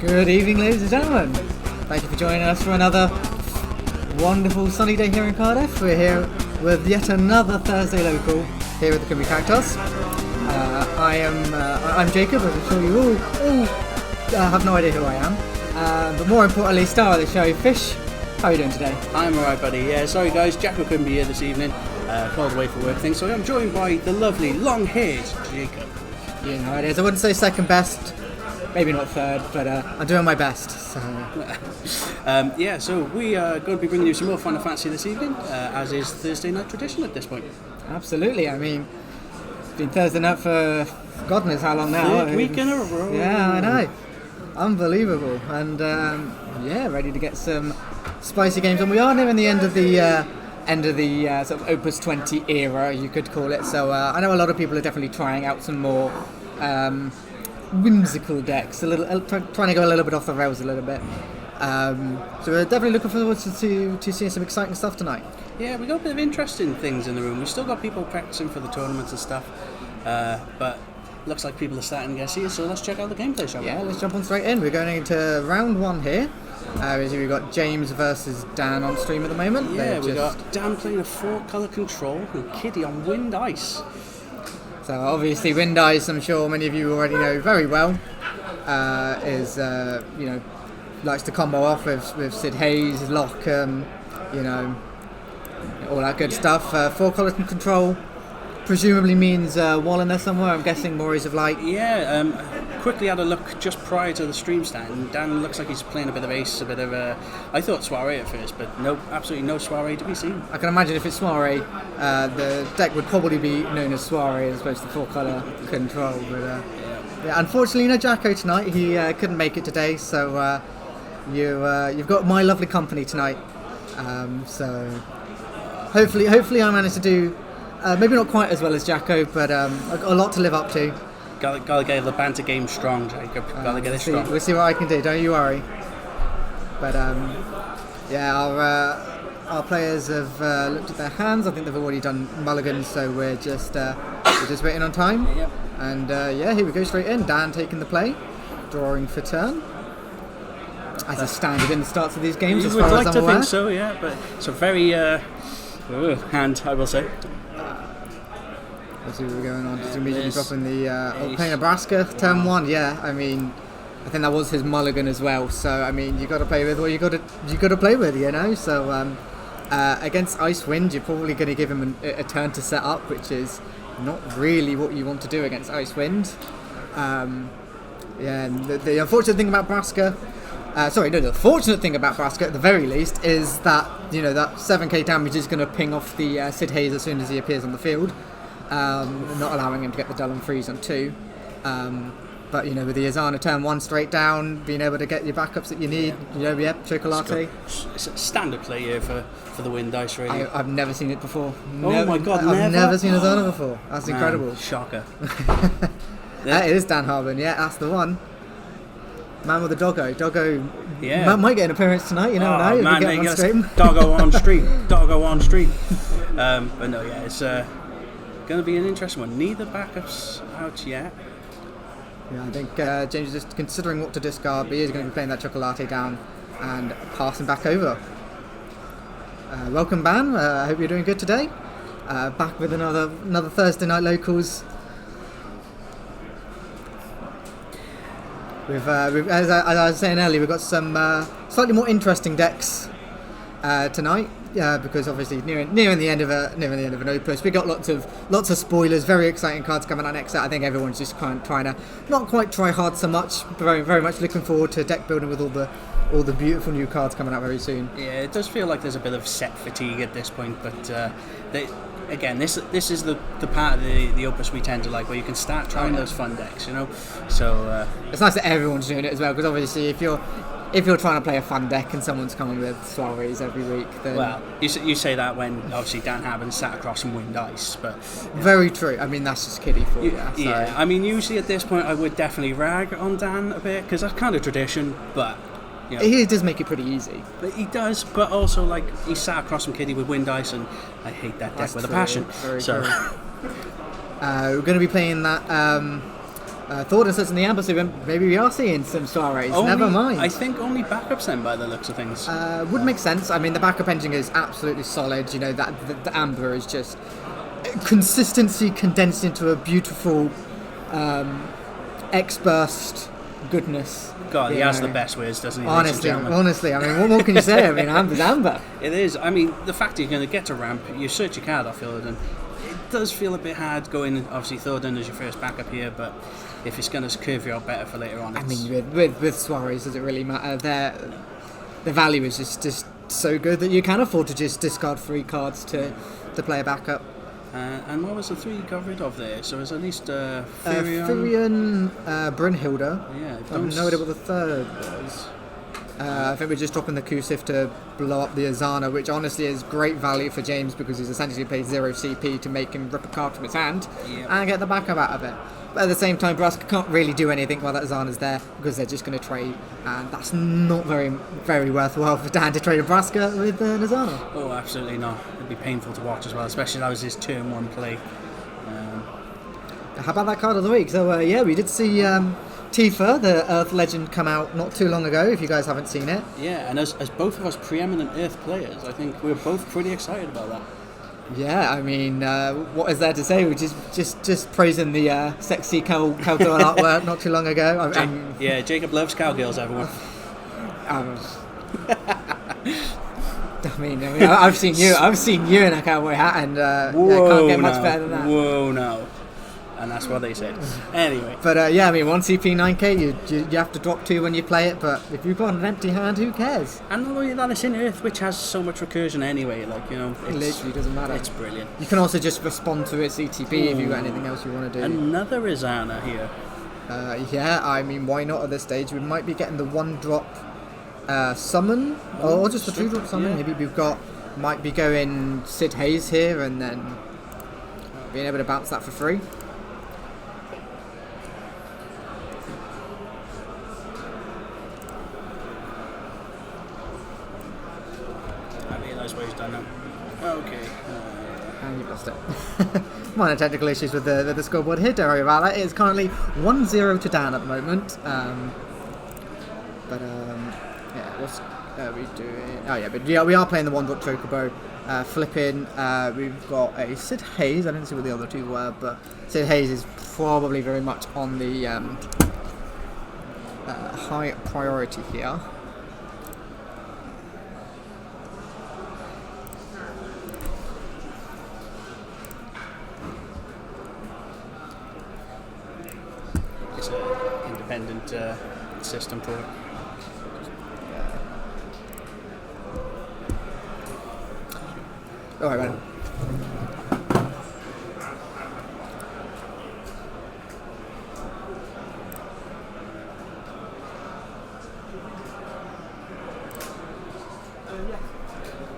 Good evening, ladies and gentlemen. Thank you for joining us for another wonderful sunny day here in Cardiff. We're here with yet another Thursday local here at the Cymru Cactuars. I'm Jacob, as I'm sure you all have no idea who I am. But more importantly, star of the show, Fish. How are you doing today? I'm alright, buddy. Yeah, sorry guys, Jacob couldn't be here this evening. Called away for work things, so I'm joined by the lovely, long-haired Jacob. You know how it is. I wouldn't say second best, maybe not third, but I'm doing my best. So. So we are going to be bringing you some more Final Fantasy this evening, as is Thursday night tradition at this point. Absolutely. I mean, it's been Thursday night for God knows how long now. Third week in a row. Yeah, I know. Unbelievable. And ready to get some spicy games. And we are nearing the end of the sort of Opus 20 era, you could call it. So I know a lot of people are definitely trying out some more whimsical decks, trying to go a little bit off the rails a little bit. So we're definitely looking forward to seeing some exciting stuff tonight. Yeah, we got a bit of interesting things in the room. We've still got people practicing for the tournaments and stuff, but looks like people are starting to get seated, so let's check out the gameplay, shall we? Yeah, let's jump on straight in. We're going into round one here. We've got James versus Dan on stream at the moment. Yeah, we've got Dan playing a 4-colour control and Kitty on Wind Ice. So obviously Wind Ice, I'm sure many of you already know very well, likes to combo off with Sid Hayes, Locke, all that good stuff. 4-colour control presumably means wall in there somewhere. I'm guessing Mories of Light. Yeah, quickly had a look just prior to the stream start, and Dan looks like he's playing a bit of Ace, I thought Soiree at first, but no, absolutely no Soiree to be seen. I can imagine if it's Soiree, the deck would probably be known as Soiree as opposed to 4-colour control. But unfortunately, no Jacko tonight. He couldn't make it today, so you've got my lovely company tonight. So hopefully I managed to do maybe not quite as well as Jacko, but I've got a lot to live up to. Gotta get the banter game strong, Jacob. Gotta get it strong. We'll see what I can do, don't you worry. But our players have looked at their hands. I think they've already done mulligans, so we're just waiting on time. Yep. And here we go straight in. Dan taking the play, drawing for turn. As a standard in the starts of these games, as far as I'm aware. You would like to think so, yeah, but it's a very hand, I will say. Let's see what we're going on. Just immediately dropping the playing Nebraska, turn 1. Yeah, I mean, I think that was his mulligan as well. So I mean, you got to play with what you got to play with, you know. So against Ice Wind, you're probably going to give him a turn to set up, which is not really what you want to do against Ice Wind. And the unfortunate thing about Nebraska. The fortunate thing about Nebraska, at the very least, is that that 7k damage is going to ping off the Sid Hayes as soon as he appears on the field. Not allowing him to get the dull and freeze on 2. But with the Azana turn 1 straight down, being able to get your backups that you need, Chocolate. It's a standard play here for the Wind Dice, really. I've never seen it before. Oh my God, I've never seen Azana before. That's incredible. Shocker. That is Dan Harbin, yeah, that's the one. Man with the doggo. Doggo might get an appearance tonight, you never know. Man, doggo on street. Doggo on street. But no, yeah, it's going to be an interesting one. Neither backups out yet. Yeah, I think James is just considering what to discard, but he is going to be playing that Chocolate down and passing back over. Welcome, Ban. I hope you're doing good today. Back with another Thursday night locals. As I was saying earlier, we've got some slightly more interesting decks tonight. Because obviously nearing the end of an Opus, we got lots of spoilers, very exciting cards coming out next. I think everyone's just trying to not quite try hard so much, but very very much looking forward to deck building with all the beautiful new cards coming out very soon. Yeah, it does feel like there's a bit of set fatigue at this point, but this is the part of the Opus we tend to like, where you can start trying those fun decks, So it's nice that everyone's doing it as well, because obviously if you're trying to play a fun deck and someone's coming with Soirees every week, then... Well, you say that when obviously Dan Harbin sat across from Wind Ice, but... Very true. I mean, that's just kiddie for you. So. Yeah, I mean, usually at this point I would definitely rag on Dan a bit, because that's kind of tradition, but... He does make it pretty easy. But he does, but also, he sat across from Kitty with Wind Ice, and I hate that deck with a passion. Very true. We're going to be playing that Thornton says in the amber, so maybe we are seeing some soirees. Never mind. I think only backups then, by the looks of things. Would make sense. I mean, the backup engine is absolutely solid. You know, that the amber is just consistency condensed into a beautiful X-burst goodness. God, he has the best words, doesn't he? Honestly, I mean, what more can you say? I mean, amber's amber. It is. I mean, the fact that you're going to get to ramp, you search your card off Thornton. It does feel a bit hard going, obviously, Thornton as your first backup here, but if it's going to curve you out better for later on. I mean, with soirees, does it really matter? The value is just so good that you can afford to just discard 3 cards to play a backup. And what was the 3 you got rid of there? So it's at least Firion, Brynhilda. Yeah, I have no idea what the third was. I think we're just dropping the Kusif to blow up the Azana, which honestly is great value for James because he's essentially paid 0 CP to make him rip a card from his hand and get the backup out of it. But at the same time, Braska can't really do anything while that Azana's there because they're just going to trade, and that's not very, very worthwhile for Dan to trade a Braska with an Azana. Oh, absolutely not. It'd be painful to watch as well, especially that was his turn 1 play. How about that card of the week? So yeah, we did see Tifa, the Earth legend, come out not too long ago, if you guys haven't seen it. Yeah, and as both of us preeminent Earth players, I think we're both pretty excited about that. Yeah, I mean, what is there to say? We're just praising the sexy cowgirl artwork not too long ago. Jacob loves cowgirls, everyone. I mean, I've seen you in a cowboy hat, and can't get much better than that. Whoa, no. And that's what they said. Anyway. But yeah, I mean, 1 CP 9k, you have to drop 2 when you play it, but if you've got an empty hand, who cares? And not only that, it's in Earth, which has so much recursion anyway, like, you know. It literally doesn't matter. It's brilliant. You can also just respond to its ETB if you've got anything else you want to do. Another Izana here. Yeah, I mean, why not at this stage? We might be getting the 1-drop summon, or just the 2-drop summon. Yeah. Maybe might be going Sid Hayes here and then being able to bounce that for free. Okay. And you've lost it. Minor technical issues with the scoreboard here, don't worry about that. It's currently 1-0 to Dan at the moment. Yeah, what's we doing? Oh yeah, but yeah, we are playing the 1-drop Chocobo. Flipping, we've got a Sid Hayes. I didn't see what the other 2 were, but Sid Hayes is probably very much on the high priority here. It's an independent system for it. All right, man.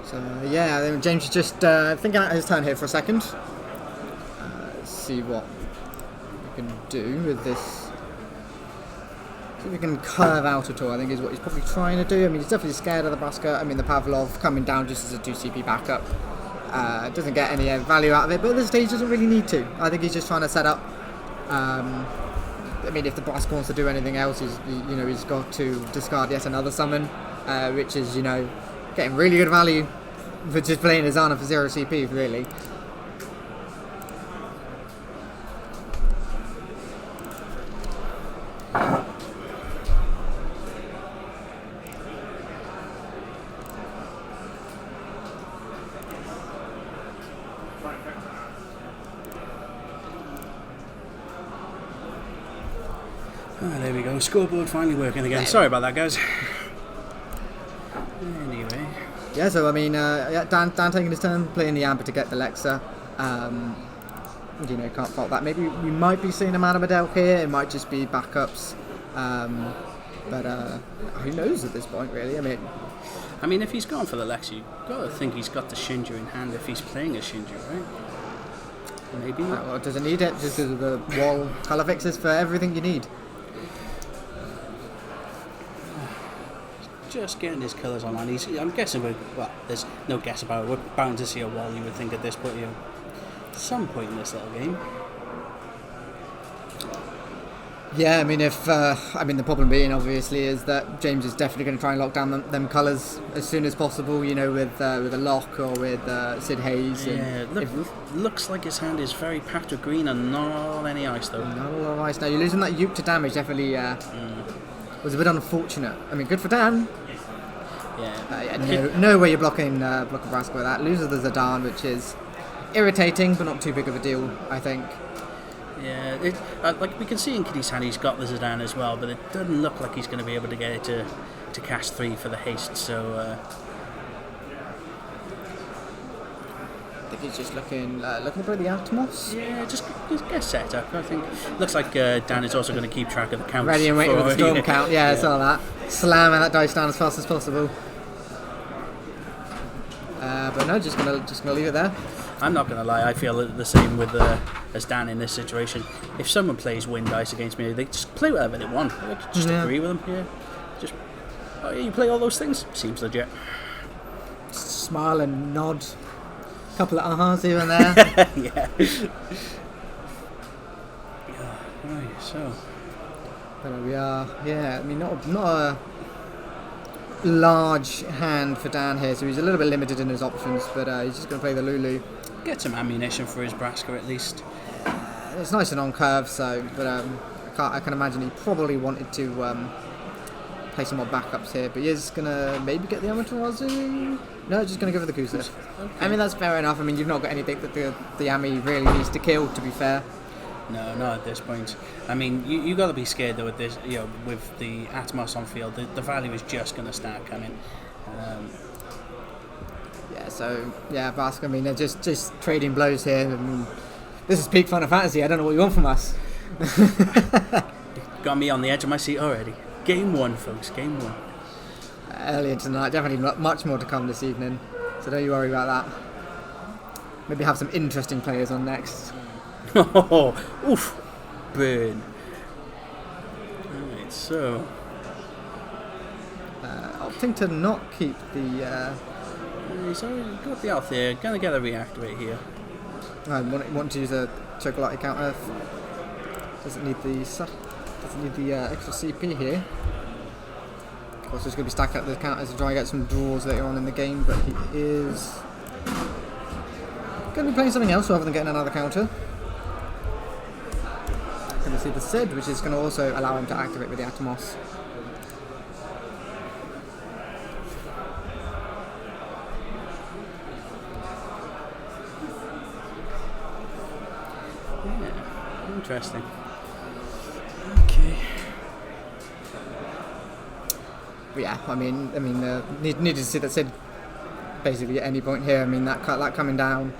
So yeah, James is just thinking out his turn here for a second. Let's see what we can do with this. See if we can curve out at all, I think is what he's probably trying to do. I mean, he's definitely scared of the Braska. I mean, the Pavlov coming down just as a 2 CP backup. Doesn't get any value out of it, but at this stage doesn't really need to. I think he's just trying to set up. I mean, if the Braska wants to do anything else, he's got to discard yet another summon, which is getting really good value for just playing Azana for 0 CP, really. There we go, scoreboard finally working again. Sorry about that, guys. Anyway. Yeah, so I mean, Dan taking his turn, playing the Amber to get the Lexa. Can't fault that. Maybe we might be seeing a Man of Medel here, it might just be backups. But who knows at this point, really? I mean, if he's gone for the Lexa, you've got to think he's got the Shinju in hand if he's playing a Shinju, right? Maybe. Well, doesn't need it, just because of the wall colour fixes for everything you need. Just getting his colours on, and I'm guessing there's no guess about it. We're bound to see a wall, you would think, at this point, at some point in this little game. Yeah, I mean, the problem being obviously is that James is definitely going to try and lock down them colours as soon as possible. You know, with a lock or with Sid Hayes. Yeah, looks like his hand is very packed with green and not any ice though. Not a lot of ice. Now you're losing that Uke to damage. Definitely was a bit unfortunate. I mean, good for Dan. Yeah. No way you're blocking Braska with that. Loses the Zidane, which is irritating, but not too big of a deal, I think. Yeah, like we can see in Kitty's hand, he's got the Zidane as well, but it doesn't look like he's going to be able to get it to cast 3 for the haste. So I think he's just looking for the Atmos. yeah, just get set up. I think looks like Dan is also going to keep track of the counts. Ready and waiting with the storm count. Yeah, I saw that. Slamming that dice down as fast as possible. But no, just gonna leave it there. I'm not going to lie, I feel the same with as Dan in this situation. If someone plays wind dice against me, they just play whatever they want. I just agree with them. Yeah, just you play all those things. Seems legit. Smile and nod. Couple of ahas here and there. Yeah. Right, so. But we are. Yeah, I mean, not a large hand for Dan here, so he's a little bit limited in his options. But he's just going to play the Lulu. Get some ammunition for his Braska at least. It's nice and on curve, so but I can imagine he probably wanted to play some more backups here, but he is gonna maybe get the Amaterasu. No, just gonna go for the Kusa. Okay. I mean, that's fair enough. I mean, you've not got anything that the Ami really needs to kill, to be fair. No, not at this point. I mean, you got to be scared though with this. You know, with the Atmos on field, the value is just gonna start coming. So Braska. I mean, they're just trading blows here. I mean, this is peak Final Fantasy. I don't know what you want from us. Got me on the edge of my seat already. Game 1, folks. Game 1. Earlier tonight, definitely much more to come this evening. So don't you worry about that. Maybe have some interesting players on next. Oh, oof, burn. Alright, so opting to not keep the. He's already got the Althea. Gonna get a reactivate here. I want to use a chocolate counter. Doesn't need the extra CP here. Of course, he's going to be stacking up the counters to try and get some draws later on in the game, but he is going to be playing something else rather than getting another counter. Going to see the Sid, which is going to also allow him to activate with the Atomos. Yeah, interesting. Okay. But yeah, I mean, needed to see that Sid basically at any point here. I mean, that coming down.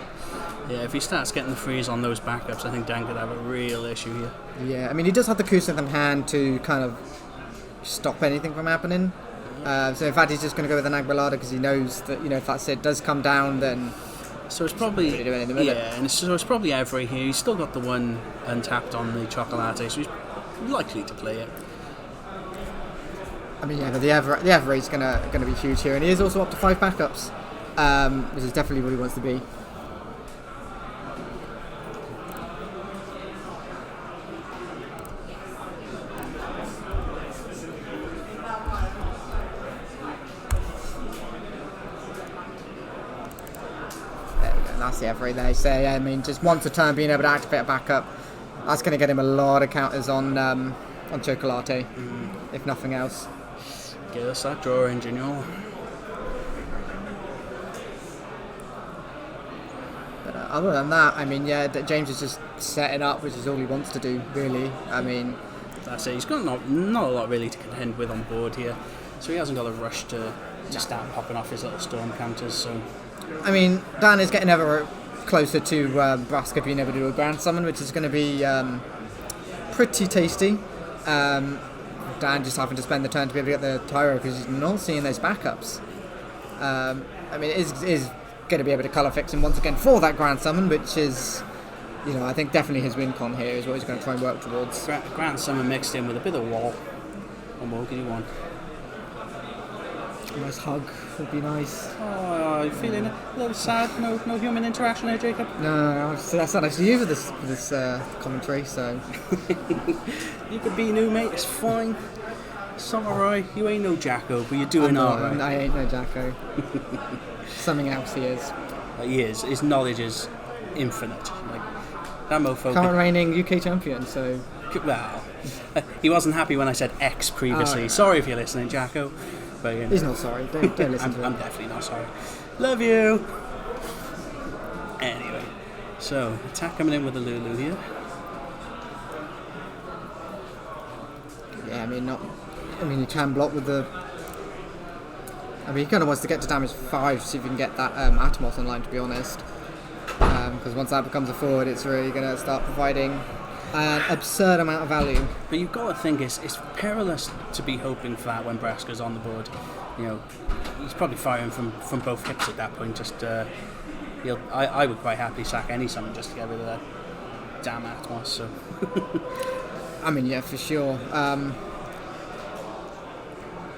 Yeah, if he starts getting the freeze on those backups, I think Dan could have a real issue here. Yeah, I mean, he does have the Kusith in hand to kind of stop anything from happening. So in fact, he's just going to go with the Nagbalada because he knows that, if that Sid does come down, then. So it's probably really do anything with it. And so it's probably Every here. He's still got the one untapped on the Chocolate, so he's likely to play it. I mean, yeah, but the Every's gonna be huge here, and he is also up to 5 backups, which is definitely what he wants to be. There we go. That's the Every there. So yeah, I mean, just once a turn being able to activate a backup, that's going to get him a lot of counters on Chocolate, if nothing else. Get us that draw engine, y'all. But other than that, I mean, yeah, James is just setting up, which is all he wants to do, really. I mean, that's it. He's got not a lot really to contend with on board here, so he hasn't got a rush to start popping off his little storm counters. So, I mean, Dan is getting ever closer to Braska being able to do a Grand Summon, which is going to be pretty tasty. Dan just having to spend the turn to be able to get the Tyro because he's not seeing those backups. I mean, it is going to be able to colour fix him once again for that Grand Summon, which is, I think definitely his win con here is what he's going to try and work towards. Grand Summon mixed in with a bit of wall. What more could you want? nice hug would be nice. Oh, you feeling a little sad? No human interaction there, Jacob? No, that's not actually you for this commentary, so... You could be new, mate, it's fine. Soiree, you ain't no Jacko, but you're doing alright. I ain't no Jacko. Something else he is. He is. His knowledge is infinite. Like, that mofo... Current reigning UK champion, so... Well, he wasn't happy when I said X previously. Oh, yeah. Sorry if you're listening, Jacko. But, you know, he's not sorry. Don't listen to him. I'm definitely not sorry. Love you. Anyway, so attack coming in with the Lulu here. Yeah, I mean, you can block with the... I mean, he kind of wants to get to damage 5 to see if you can get that Atomos online, to be honest. Because once that becomes a forward, it's really going to start providing an absurd amount of value. But you've got to think it's perilous to be hoping for that when Braska's on the board. You know, he's probably firing from both hips at that point. Just I would quite happily sack any summon just to get rid of that damn Atmos. So. I mean, yeah, for sure.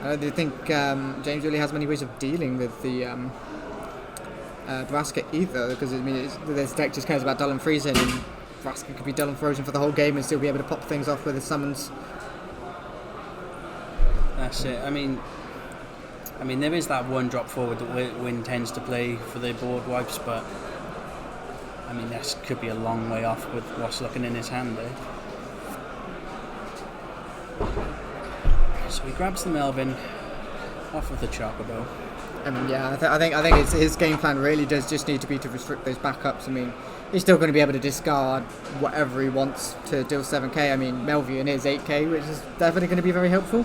I do think James really has many ways of dealing with the Braska either, because I mean, this deck just cares about dull and freezing, and Braska could be dull and frozen for the whole game and still be able to pop things off with his summons. That's it. I mean, there is that one drop forward that Win tends to play for the board wipes, but I mean, this could be a long way off with what's looking in his hand there. So he grabs the Melvin off of the Chocobo. I mean, yeah, I think it's, his game plan really does just need to be to restrict those backups. I mean, he's still going to be able to discard whatever he wants to deal 7k. I mean, Melvian is 8k, which is definitely going to be very helpful.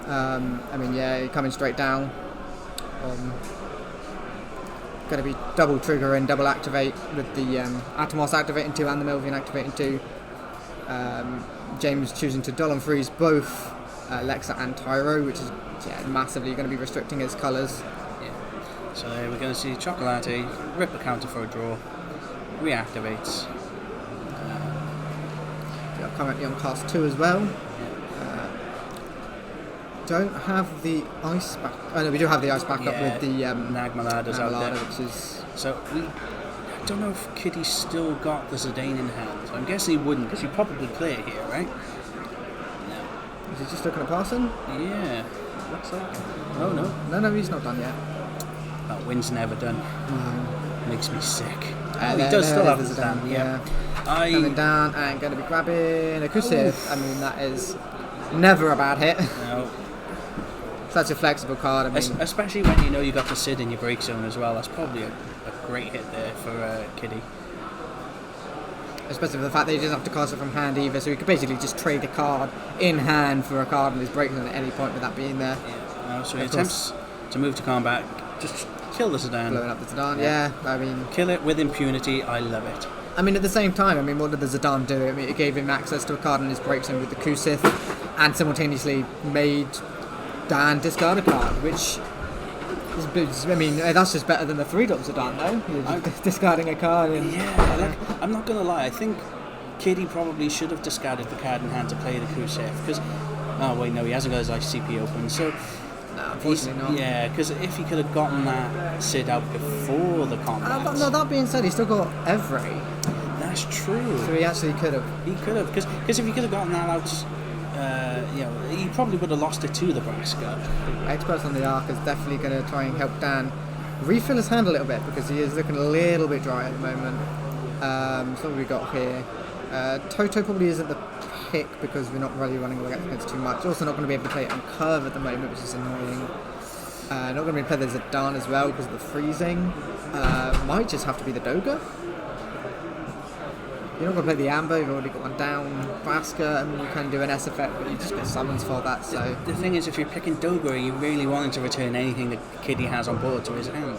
I mean, yeah, coming straight down. Going to be double trigger and double activate with the Atomos activating 2 and the Melvian activating 2. James choosing to dull and freeze both Lexa and Tyro, which is massively going to be restricting his colours. Yeah. So we're going to see Chocolate rip the counter for a draw, reactivates. We are currently on cast 2 as well. Don't have the ice back. Oh no, we do have the ice backup with the Nagmaladas out there, which is. So I don't know if Kitty's still got the Zidane in hand. I'm guessing he wouldn't, because he'd probably play it here, right? No. Is he just looking at passing? Yeah. Looks like. Oh no. No, he's not done yet. That win's never done. Makes me sick. He there, does still have his his hand. Yeah. Coming down and going to be grabbing a Kusith. I mean, that is never a bad hit. No. Such a flexible card. I mean, especially when you know you got to sit in your break zone as well. That's probably a great hit there for Kitty. Especially for the fact that he doesn't have to cast it from hand either, so he could basically just trade a card in hand for a card in his break zone at any point without being there. Yeah. So he attempts to move to combat, just kill the Zidane. Blowing up the Zidane, yeah. I mean, kill it with impunity. I love it. I mean, at the same time, I mean, what did the Zidane do? I mean, it gave him access to a card in his break zone with the Kusith, and simultaneously made Dan discard a card, which is, I mean, that's just better than the 3-drop Zidane, though. You're just discarding a card. And, I'm not going to lie, I think Kitty probably should have discarded the card in hand to play the Kusith, because, oh wait, no, he hasn't got his ICP open, so... No, unfortunately not. Yeah, because if he could have gotten that Sid out before the combat... no, that being said, he's still got Every. That's true. So he actually could have. He could have, because if he could have gotten that out... he probably would have lost it to the Braska. Experts on the Arc is definitely going to try and help Dan refill his hand a little bit, because he is looking a little bit dry at the moment. So what we got here? Toto probably isn't the pick because we're not really running against too much. Also not going to be able to play it on curve at the moment, which is annoying. Not going to be able to play the Zidane as well because of the freezing. Might just have to be the Doga. You're not going to play the Amber, you've already got one down. Braska, I mean, you can do an S effect, but you just get summons for that, so... The thing is, if you're picking Doga, are you really wanting to return anything that Kitty has on board to his hand?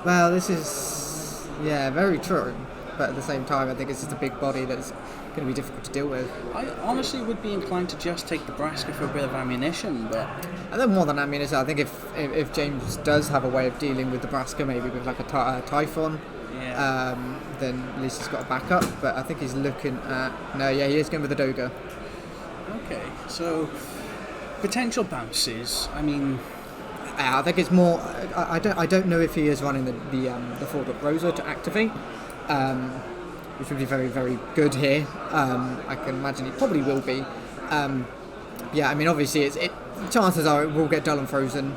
Well, this is... yeah, very true. But at the same time, I think it's just a big body that's going to be difficult to deal with. I honestly would be inclined to just take the Braska for a bit of ammunition, but... I think more than ammunition, I think if James does have a way of dealing with the Braska, maybe with like a Typhon, then at least he's got a backup. But I think he's looking at... No, yeah, he is going with the Doga. Okay, so potential bounces. I mean... I think it's more. I don't know if he is running the four-drop Rosa to activate, which would be very, very good here. I can imagine he probably will be. Yeah, I mean, obviously, chances are it will get dull and frozen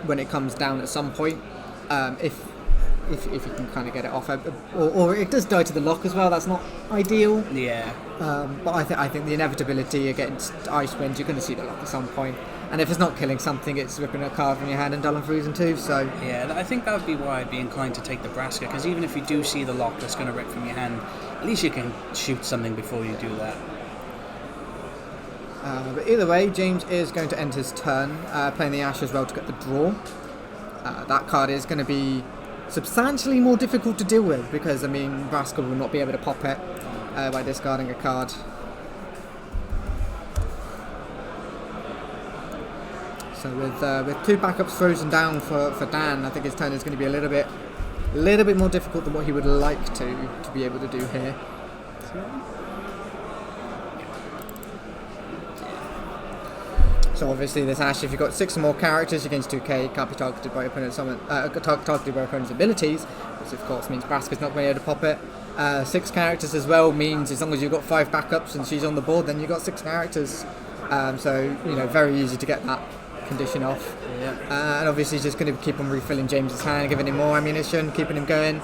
when it comes down at some point. If you can kind of get it off, or it does die to the lock as well. That's not ideal. Yeah. But I think the inevitability against Ice Wind, you're going to see the lock at some point. And if it's not killing something, it's ripping a card from your hand and dull and freezing too. So yeah, I think that would be why I'd be inclined to take the Braska, because even if you do see the lock that's going to rip from your hand, at least you can shoot something before you do that. But either way, James is going to end his turn, playing the Ash as well to get the draw. That card is going to be substantially more difficult to deal with because, I mean, Braska will not be able to pop it by discarding a card. So with two backups frozen down for Dan, I think his turn is going to be a little bit more difficult than what he would like to be able to do here. So obviously this Ash, if you've got 6 or more characters against 2k, can't be targeted by opponent's abilities, which of course means Braska's not going to be able to pop it. 6 characters as well means as long as you've got 5 backups and she's on the board, then you've got 6 characters. So, very easy to get that condition off. Yeah. And obviously just going to keep on refilling James's hand, giving him more ammunition, keeping him going.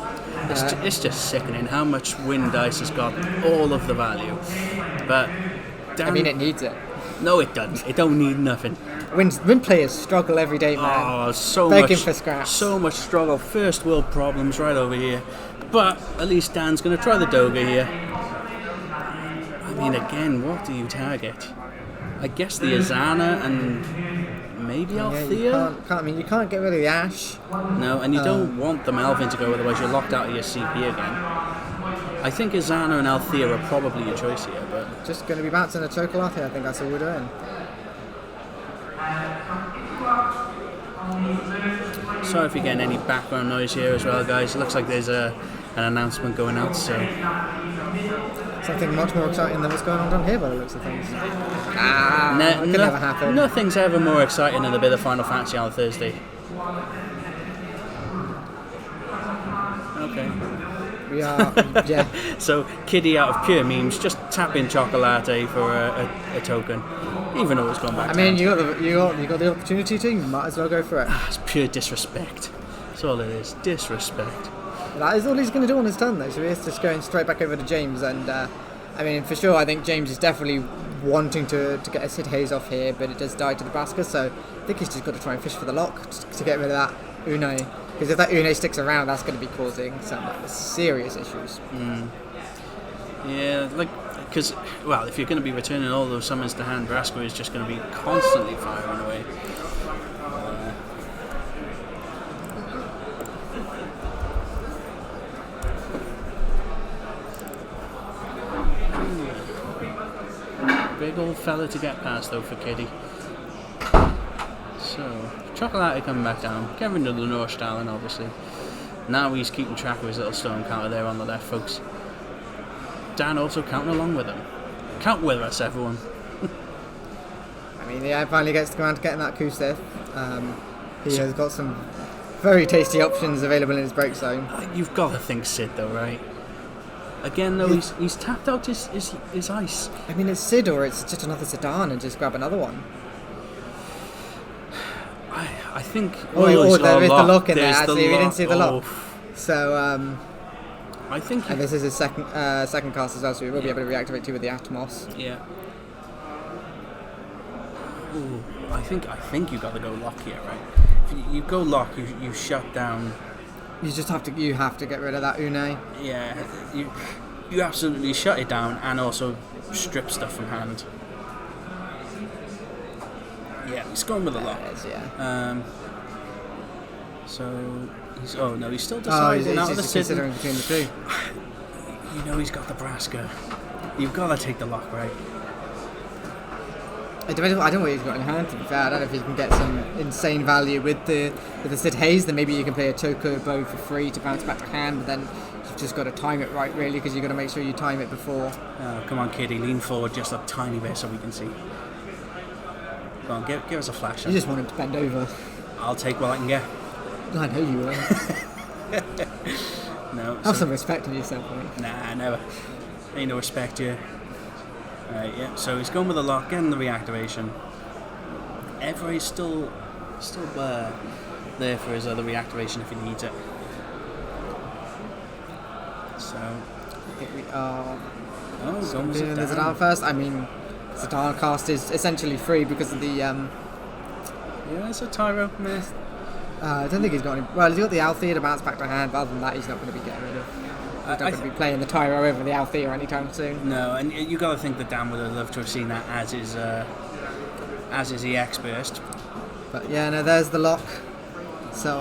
It's just sickening how much Wind Dice has got all of the value. But I mean, it needs it. No, it doesn't. It don't need nothing. Wind players struggle every day, man. Oh, so begging much for scraps. So much struggle. First world problems right over here. But at least Dan's going to try the Doga here. I mean, again, what do you target? I guess the Azana and maybe Althea? You can't get rid of the Ash. No, and you don't want the Malvin to go, otherwise you're locked out of your CP again. I think Azana and Althea are probably your choice here, but just going to be bouncing a Chocolate here. I think that's all we're doing. Sorry if you're getting any background noise here as well, guys. It looks like there's an announcement going out, so something much more exciting than what's going on down here by the looks of things. It could never happen. Nothing's ever more exciting than a bit of Final Fantasy on a Thursday. Okay. We are, yeah. So, Kiddy out of pure memes, just tap in Chocolate for a token, even though it's gone back. I mean, you got the opportunity to. You might as well go for it. It's pure disrespect. That's all it is. Disrespect. That is all he's going to do on his turn, though. So he's just going straight back over to James, and I mean, for sure, I think James is definitely wanting to get a Sid Haze off here, but it does die to the Braska, so I think he's just got to try and fish for the lock to get rid of that Une. Because if that Une sticks around, that's going to be causing some serious issues. Yeah, because, well, if you're going to be returning all those summons to hand, Braska is just going to be constantly firing away. Big old fella to get past, though, for Kiddy. So, Chocolate coming back down, getting rid of the Northstalin, obviously. Now he's keeping track of his little stone counter there on the left, folks. Dan also counting along with him. Count with us, everyone. I mean, yeah, finally gets around to getting that Kusith. He has got some very tasty options available in his break zone. You've got to think Sid, though, right? Again, though, he's tapped out his ice. I mean, it's Sid or it's just another Sedan and just grab another one. I think... there is the lock in there, actually. We didn't see the lock. Oh. So, I think... And this is his second cast as well, so we will be able to reactivate too with the Atmos. Yeah. Ooh, I think you got to go lock here, right? If you go lock, you shut down... You have to get rid of that Une. Yeah, you absolutely shut it down and also strip stuff from hand. Yeah, he's going with a lock. So he's still deciding out of the considering between the two. He's got the Braska. You've got to take the lock, right? I don't know what he's got in hand, to be fair. I don't know if he can get some insane value with the Sid Haze. Then maybe you can play a Chocobo for free to bounce back to hand, but then you've just got to time it right, really, because you've got to make sure you time it before. Oh, come on, Kitty, lean forward just a tiny bit so we can see. Go on, give us a flash. You just want him to bend over. I'll take what I can get. I know you will. No. Have some respect for yourself, mate. Nah, never. Ain't no respect here. Alright, yeah. So he's going with the lock, getting the reactivation. Everybody's still there for his other reactivation if he needs it. So I think we are. Going with Doing the Zidane. Zidane first. I mean, Zidane cast is essentially free because of the. Yeah, it's a Tyro. Meh. I don't think he's got any. Well, he's got the Althea to bounce back to hand, but other than that, he's not going to be getting rid of. He's not going to be playing the Tyro over the Althea anytime soon. No, and you got to think that Dan would have loved to have seen that as his EX burst. But yeah, no, there's the lock. So,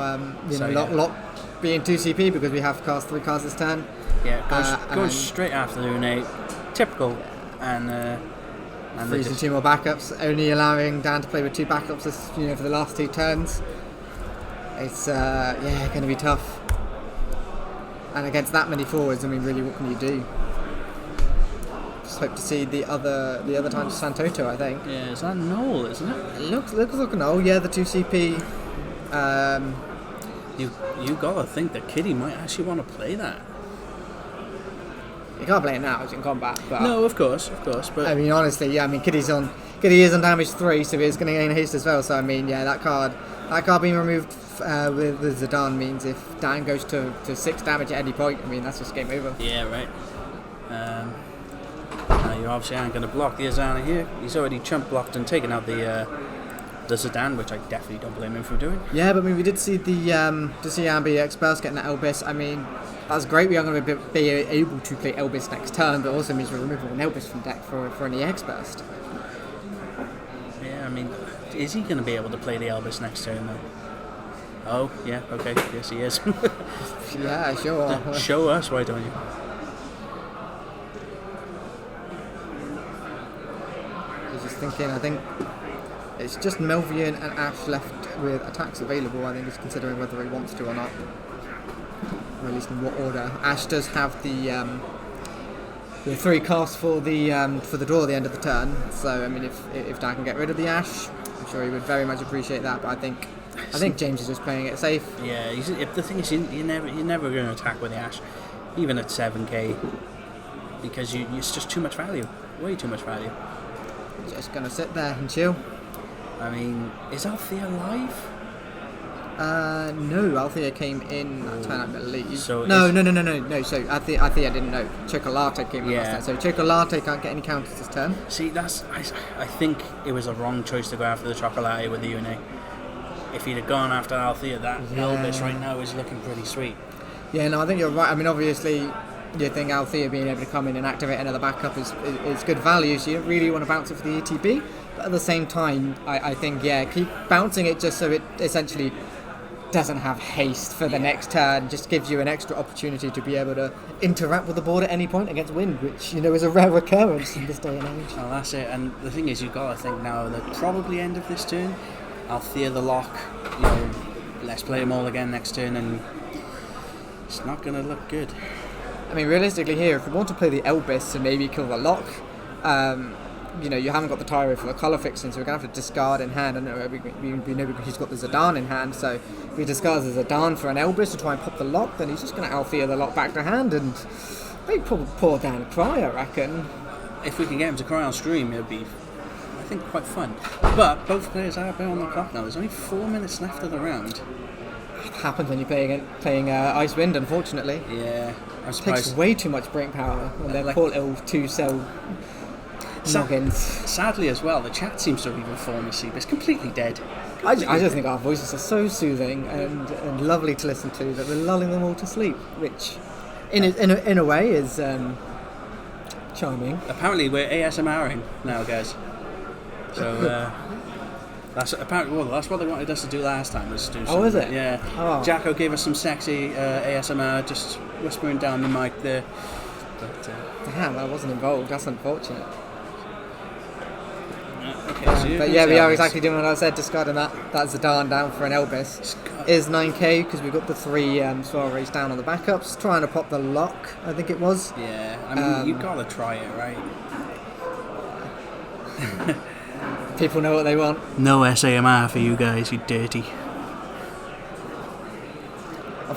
lock being 2 CP because we have cast 3 cards this turn. Yeah, goes straight after the Une. Typical. And freezing 2 more backups, only allowing Dan to play with 2 backups for the last 2 turns. It's going to be tough. And against that many forwards, I mean, really, what can you do? Just hope to see the other time to Santoto, I think. Yeah, is that Noel, isn't it? It looks like a Noel, yeah, the 2 CP. You gotta think that Kitty might actually want to play that. You can't play it now, it's in combat. But no, of course, but I mean, honestly, yeah, I mean, Kitty is on damage 3, so he's going to gain haste as well. So I mean, yeah, that card being removed with Zidane means if Dan goes to 6 damage at any point, I mean, that's just game over. Yeah, right. Now you obviously aren't going to block the Azana here. He's already chump blocked and taken out the Zidane, which I definitely don't blame him for doing. Yeah, but I mean, we did see Ambi Express getting the Elvis. I mean, that's great. We are going to be able to play Elvis next turn, but also means we're removing an Elvis from deck for an EX burst. Yeah, I mean, is he going to be able to play the Elvis next turn though? Oh, yeah, okay, yes he is. Yeah, sure. Show us, why don't you? I was just thinking, I think it's just Melvian and Ash left with attacks available. I think he's considering whether he wants to or not. Or at least in what order. Ash does have the 3 casts for the draw at the end of the turn. So I mean, if Dan can get rid of the Ash, I'm sure he would very much appreciate that. But I think James is just playing it safe. Yeah, the thing is, you're never going to attack with the Ash, even at 7k, because it's just too much value, way too much value. Just gonna sit there and chill. I mean, is Althea alive? No, Althea came in that turn, I believe. So no. So Althea didn't know. Chocolate came in last turn. So Chocolate can't get any counters this turn. See, I think it was a wrong choice to go after the Chocolate with the Une. If he'd have gone after Althea, that Elvis right now is looking pretty sweet. Yeah, no, I think you're right. I mean, obviously, you think Althea being able to come in and activate another backup is good value, so you don't really want to bounce it for the ETB. But at the same time, I think, yeah, keep bouncing it just so it essentially doesn't have haste for the next turn, just gives you an extra opportunity to be able to interact with the board at any point against wind, which, is a rare occurrence in this day and age. Well, that's it, and the thing is, you've got to think now that probably end of this turn, Althea the lock, let's play them all again next turn, and it's not going to look good. I mean, realistically here, if we want to play the Elvis and maybe kill the lock, you haven't got the Tyro for the colour fixing, so we're going to have to discard in hand. I know we know he's got the Zidane in hand, so if he discards the Zidane for an Elvis to try and pop the lock, then he's just going to Althea the lock back to hand, and maybe pour down a cry, I reckon. If we can get him to cry on stream, it would be, I think, quite fun. But both players are a bit on the clock now. There's only 4 minutes left of the round. It happens when you're playing Ice Wind, unfortunately. Yeah, I'm surprised. It takes way too much brain power when they're poor little 2-cell noggins. Sadly as well, the chat seems to have even fallen asleep. It's completely dead. I just think our voices are so soothing and lovely to listen to that we're lulling them all to sleep, which in a way is charming. Apparently we're ASMRing now, guys. So that's what they wanted us to do last time, was to do something. Oh, is it? Yeah. Oh. Jacko gave us some sexy ASMR, just whispering down the mic there. But, damn, I wasn't involved. That's unfortunate. Okay, but yeah, we are exactly doing what I said, discarding that Zidane down for an Elvis. Is 9k because we've got the 3 Soirees down on the backups, trying to pop the lock, I think it was. Yeah, I mean, you gotta try it, right? People know what they want. No SAMR for you guys, you dirty.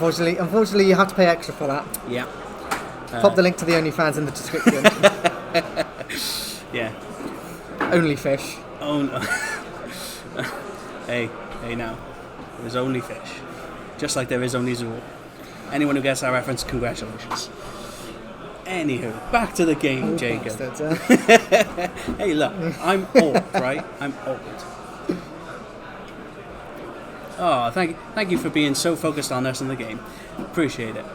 Unfortunately, you have to pay extra for that. Yeah. Pop the link to the OnlyFans in the description. Yeah. Only fish. Oh no. Hey now. There's only fish. Just like there is only Zool. Anyone who gets that reference, congratulations. Anywho, back to the game, Jacob. Hey look, I'm old, right? I'm old. Oh, thank you for being so focused on us in the game. Appreciate it.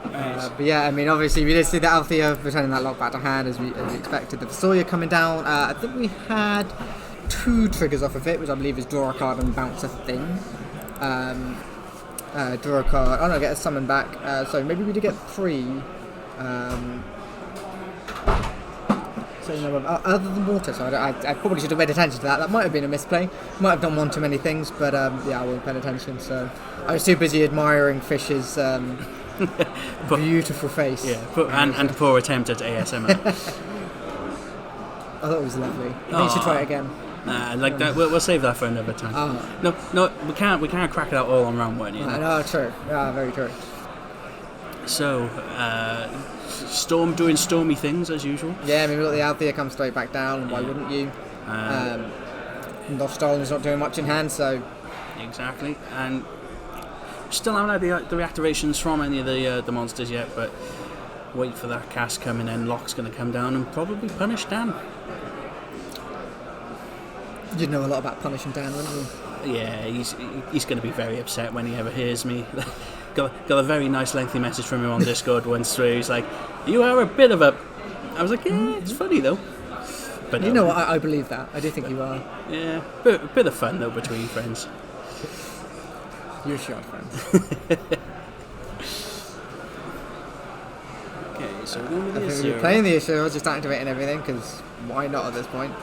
But yeah, I mean, obviously we did see the Althea returning that lock back to hand as we expected. The Sawyer coming down. I think we had 2 triggers off of it, which I believe is draw a card and bounce a thing. Draw a card. Oh no, get a summon back. So maybe we did get 3. So you know, other than water, so I probably should have paid attention to that. That might have been a misplay. Might have done one too many things, but yeah, I wasn't paying attention. So I was too busy admiring Fish's beautiful face. Yeah, and poor attempt at ASMR. I thought it was lovely. I think you should try it again. Like that. We'll save that for another time. No, we can't crack it out all on round 1. You know? No, true. Yeah, very true. So, Storm doing stormy things as usual. Yeah, I mean, we got the Althea come straight back down. Why wouldn't you? Nostalgia's not doing much in hand, so exactly. And still haven't had the reactivations from any of the monsters yet, but wait for that cast coming in. Locke's going to come down and probably punish Dan. You'd know a lot about punishing Dan, wouldn't you? Yeah, he's going to be very upset when he ever hears me. got a very nice lengthy message from him on Discord once through. He's like, "You are a bit of a..." I was like, "Yeah, it's funny though." But you know what? I believe that. I do think you are. Yeah, bit of fun though between friends. You're short friends. Okay, so we're going with the if Azura. you're playing the issue, I was just activating everything because why not at this point?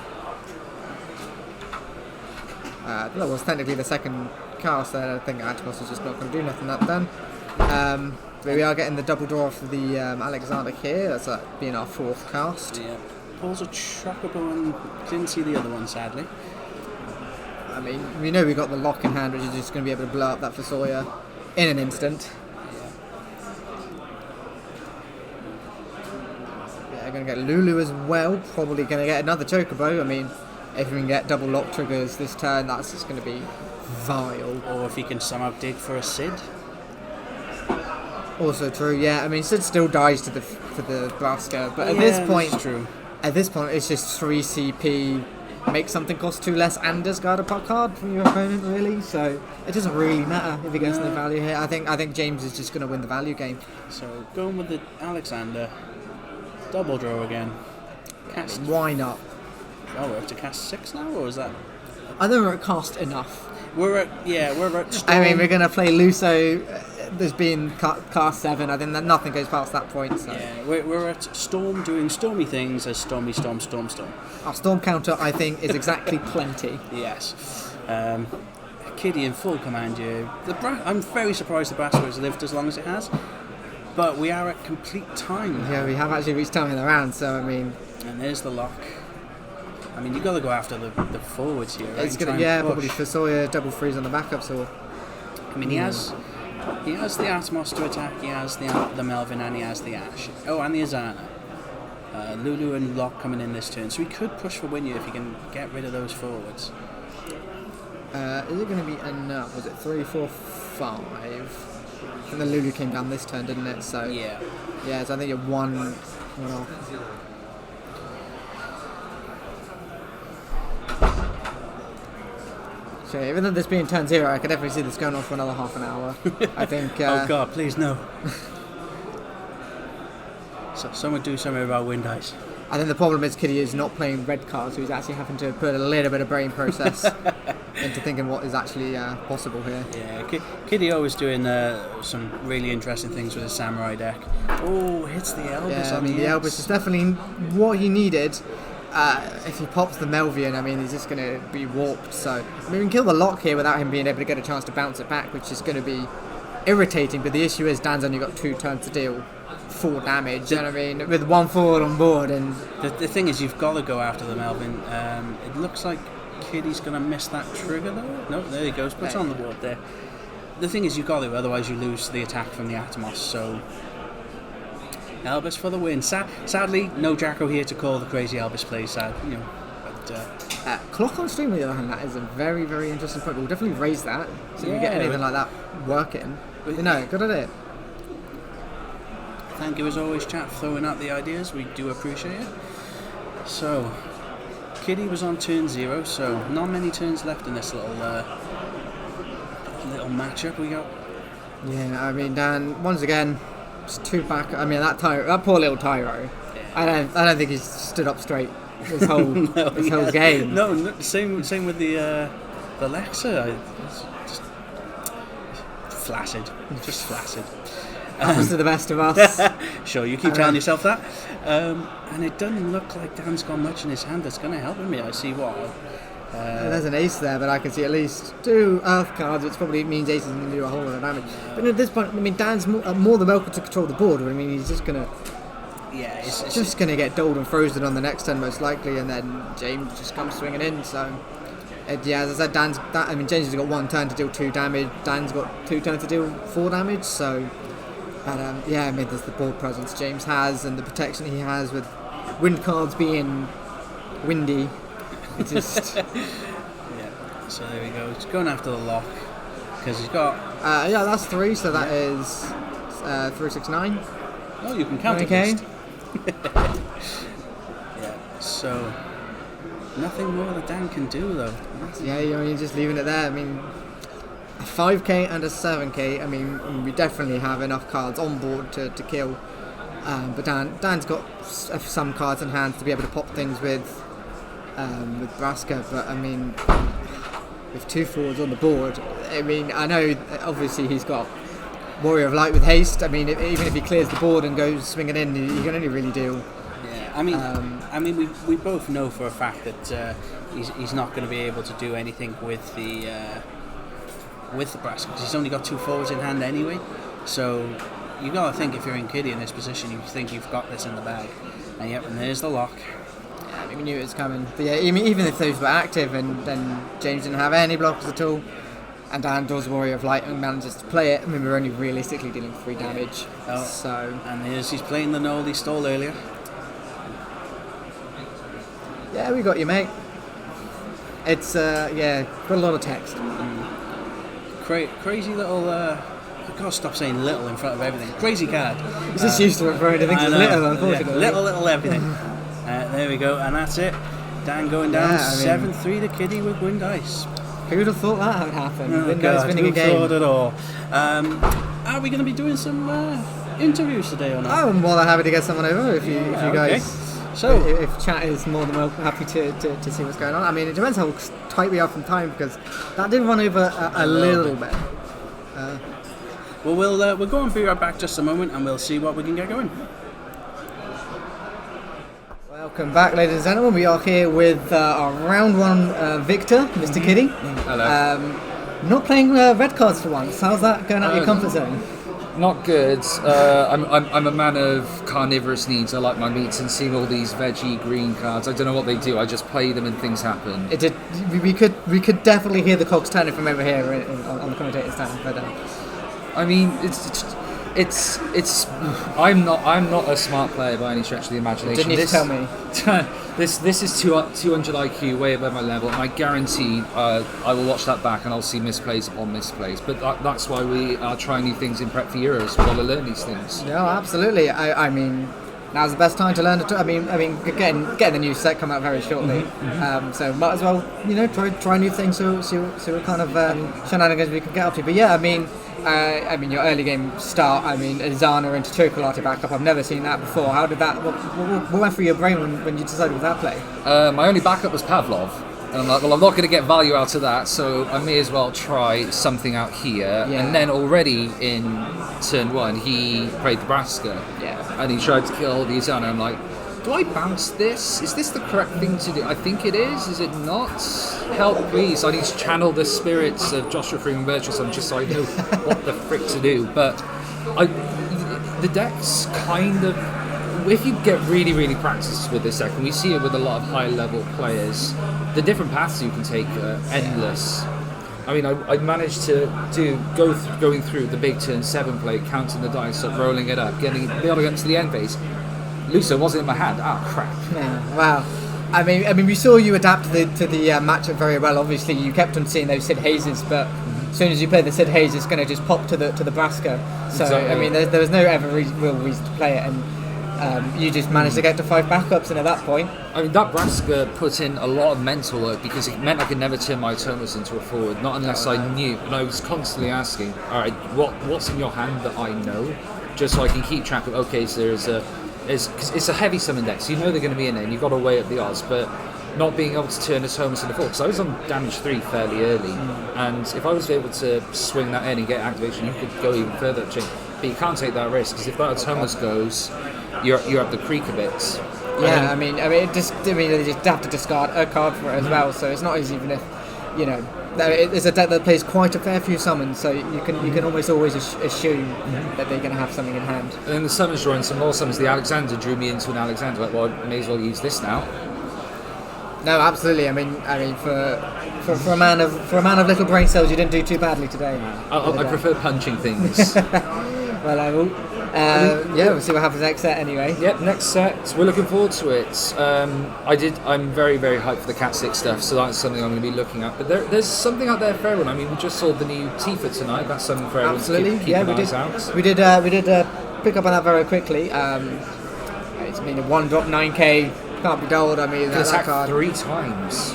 That was technically the second cast there. I think Atmos is just not going to do nothing that then. But we are getting the double draw for the Alexander here. That's being our 4th cast. Yeah. Pulls a Chocobo and didn't see the other one, sadly. I mean, we know we got the lock in hand, which is just going to be able to blow up that for Sawyer in an instant. Yeah, going to get Lulu as well. Probably going to get another Chocobo. I mean, if we can get double lock triggers this turn, that's just going to be vile. Or if he can somehow dig for a Sid. Also true, yeah. I mean, Sid still dies to the blaster, but at this point, it's just 3 CP. Make something cost 2 less and discard a card from your opponent, really. So it doesn't really matter if he goes to the value here. I think James is just going to win the value game. So going with the Alexander, double draw again. Cast. Why not? Oh, we're up to cast 6 now, or is that? I think we're at cast enough. We're at Storm. I mean, we're going to play Luso. There's been cast 7. I think that nothing goes past that point. So. Yeah, we're at Storm doing stormy things as Storm. Our Storm counter, I think, is exactly plenty. Yes. Kitty in full command here. I'm very surprised the Brasco has lived as long as it has. But we are at complete time now. Yeah, we have actually reached time in the round, so I mean... And there's the lock. I mean, you've got to go after the forwards here, right? It's gonna, probably for Sawyer, double freeze on the backups, or... I mean, he has the Atmos to attack, he has the Melvin, and he has the Ash. Oh, and the Azana. Lulu and Locke coming in this turn, so he could push for Winya if he can get rid of those forwards. Is it going to be enough? Was it 3, 4, 5? I think the Lulu came down this turn, didn't it? So yeah, so I think you're one off. So even though this being turn 0, I could definitely see this going on for another half an hour. I think. Oh God, please no. So someone do something about wind ice. I think the problem is Kitty is not playing red cards, so he's actually having to put a little bit of brain process into thinking what is actually possible here. Yeah, Kitty always doing some really interesting things with his samurai deck. Oh, hits the Elvis on the Elvis is definitely what he needed. If he pops the Melvian, I mean, he's just going to be warped. So I mean, we can kill the lock here without him being able to get a chance to bounce it back, which is going to be irritating. But the issue is Dan's only got 2 turns to deal 4 damage. You know what I mean? With 1 forward on board, and the thing is, you've got to go after the Melvin. It looks like Kitty's going to miss that trigger though. No, there he goes. Puts on the board there. the thing is, you've got to, otherwise you lose the attack from the Atomos. So Elvis for the win. Sadly, no Jacko here to call the crazy Elvis play. Sad, But clock on stream, on the other hand, that is a very, very interesting point. We'll definitely raise that. So if we get anything like that working, good idea. Thank you as always, chat, for throwing out the ideas. We do appreciate it. So, Kitty was on turn 0, so not many turns left in this little matchup we got. Yeah, I mean, Dan, once again, just 2 back. I mean, that poor little Tyro. Yeah. I don't think he's stood up straight this whole whole game. No, same with the Lexa. Just flaccid. Happens to the best of us. Sure, you keep telling yourself that. And it doesn't look like Dan's got much in his hand that's going to help him. I see what. There's an ace there, but I can see at least 2 earth cards, which probably means ace is going to do a whole lot of damage. But at this point, I mean, Dan's more than welcome to control the board. I mean, he's just going to... Yeah, it's just going to get doled and frozen on the next turn, most likely, and then James just comes swinging in, so... as I said, James has got 1 turn to deal 2 damage. Dan's got 2 turns to deal 4 damage, so... But I mean, there's the board presence James has and the protection he has with wind cards being windy. It's just... Yeah, so there we go. He's going after the lock because he's got... that's 3, so that is 3, 6, 9. Oh, you can count it. Yeah, so nothing more that Dan can do though. Yeah, you're just leaving it there. I mean, a 5k and a 7k, I mean, we definitely have enough cards on board to kill. But Dan's got some cards in hand to be able to pop things with Braska. But I mean, with 2 forwards on the board, I mean, I know obviously he's got Warrior of Light with haste. I mean, even if he clears the board and goes swinging in, he can only really deal. Yeah, I mean, we both know for a fact that he's not going to be able to do anything with the Braska because he's only got 2 forwards in hand anyway. So you got to think if you're in Kitty in this position, you think you've got this in the bag. And there's the lock. Yeah, I mean, we knew it was coming. But yeah, even if those were active and then James didn't have any blockers at all, and Dan draws Warrior of Light and manages to play it, I mean, we're only realistically dealing 3 damage. So. And he's playing the Knoll he stole earlier. Yeah, we got you, mate. It's, got a lot of text. Crazy little, I've got to stop saying little in front of everything. Crazy card. He's just used to it for anything. It's little, unfortunately. Yeah, little everything. There we go, and that's it. Dan going down 7-3 to Kitty with Wind Ice. Who would have thought that would happen? Oh, Wind Ice winning a game. Who thought at all? Are we going to be doing some interviews today or not? I'm more than happy to get someone over if you guys... So if chat is more than happy to see what's going on. I mean, it depends how tight we are from time because that did run over a little bit. Well, we'll go and be right back just a moment and we'll see what we can get going. Welcome back, ladies and gentlemen. We are here with our round 1 victor, Mr. Kitty. Hello. Not playing red cards for once. How's that going out of your comfort zone? Not good. I'm a man of carnivorous needs. I like my meats, and seeing all these veggie green cards, I don't know what they do. I just play them and things happen. It did. We could definitely hear the cogs turning from over here on the commentator's stand. But I mean, it's. I'm not a smart player by any stretch of the imagination. Didn't need to tell me. This is 200 IQ, way above my level, and I guarantee I will watch that back and I'll see misplays upon misplays. But that's why we are trying new things in prep for Euros. We've got to learn these things. No, absolutely. I mean, now's the best time to learn. I mean, getting the new set come out very shortly. So might as well, try new things. So see what kind of shenanigans we can get up to. But yeah, I mean, your early game start. I mean, Zana into Chocolate backup. I've never seen that before. How did that? What went through your brain when you decided with that play? My only backup was Pavlov, and I'm like, well, I'm not going to get value out of that, so I may as well try something out here. Yeah. And then already in turn 1, he played the Braska, and he tried to kill the Zana. I'm like, do I bounce this? Is this the correct thing to do? I think it is. Is it not? Help, please. I need to channel the spirits of Joshua Freeman Birchison just so I know what the frick to do. But the deck's kind of... If you get really, really practiced with this deck, and we see it with a lot of high-level players, the different paths you can take are endless. I mean, I managed to going through the big turn 7 play, counting the dice up, rolling it up, be able to get to the end phase. Luso wasn't in my hand. Ah, crap. Yeah, wow. I mean, we saw you adapt to the matchup very well. Obviously, you kept on seeing those Sid Hazes, but as soon as you play the Sid Haze, it's going to just pop to the Braska. So exactly. I mean, there was no ever real reason to play it, and you just managed to get to 5 backups, and at that point, I mean, that Braska put in a lot of mental work because it meant I could never turn my Thomas into a forward, not unless I knew. And I was constantly asking, all right, what's in your hand that I know, just so I can keep track of. Okay, so because it's a heavy summon deck, so you know they're going to be in there, and you've got to weigh up the odds, but not being able to turn a Thomas into 4, because I was on damage 3 fairly early, and if I was able to swing that in and get activation, you could go even further up chain. But you can't take that risk, because if that Thomas goes, you're up the creek a bit. Yeah, I mean, they just have to discard a card for it as well, so it's not as even if, it's a deck that plays quite a fair few summons, so you can almost always assume that they're going to have something in hand. And then the summons drawing some more summons. The Alexander drew me into an Alexander. Like, well, I may as well use this now. No, absolutely. I mean, for a man of little brain cells, you didn't do too badly today. I prefer punching things. Well, I will. We'll see what happens next set anyway. Yep, next set. We're looking forward to it. I'm very, very hyped for the Cat 6 stuff, so that's something I'm going to be looking at. But there's something out there for everyone. I mean, we just saw the new Tifa tonight. That's something for everyone to keep an eyes out. We did pick up on that very quickly. It's been a 1-drop 9k, can't be dulled. I mean, that card 3 times.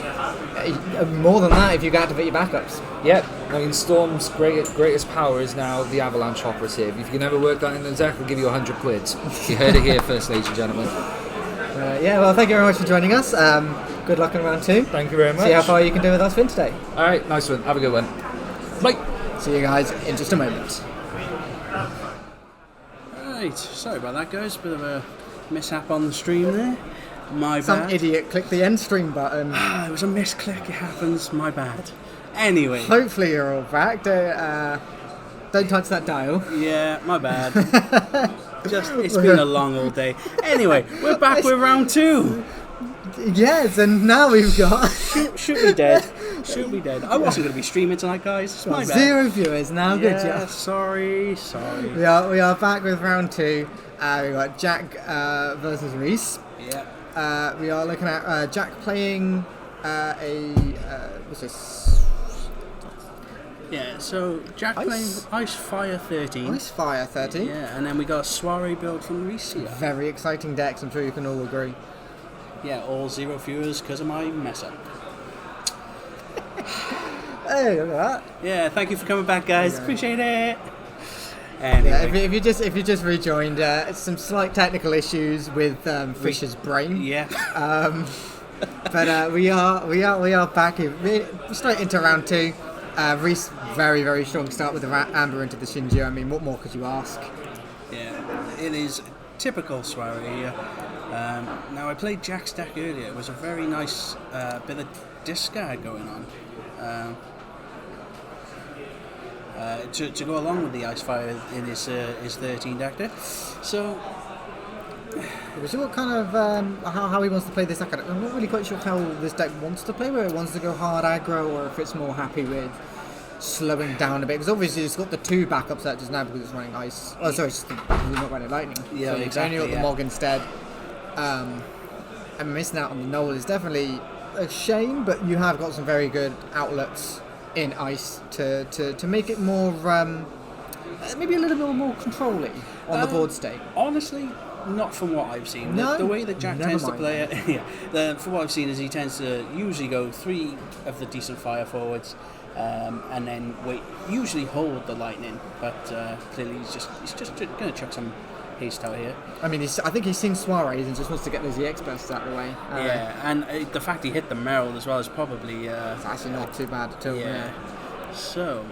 More than that if you can activate your backups. Yep, I mean, Storm's greatest power is now the Avalanche operative. If you can ever work that in the deck, I'll give you 100 quid. You heard it here first, ladies and gentlemen. Well, thank you very much for joining us. Good luck in round 2. Thank you very much. See how far you can do with us Finn today. Alright, nice one. Have a good one. Bye. See you guys in just a moment. Right, sorry about that, guys. Bit of a mishap on the stream there. My bad. Some idiot clicked the end stream button. It was a misclick, it happens. My bad. Anyway. Hopefully you're all back. Don't touch that dial. Yeah, my bad. It's been a long old day. Anyway, we're back with round 2. Yes, and now we've got... Shoot me dead. Shoot me dead. I wasn't going to be streaming tonight, guys. It's my bad. 0 viewers now. Yeah, good job. Sorry. We are back with round 2. We got Jack versus Reese. Yeah. We are looking at Jack playing what's this? Yeah, so Jack playing Ice Fire 13. Ice Fire 13. Yeah, and then we got a Soiree build from Reese here. Very exciting decks, I'm sure you can all agree. Yeah, all 0 viewers because of my mess up. Hey, look at that. Yeah, thank you for coming back, guys. Appreciate it. Anyway. Yeah, if you just rejoined, some slight technical issues with Fisher's brain. Yeah. But we are back straight into round 2. Reese, very, very strong start with the Amber into the Shinju. I mean, what more could you ask? Yeah, it is typical Soiree. Now, I played Jack's deck earlier. It was a very nice bit of discard going on. To go along with the Ice Fire in his 13 deck there. So, what kind of how he wants to play this deck? I'm not really quite sure how this deck wants to play, whether it wants to go hard aggro or if it's more happy with slowing down a bit. Because obviously it's got the 2 backup searches now because it's running Ice. Oh, sorry, it's not running Lightning. Yeah, so exactly. Only got the Mog instead. And missing out on the Knoll is definitely a shame, but you have got some very good outlets in Ice to make it more maybe a little bit more controlling on the board state. Honestly, not from what I've seen. No? The way that Jack tends to play it, from what I've seen is he tends to usually go 3 of the decent fire forwards, and then usually hold the Lightning, but clearly he's just going to chuck some haste out here. I mean, I think he's seen Soirees and just wants to get those EX bursts out of the way. And the fact he hit the Merrill as well is probably... it's actually not too bad at all. Yeah. So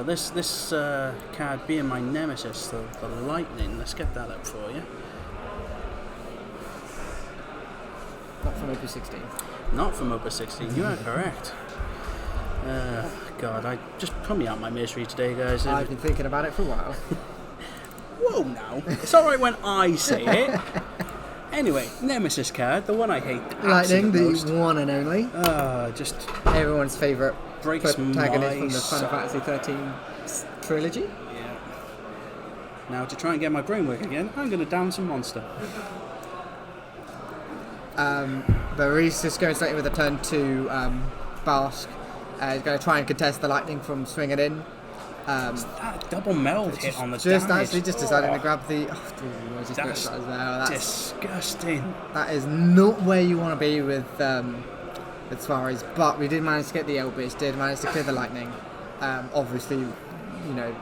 this card being my nemesis, the Lightning, let's get that up for you. Not from Opus 16. Not from Opus 16, you are correct. God, just put me out my misery today, guys. I've been thinking about it for a while. Whoa, now. It's alright when I say it. Anyway, Nemesis card, the one I hate Lightning, the most. one and only. Just Everyone's favourite breaks protagonist from my the Final Fantasy 13 trilogy. Yeah. Now, to try and get my brain working again, I'm going to down some monster. But Reese is going straight in with a turn 2 Bask. He's going to try and contest the lightning from swinging in. That double meld hit on the just damage. actually just deciding to grab the. That's disgusting. That is not where you want to be with Soirees, but we did manage to get the Elvis, did manage to clear the lightning. Obviously, you know,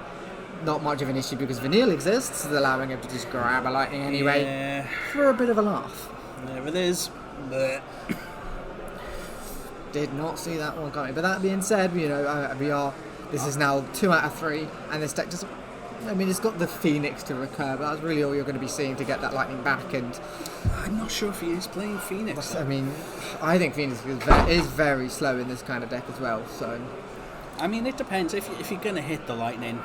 not much of an issue because Vanille exists, allowing him to just grab a lightning anyway for a bit of a laugh. There it is. Blech. Did not see that one coming. But that being said, you know, this is now 2 out of 3, and this deck doesn't. I mean, it's got the Phoenix to recur, but that's really all you're going to be seeing to get that lightning back. And I'm not sure if he is playing Phoenix. I mean, I think Phoenix is very slow in this kind of deck as well. So, I mean, it depends. If you're going to hit the lightning,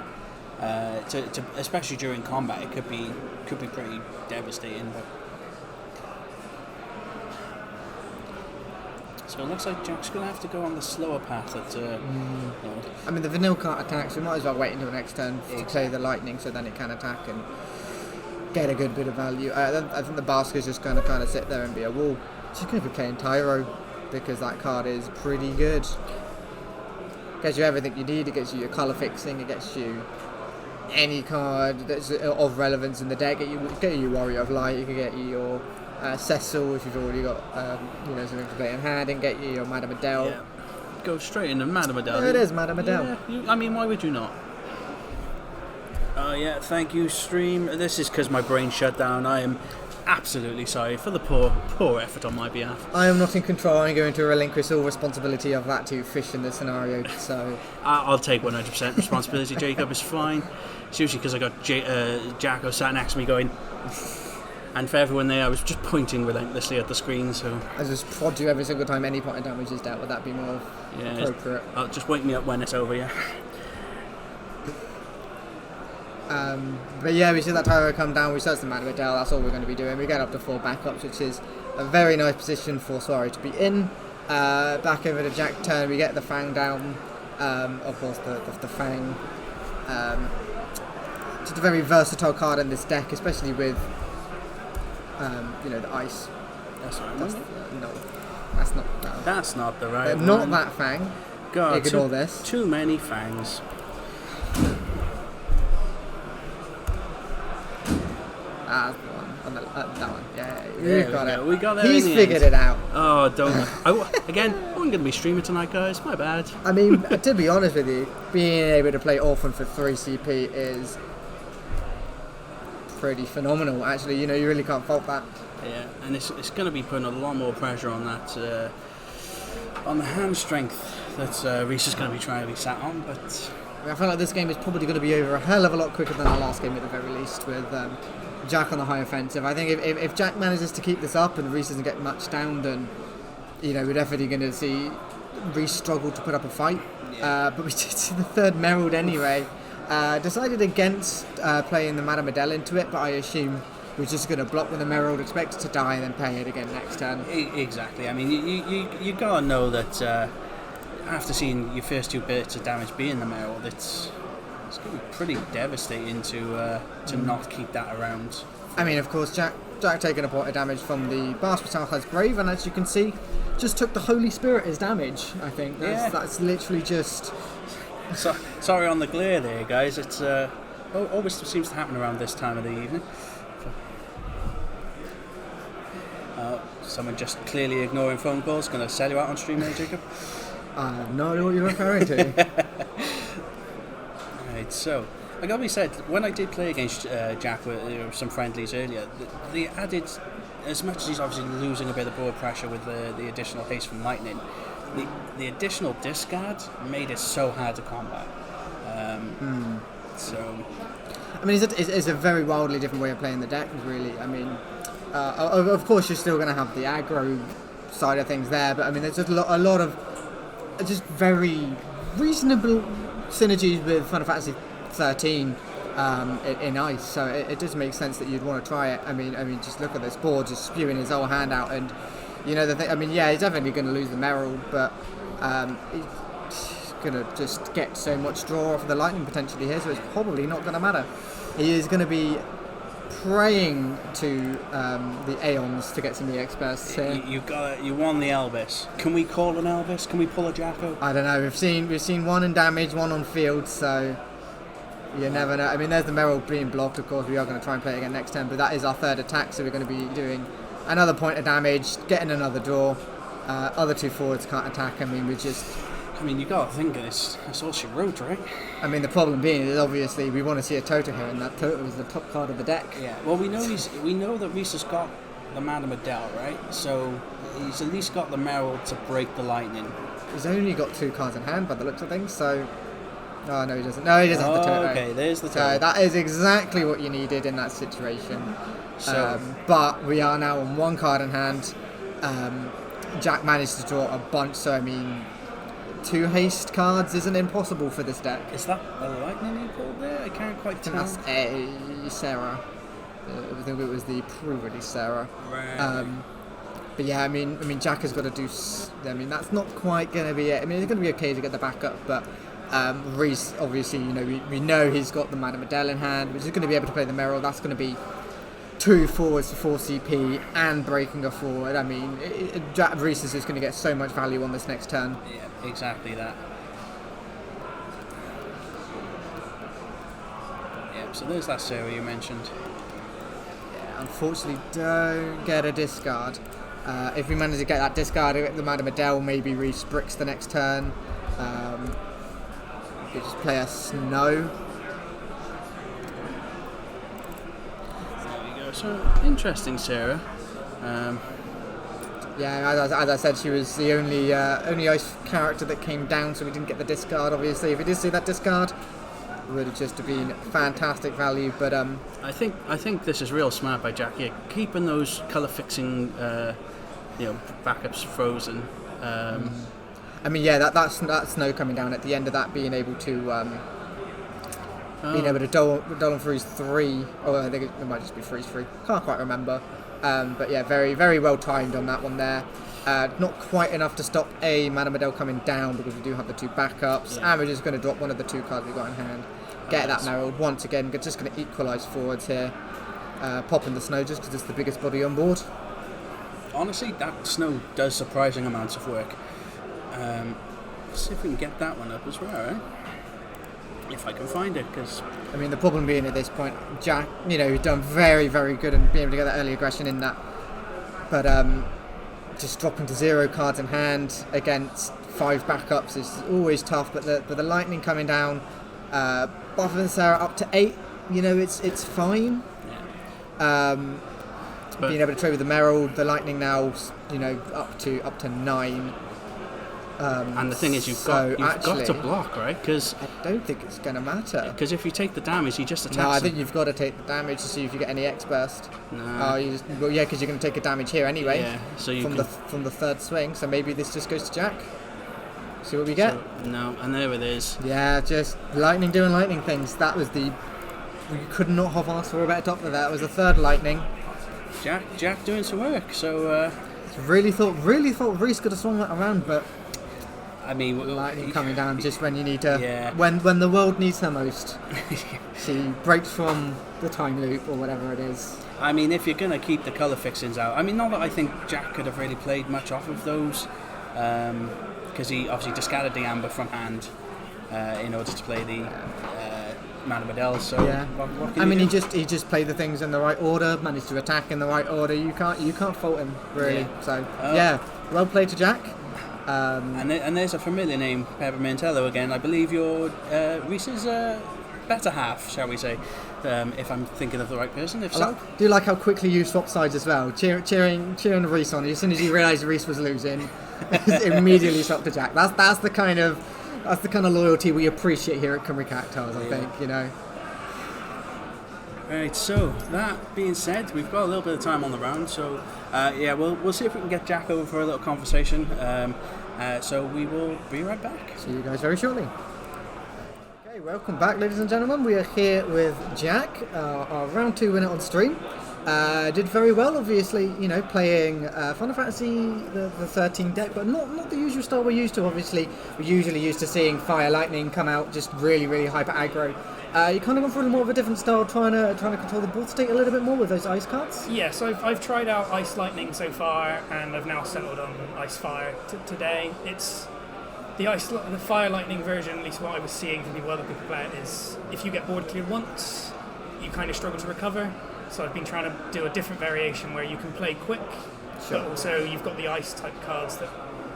especially during combat, it could be pretty devastating. But so it looks like Jack's going to have to go on the slower path. I mean, the Vanille can't attack, so we might as well wait until next turn to play the lightning, so then it can attack and get a good bit of value. I think the Bask is just going to kind of sit there and be a wall. She's going to be playing Tyro because that card is pretty good. Gets you everything you need. It gets you your colour fixing. It gets you any card that's of relevance in the deck. Get you Warrior of Light. You can get you your Cecil if you've already got something to play in hand, and get you your Madame Adele. Yeah. Go straight into Madame Adele. There it is, Madame Adele. Yeah, I mean, why would you not? Oh yeah, thank you, stream. This is because my brain shut down. I am absolutely sorry for the poor effort on my behalf. I am not in control. I'm going to relinquish all responsibility of that to Fish in this scenario. So I'll take 100% responsibility. Jacob is fine. It's usually because I got Jacko sat next to me going. And for everyone there, I was just pointing relentlessly at the screen, so I just prod you every single time any point of damage is dealt. Would that be more appropriate? I'll just wake me up when it's over, yeah. But yeah, we see that Tyro come down, we search the Madame Adele, that's all we're going to be doing. We get up to 4 backups, which is a very nice position for Soiree to be in. Back over to Jack turn, we get the Fang down, of course the Fang. Just a very versatile card in this deck, especially with the ice. That's right. No, that's not that. That's not the right one. Not that Fang. God, ignore this. Too many fangs. That one. Yeah, we got it. He's figured it out. Oh, don't. Again, I'm going to be streaming tonight, guys. My bad. I mean, to be honest with you, being able to play Orphan for 3 CP is pretty phenomenal. Actually, you really can't fault that. Yeah, and it's going to be putting a lot more pressure on that, on the hand strength that Reese is going to be trying to be sat on. But I feel like this game is probably going to be over a hell of a lot quicker than our last game at the very least, with Jack on the high offensive. I think if Jack manages to keep this up and Reese doesn't get much down, then we're definitely going to see Reese struggle to put up a fight. Yeah. But we did see the third Merald anyway. Decided against playing the Madame Adele into it, but I assume we're just going to block with the Merald, expect it to die, and then pay it again next turn. Exactly. I mean, you got to know that after seeing your first 2 bits of damage being the Merald, it's going to be pretty devastating to not keep that around. I mean, of course, Jack taking a point of damage from the Bastard has Grave, and as you can see, just took the Holy Spirit as damage. I think that's literally just. So, sorry on the glare there, guys. It's always seems to happen around this time of the evening. Someone just clearly ignoring phone calls. Going to sell you out on stream there, Jacob? I have no idea what you're referring to. Right, so I gotta be said, when I did play against Jack with some friendlies earlier, they added, as much as he's obviously losing a bit of board pressure with the additional haste from lightning, the additional discard made it so hard to combat. So, I mean, it's a very wildly different way of playing the deck, really. I mean, of course you're still going to have the aggro side of things there, but I mean, there's just a lot of just very reasonable synergies with Final Fantasy 13 in ice. So it does make sense that you'd want to try it. I mean, just look at this board, just spewing his whole hand out, and you know the thing. I mean, yeah, he's definitely going to lose the Merald, but he's going to just get so much draw off of the lightning potentially here, so it's probably not going to matter. He is going to be praying to the Aeons to get some EX bursts here. You won the Elvis. Can we call an Elvis? Can we pull a Jacko? I don't know. We've seen one in damage, one on field, so you never know. I mean, there's the Merald being blocked. Of course, we are going to try and play it again next turn, but that is our third attack, so we're going to be doing another point of damage, getting another draw. Other two forwards can't attack. I mean, you got to think that's all she wrote, right? I mean, the problem being is obviously we want to see a Toto here, and that Toto is the top card of the deck. Yeah. Well, we know that Reese has got the Madame Adele, right? So he's at least got the Merald to break the lightning. He's only got 2 cards in hand by the looks of things, so. Oh no, he doesn't. No, he doesn't have the Toto. Okay, there's the Toto. So that is exactly what you needed in that situation. So, but we are now on 1 card in hand. Jack managed to draw a bunch, so I mean, 2 haste cards isn't impossible for this deck. Is that a lightning you pulled there? I can't quite tell. That's a Sarah. I think it was the pre-release Sarah. Right. But yeah, I mean, Jack has got to do. I mean, that's not quite going to be it. I mean, it's going to be okay to get the backup, but Reese, obviously, you know, we know he's got the Madame Adele in hand, which is going to be able to play the Merald. That's going to be 2 forwards for 4 CP and breaking a forward. I mean, Jack Reese is just going to get so much value on this next turn. Yeah, exactly that. Yep, so there's that Sarah you mentioned. Yeah, unfortunately, don't get a discard. If we manage to get that discard, the Madame Adele, maybe Reese bricks the next turn. We just play a Snow. There we go. So interesting, Sarah. Yeah, as I said, she was the only ice character that came down, so we didn't get the discard. Obviously, if we did see that discard, it would have just been fantastic value. But I think this is real smart by Jack here, keeping those colour fixing, backups frozen. I mean, yeah, that Snow coming down at the end of that, being able to Dolan freeze 3. Oh, I think it might just be freeze 3. Can't quite remember. But yeah, very, very well timed on that one there. Not quite enough to stop a Madame Adele coming down because we do have the 2 backups, and we're just going to drop one of the 2 cards we've got in hand. Get that Merald once again. We're just going to equalise forwards here. Popping the Snow just because it's the biggest body on board. Honestly, that Snow does surprising amounts of work. Let's see if we can get that one up as well, right? If I can find it, because I mean, the problem being at this point, Jack, you know, he's done very, very good and being able to get that early aggression in that, but just dropping to 0 cards in hand against 5 backups is always tough. But the lightning coming down, Buff and Sarah up to 8, you know, it's fine. Yeah. Being able to trade with the Merald, the lightning now, you know, up to 9. And the thing is, you've got to block, right? Because I don't think it's going to matter. Because if you take the damage, you just attack. No, I think you've got to take the damage to see if you get any X burst. No. Yeah, because you're going to take a damage here anyway. Yeah. So from the 3rd swing. So maybe this just goes to Jack. See what we get. No, and there it is. Yeah, just lightning doing lightning things. That was we could not have asked for a better top than that. That was the 3rd lightning. Jack doing some work. So really thought Reese could have swung that around, but. I mean, lightning coming down just when you need to. Yeah. When the world needs her most. She breaks from the time loop or whatever it is. I mean, if you're gonna keep the colour fixings out, I mean, not that I think Jack could have really played much off of those, because he obviously discarded the amber from hand in order to play the Madame Adele. So yeah. What can he just played the things in the right order, managed to attack in the right order. You can't fault him really. Yeah. So yeah, well played to Jack. And there's a familiar name, Peppermintello again. I believe you're Reese's better half, shall we say, if I'm thinking of the right person. If so, do you like how quickly you swap sides as well? Cheering Reese on. As soon as you realised Reese was losing, immediately swapped to Jack. That's the kind of loyalty we appreciate here at Cymru Cactuars. I think, you know. Right, so that being said, we've got a little bit of time on the round, so we'll see if we can get Jack over for a little conversation. So we will be right back. See you guys very shortly. Okay, Welcome back, ladies and gentlemen. We are here with Jack, our round 2 winner on stream. Did very well, obviously, playing Final Fantasy the 13 deck, but not the usual style we're used to. Obviously, we're usually used to seeing Fire Lightning come out just really, really hyper aggro. You kind of gone for a little more of a different style, trying to control the board state a little bit more with those ice cards. Yeah, so I've tried out Ice Lightning so far, and I've now settled on Ice Fire today. It's the Fire Lightning version, at least what I was seeing from other people play it, is if you get board cleared once, you kind of struggle to recover. So I've been trying to do a different variation where you can play quick, but also you've got the ice type cards that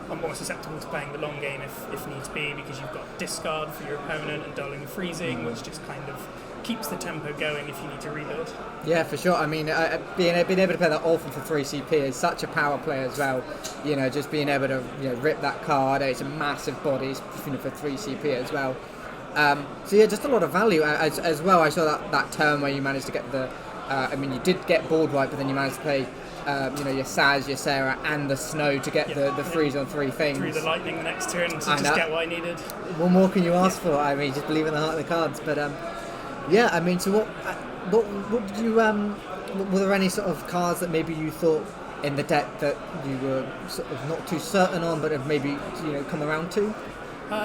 are more susceptible to playing the long game if needs be, because you've got discard for your opponent and dulling and freezing, which just kind of keeps the tempo going if you need to rebuild. Yeah, for sure. I mean, being able to play that Orphan for 3 CP is such a power play as well. Just being able to rip that card. It's a massive body for 3 CP as well. Just a lot of value as well. I saw that turn where you managed to get the. You did get board wipe, but then you managed to play, your Saz, your Sarah, and the Snow to get the 3s-on-3 things. Through the Lightning the next turn to just get what I needed. What more can you ask for? I mean, just believe in the heart of the cards. But so what did you? Were there any sort of cards that maybe you thought in the deck that you were sort of not too certain on, but have maybe come around to?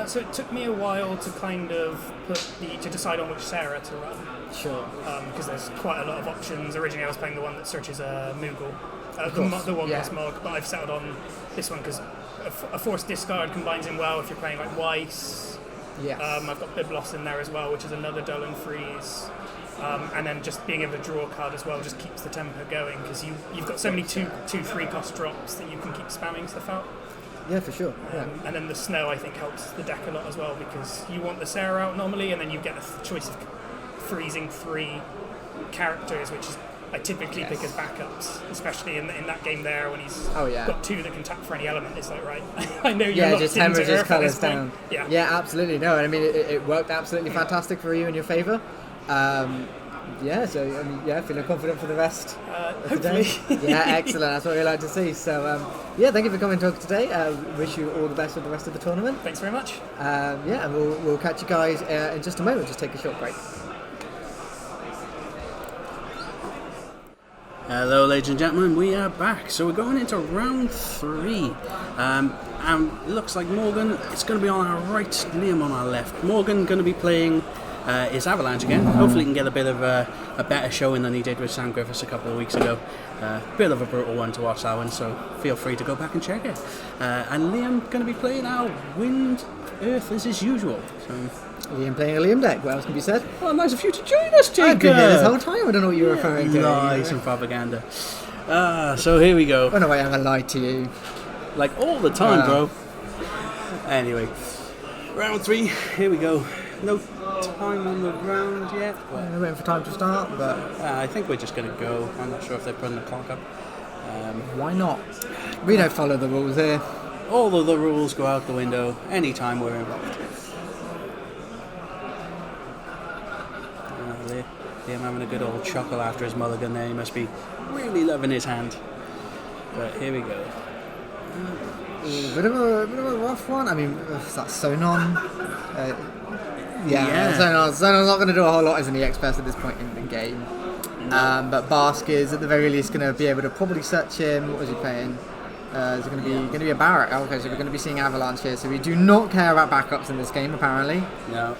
So it took me a while to kind of to decide on which Sarah to run. Sure. Because there's quite a lot of options. Originally I was playing the one that searches a Moogle, the one plus Mog, but I've settled on this one because a forced discard combines in well if you're playing like Weiss. Yes. I've got Biblos in there as well, which is another dull and freeze. And then just being able to draw a card as well just keeps the tempo going, because you've got so many 2-3 cost drops that you can keep spamming stuff out. Yeah, for sure. Yeah. And then the Snow, I think, helps the deck a lot as well, because you want the Sarah out normally, and then you get a choice of freezing 3 characters, which is I typically pick as backups, especially in that game there when he's got 2 that can tap for any element. It's like, right, I know you're locked into Earth at this point. Yeah, absolutely. No, I mean, it worked absolutely fantastic for you in your favour. Feeling confident for the rest of the day. Yeah, excellent. That's what we like to see. So, thank you for coming to talk today. Wish you all the best with the rest of the tournament. Thanks very much. And we'll catch you guys in just a moment. Just take a short break. Hello, ladies and gentlemen, we are back. So we're going into round 3. And it looks like Morgan, it's going to be on our right, Liam on our left. Morgan going to be playing is Avalanche again. Hopefully he can get a bit of a better showing than he did with Sam Griffiths a couple of weeks ago. Bit of a brutal one to watch, that one, so feel free to go back and check it. And Liam going to be playing our Wind Earth as usual. So Liam playing a Liam deck, what else can be said? Well, nice of you to join us, Jacob. I've been here this whole time, I don't know what you're referring to. Nice and propaganda. So here we go. Oh no, I haven't lied to you. Like all the time, bro. Anyway, round 3, here we go. No time on the ground yet. We're waiting for time to start, but I think we're just going to go. I'm not sure if they're putting the clock up. Why not? We don't follow the rules here. All of the rules go out the window anytime we're involved. Liam having a good old chuckle after his mulligan there. He must be really loving his hand. But here we go. Bit of a rough one. I mean, that's Sonon. Sonon's not going to do a whole lot as an EX person at this point in the game. But Bask is at the very least going to be able to probably search him. What was he playing? Is it going to be a Barrack? Okay, so we're going to be seeing Avalanche here. So we do not care about backups in this game, apparently. No.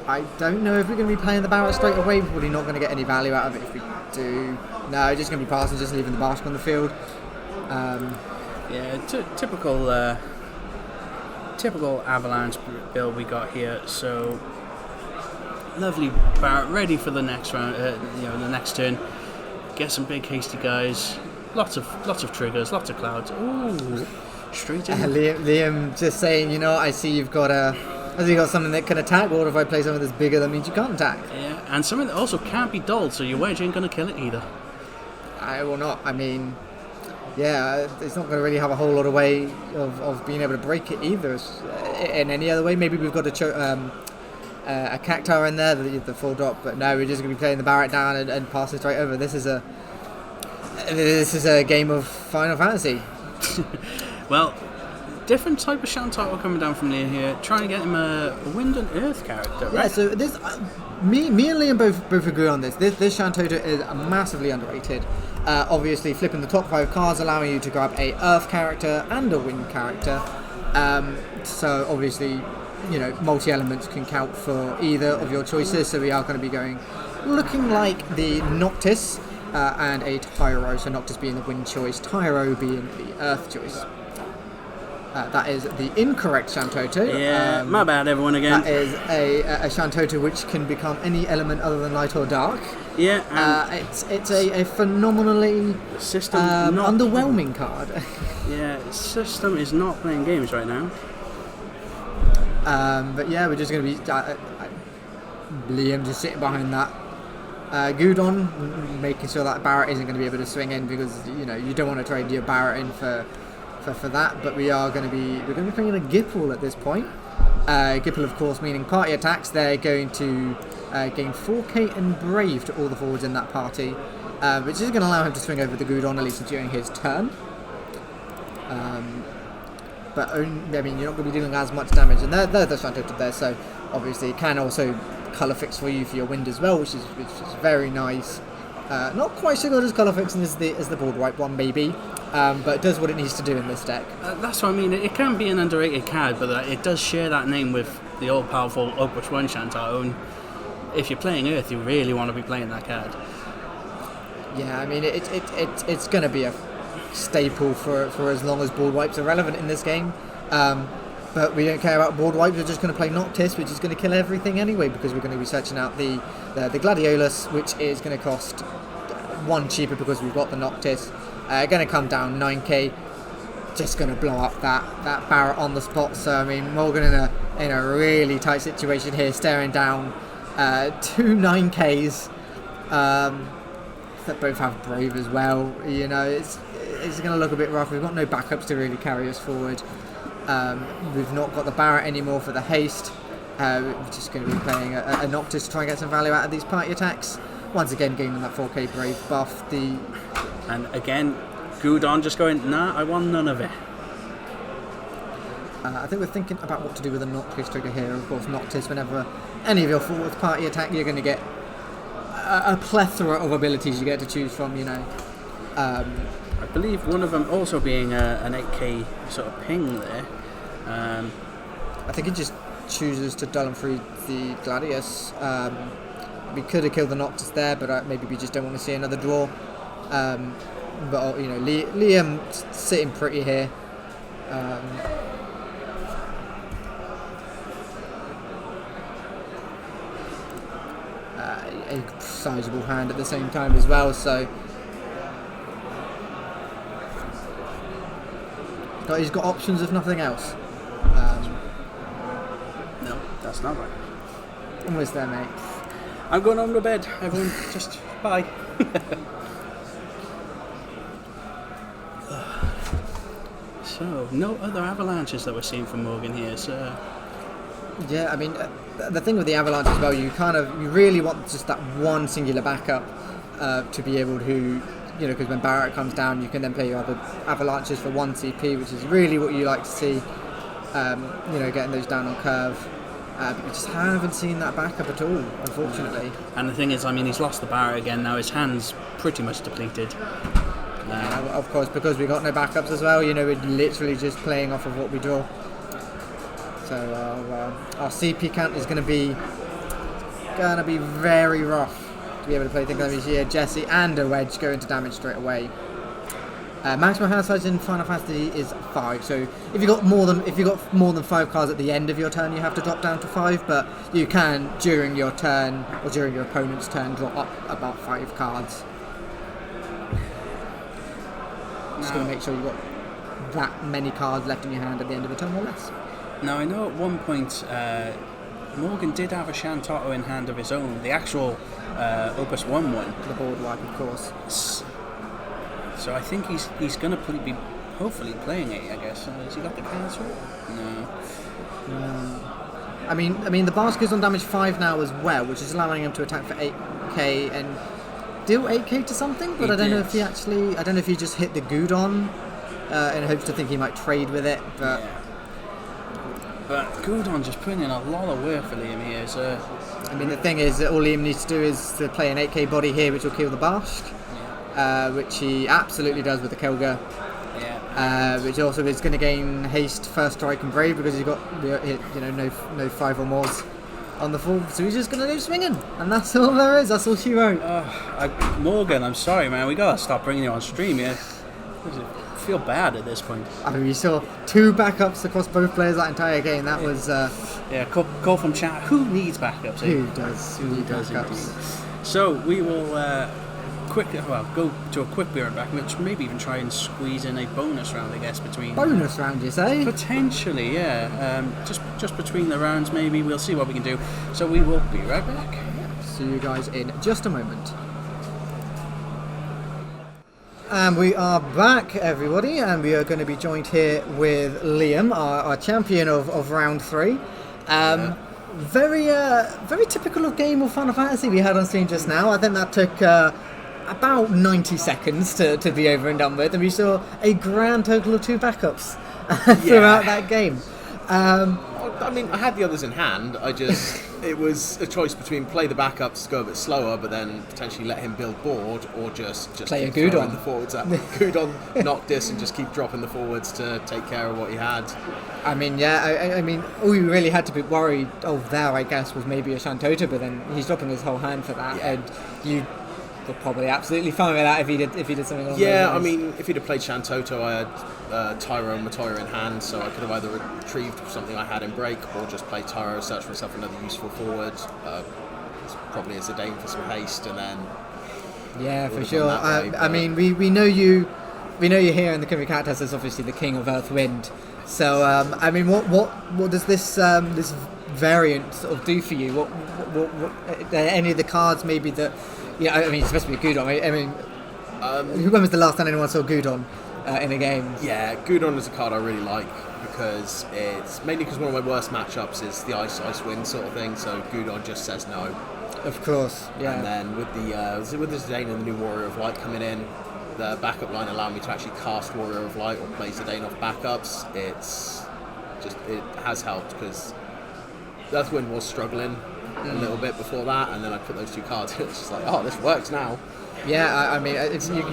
I don't know if we're going to be playing the Barrack straight away. We're probably not going to get any value out of it if we do. No, just going to be passing, just leaving the Bask on the field. Typical Avalanche build we got here. So lovely Barrett ready for the next round. The next turn. Get some big hasty guys. Lots of triggers. Lots of clouds. Ooh, straight in. Liam just saying, I see you've got something that can attack. What if I play something that's bigger? That means you can't attack. Yeah, and something that also can't be dulled. So your wedge ain't gonna kill it either. I will not. I mean. Yeah, it's not going to really have a whole lot of way of being able to break it either. In any other way, maybe we've got a Cactuar in there, the full drop, but no, we're just going to be playing the Barrack down and passing straight over. This is a game of Final Fantasy. Well, different type of Shantaro coming down from Liam here, trying to get him a Wind and Earth character, right? Yeah, so this, me and Liam both agree on this. This Shantaro is massively underrated. Obviously, flipping the top 5 cards, allowing you to grab a Earth character and a Wind character. So obviously, you know, multi-elements can count for either of your choices. So we are going to be looking like the Noctis and a Tyro. So Noctis being the Wind choice, Tyro being the Earth choice. That is the incorrect Shantaro. Yeah, my bad, everyone, again. That is a Shantaro which can become any element other than light or dark. Yeah, it's a phenomenally system underwhelming card. Yeah, system is not playing games right now. But yeah, we're just going to be Liam just sitting behind that Gudon, making sure that Barrett isn't going to be able to swing in, because you know you don't want to trade your Barrett in for that. But we're going to be playing a Gipple at this point. Gipple, of course, meaning party attacks. They're going to gain 4k and Brave to all the forwards in that party, which is going to allow him to swing over the Gudon at least during his turn. But I mean, you're not going to be dealing as much damage, and they're the Shantaro there, so obviously it can also colour fix for you for your Wind as well, which is very nice. Not quite so good as colour fixing as the board wipe one, maybe, but it does what it needs to do in this deck. That's what I mean. It can be an underrated card, but it does share that name with the all-powerful Opus 1 Shantaro, and if you're playing Earth, you really want to be playing that card. Yeah, I mean, it's going to be a staple for as long as board wipes are relevant in this game. But we don't care about board wipes. We're just going to play Noctis, which is going to kill everything anyway, because we're going to be searching out the Gladiolus, which is going to cost 1 cheaper because we've got the Noctis. Going to come down 9k. Just going to blow up that Barrett on the spot. So I mean, Morgan in a really tight situation here, staring down 2 9ks that both have Brave as well. You know, it's going to look a bit rough. We've got no backups to really carry us forward. We've not got the Barrett anymore for the haste. We're just going to be playing a Noctis to try and get some value out of these party attacks. Once again, gaining that 4k Brave buff. And again, Gudon just going, nah, I want none of it. I think we're thinking about what to do with the Noctis trigger here. Of course, Noctis, whenever any of your forwards party attack, you're going to get a plethora of abilities you get to choose from, you know. I believe one of them also being an 8k sort of ping there. I think he just chooses to dull and free the Gladius. We could have killed the Noctis there, but maybe we just don't want to see another draw. But you know, Liam sitting pretty here. A sizable hand at the same time as well, so he's got options if nothing else. No, that's not right. Almost there, mate. I'm going home to bed. Everyone, just bye. So, no other avalanches that we're seeing from Morgan here, so... Yeah, I mean, the thing with the Avalanche as well, you really want just that one singular backup to be able to, you know, because when Barrett comes down, you can then play your other Avalanches for 1 CP, which is really what you like to see, you know, getting those down on curve. But we just haven't seen that backup at all, unfortunately. And the thing is, I mean, he's lost the Barrett again now, his hand's pretty much depleted. Of course, because we got no backups as well, you know, we're literally just playing off of what we draw. So our CP count is going to be very rough to be able to play things like this here. Jesse and a Wedge go into damage straight away. Maximum hand size in Final Fantasy is 5. So if you got more than 5 cards at the end of your turn, you have to drop down to 5. But you can during your turn or during your opponent's turn drop up about 5 cards. Just going to make sure you've got that many cards left in your hand at the end of the turn or less. Now, I know at one point Morgan did have a Shantaro in hand of his own, the actual Opus 1 one. The board wipe, of course. So I think he's going to be hopefully playing it, I guess. Has he got the cards for it? No. I mean, the basket is on damage 5 now as well, which is allowing him to attack for 8k and deal 8k to something. But I don't know if he just hit the Gudon in hopes to think he might trade with it, but. Yeah. But Gudon just putting in a lot of work for Liam here. So. I mean, the thing is that all Liam needs to do is to play an 8k body here, which will kill the Barsk, which he absolutely does with the Kelga. Yeah. Which also is going to gain haste, first strike, and brave because he's got no 5 or mores on the full. So he's just going to do swinging, and that's all there is. That's all she wrote. Morgan, I'm sorry, man. We gotta stop bringing you on stream. Yeah. I feel bad at this point. I mean, we saw 2 backups across both players that entire game. That was. Call from chat. Who needs backups? Eh? Who does? Who does backups? Indeed. So we will go to a quick beer and back, which maybe even try and squeeze in a bonus round, I guess, between. Bonus round, you say? Potentially, yeah. Just between the rounds, maybe we'll see what we can do. So we will be right back. See you guys in just a moment. And we are back, everybody, and we are going to be joined here with Liam, our champion of round 3. Very typical of game of Final Fantasy we had on stream just now. I think that took about 90 seconds to be over and done with, and we saw a grand total of 2 backups throughout that game. I mean, I had the others in hand. It was a choice between play the backups, go a bit slower, but then potentially let him build board, or just play keep a Gudon. throwing the forwards at Gudon, knock this, and just keep dropping the forwards to take care of what he had. I mean, I mean, all we really had to be worried of there, I guess, was maybe a Shantota, but then he's dropping his whole hand for that, and you were probably absolutely fine with that if he did something along those lines. I mean, if he'd have played Shantota, I had Tyro and Matoya in hand, so I could have either retrieved something I had in break, or just play Tyro, search for myself another useful forward, probably a Zidane for some haste, and then... Yeah, for sure. I mean, we know you here in the Cymru Cactuars as obviously the king of Earth Wind. So, I mean, what does this variant sort of do for you? What any of the cards maybe that... Yeah, I mean, especially Gudon. I mean, when was the last time anyone saw Gudon in a game? Yeah, Gudon is a card I really like because it's mainly because one of my worst matchups is the Ice Wind sort of thing. So Gudon just says no. Of course, yeah. And then with the Zidane and the new Warrior of Light coming in, the backup line allowed me to actually cast Warrior of Light or play Zidane off backups. It has helped because Earthwind was struggling a little bit before that, and then I put those 2 cards in. It's just like, oh, this works now. Yeah, I mean,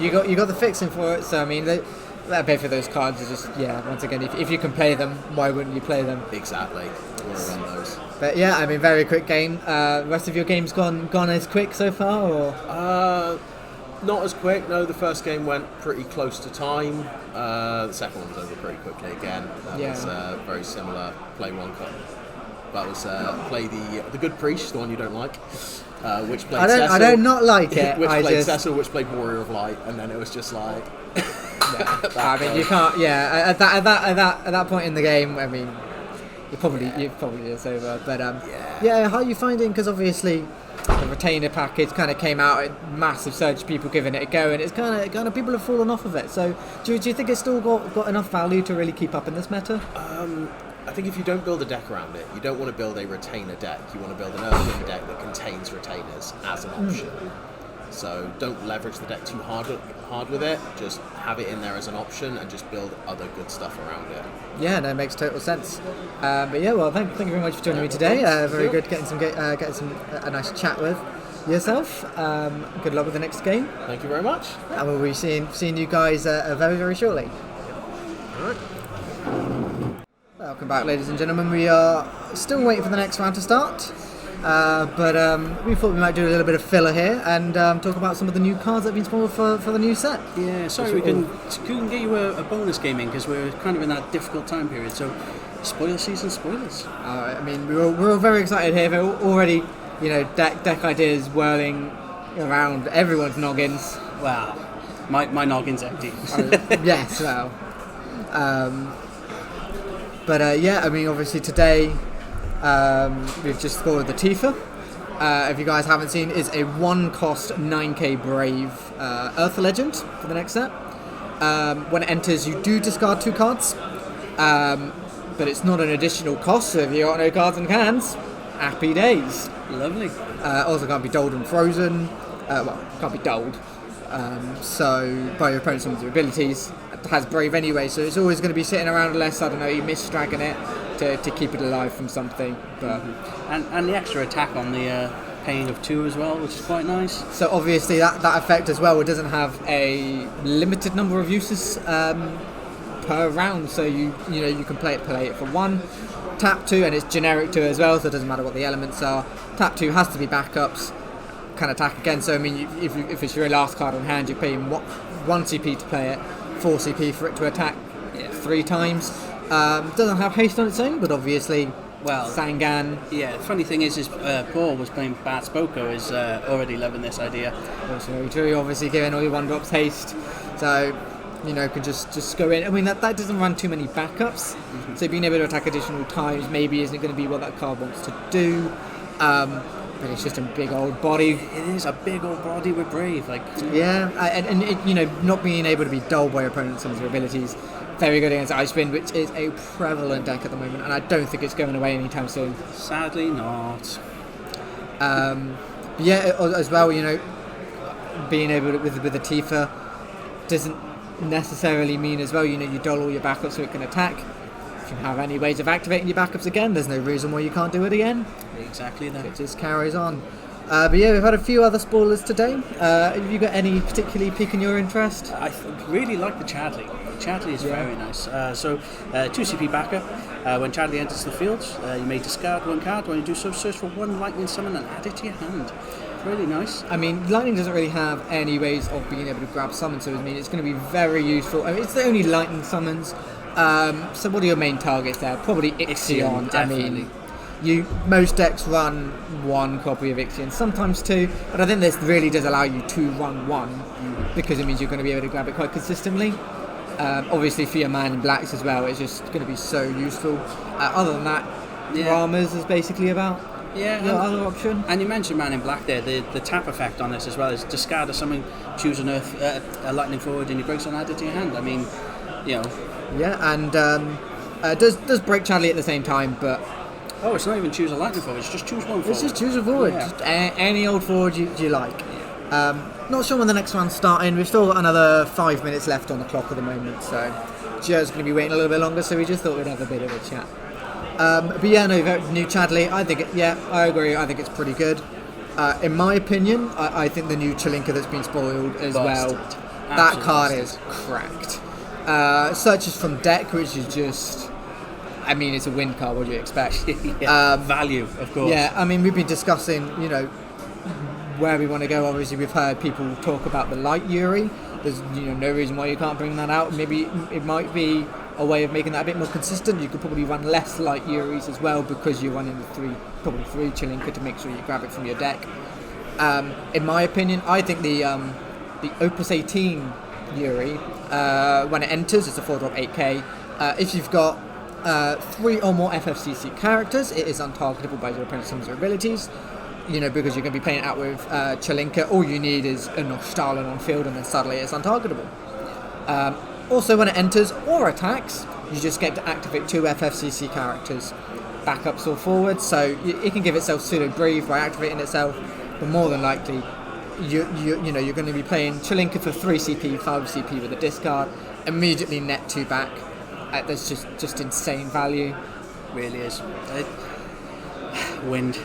you got the fixing for it. So I mean, both of those cards are just once again, if you can play them, why wouldn't you play them? Exactly. You want to run those. But yeah, I mean, very quick game. Rest of your game's gone as quick so far, or? Not as quick. No, the first game went pretty close to time. The second one was over pretty quickly again. That was very similar. Play 1 card. That was play the Good Priest, the one you don't like, which played Cecil. I don't not like it. Which played Cecil, which played Warrior of Light, and then it was just like. I mean, you can't. Yeah, at that point in the game, I mean, you probably it's over. But how are you finding? Because obviously, the retainer package kind of came out, massive surge of people giving it a go, and it's kind of people have fallen off of it. So do you think it's still got enough value to really keep up in this meta? I think if you don't build a deck around it, you don't want to build a retainer deck. You want to build an Earthwind deck that contains retainers as an option. So don't leverage the deck too hard with it. Just have it in there as an option and just build other good stuff around it. Yeah, that makes total sense. But yeah, well, thank you very much for joining me today. Very good getting a nice chat with yourself. Good luck with the next game. Thank you very much. And we'll be seeing you guys very, very shortly. All right. Welcome back, ladies and gentlemen. We are still waiting for the next round to start, but we thought we might do a little bit of filler here and talk about some of the new cards that have been spoiled for the new set. Yeah, sorry, we couldn't get you a bonus game in because we're kind of in that difficult time period. So, spoiler season, spoilers. I mean, we're all very excited here. We're already, deck ideas whirling around everyone's noggins. Wow, my noggin's empty. Yes, well. But I mean, obviously today we've just scored the Tifa. If you guys haven't seen, is a 1-cost 9k Brave Earth Legend for the next set. When it enters, you do discard 2 cards, but it's not an additional cost. So if you got no cards in hands, happy days. Lovely. Also can't be doled and frozen. Can't be doled. So by your opponent's abilities, has Brave anyway, so it's always going to be sitting around unless, I don't know, you miss dragging it to keep it alive from something. But and the extra attack on the paying of 2 as well, which is quite nice. So obviously that effect as well, it doesn't have a limited number of uses per round, so you can play it for 1, tap 2, and it's generic 2 as well, so it doesn't matter what the elements are. Tap 2 has to be backups, can attack again, so I mean if it's your last card on hand, you're paying 1 CP to play it, 4 CP for it to attack 3 times. Doesn't have haste on its own, but obviously Sangan. Yeah, the funny thing is Paul was playing Bart Spoko is already loving this idea. That's very true, obviously giving all your 1-drops haste, so can just go in. I mean that doesn't run too many backups, so being able to attack additional times maybe isn't going to be what that card wants to do. But it's just a big old body. It is a big old body with Brave, and it, not being able to be dulled by your opponent's some of their abilities. Very good against Icewind, which is a prevalent deck at the moment, and I don't think it's going away anytime soon. Sadly not. As well, being able to, with the Tifa doesn't necessarily mean as well, you dull all your backups so it can attack. If you have any ways of activating your backups again, there's no reason why you can't do it again. Exactly that. It just carries on. We've had a few other spoilers today. Have you got any particularly piquing your interest? I really like the Chadley. Chadley is very nice. 2 CP backup. When Chadley enters the field, you may discard 1 card. When you do so, search for 1 lightning summon and add it to your hand. Really nice. I mean, lightning doesn't really have any ways of being able to grab summons, so I mean, it's going to be very useful. I mean, it's the only lightning summons. So what are your main targets there? Probably Ixion. Definitely. I mean, most decks run 1 copy of Ixion, sometimes 2, but I think this really does allow you to run 1 because it means you're going to be able to grab it quite consistently. Obviously for your man in blacks as well, it's just going to be so useful. Other than that, Dramas is basically about your other option. And you mentioned man in black there, the tap effect on this as well is discard a summon, choose an earth, a lightning forward and you break and add it to your hand. I mean, Yeah, and does break Chadley at the same time, but... Oh, it's not even choose a lightning forward, it's just choose 1 forward. It's just choose a forward, just any old forward you like. Not sure when the next round's starting, we've still got another 5 minutes left on the clock at the moment, so Joe's going to be waiting a little bit longer, so we just thought we'd have a bit of a chat. New Chadley, I agree, I think it's pretty good. In my opinion, I think the new Chelinka that's been spoiled as well, that card is cracked. Searches from deck, which is just... I mean, it's a wind card, what do you expect? Value, of course. Yeah, I mean, we've been discussing, where we want to go. Obviously, we've heard people talk about the light Yuri. There's, no reason why you can't bring that out. Maybe it might be a way of making that a bit more consistent. You could probably run less light Yuris as well because you're running probably three Chelinka to make sure you grab it from your deck. In my opinion, I think the Opus 18 Yuri, when it enters, it's a 4-drop 8k. If you've got 3 or more FFTCG characters, it is untargetable by your opponent's summons or abilities. Because you're going to be playing it out with Chelinka. All you need is a Nostalon on field, and then suddenly it's untargetable. Also, when it enters or attacks, you just get to activate 2 FFTCG characters, backups or forwards. So it can give itself pseudo breathe by activating itself, but more than likely, you're going to be playing Chelinka for 3 CP, 5 CP with a discard, immediately net 2 back. That's just insane value. Really is. Wind.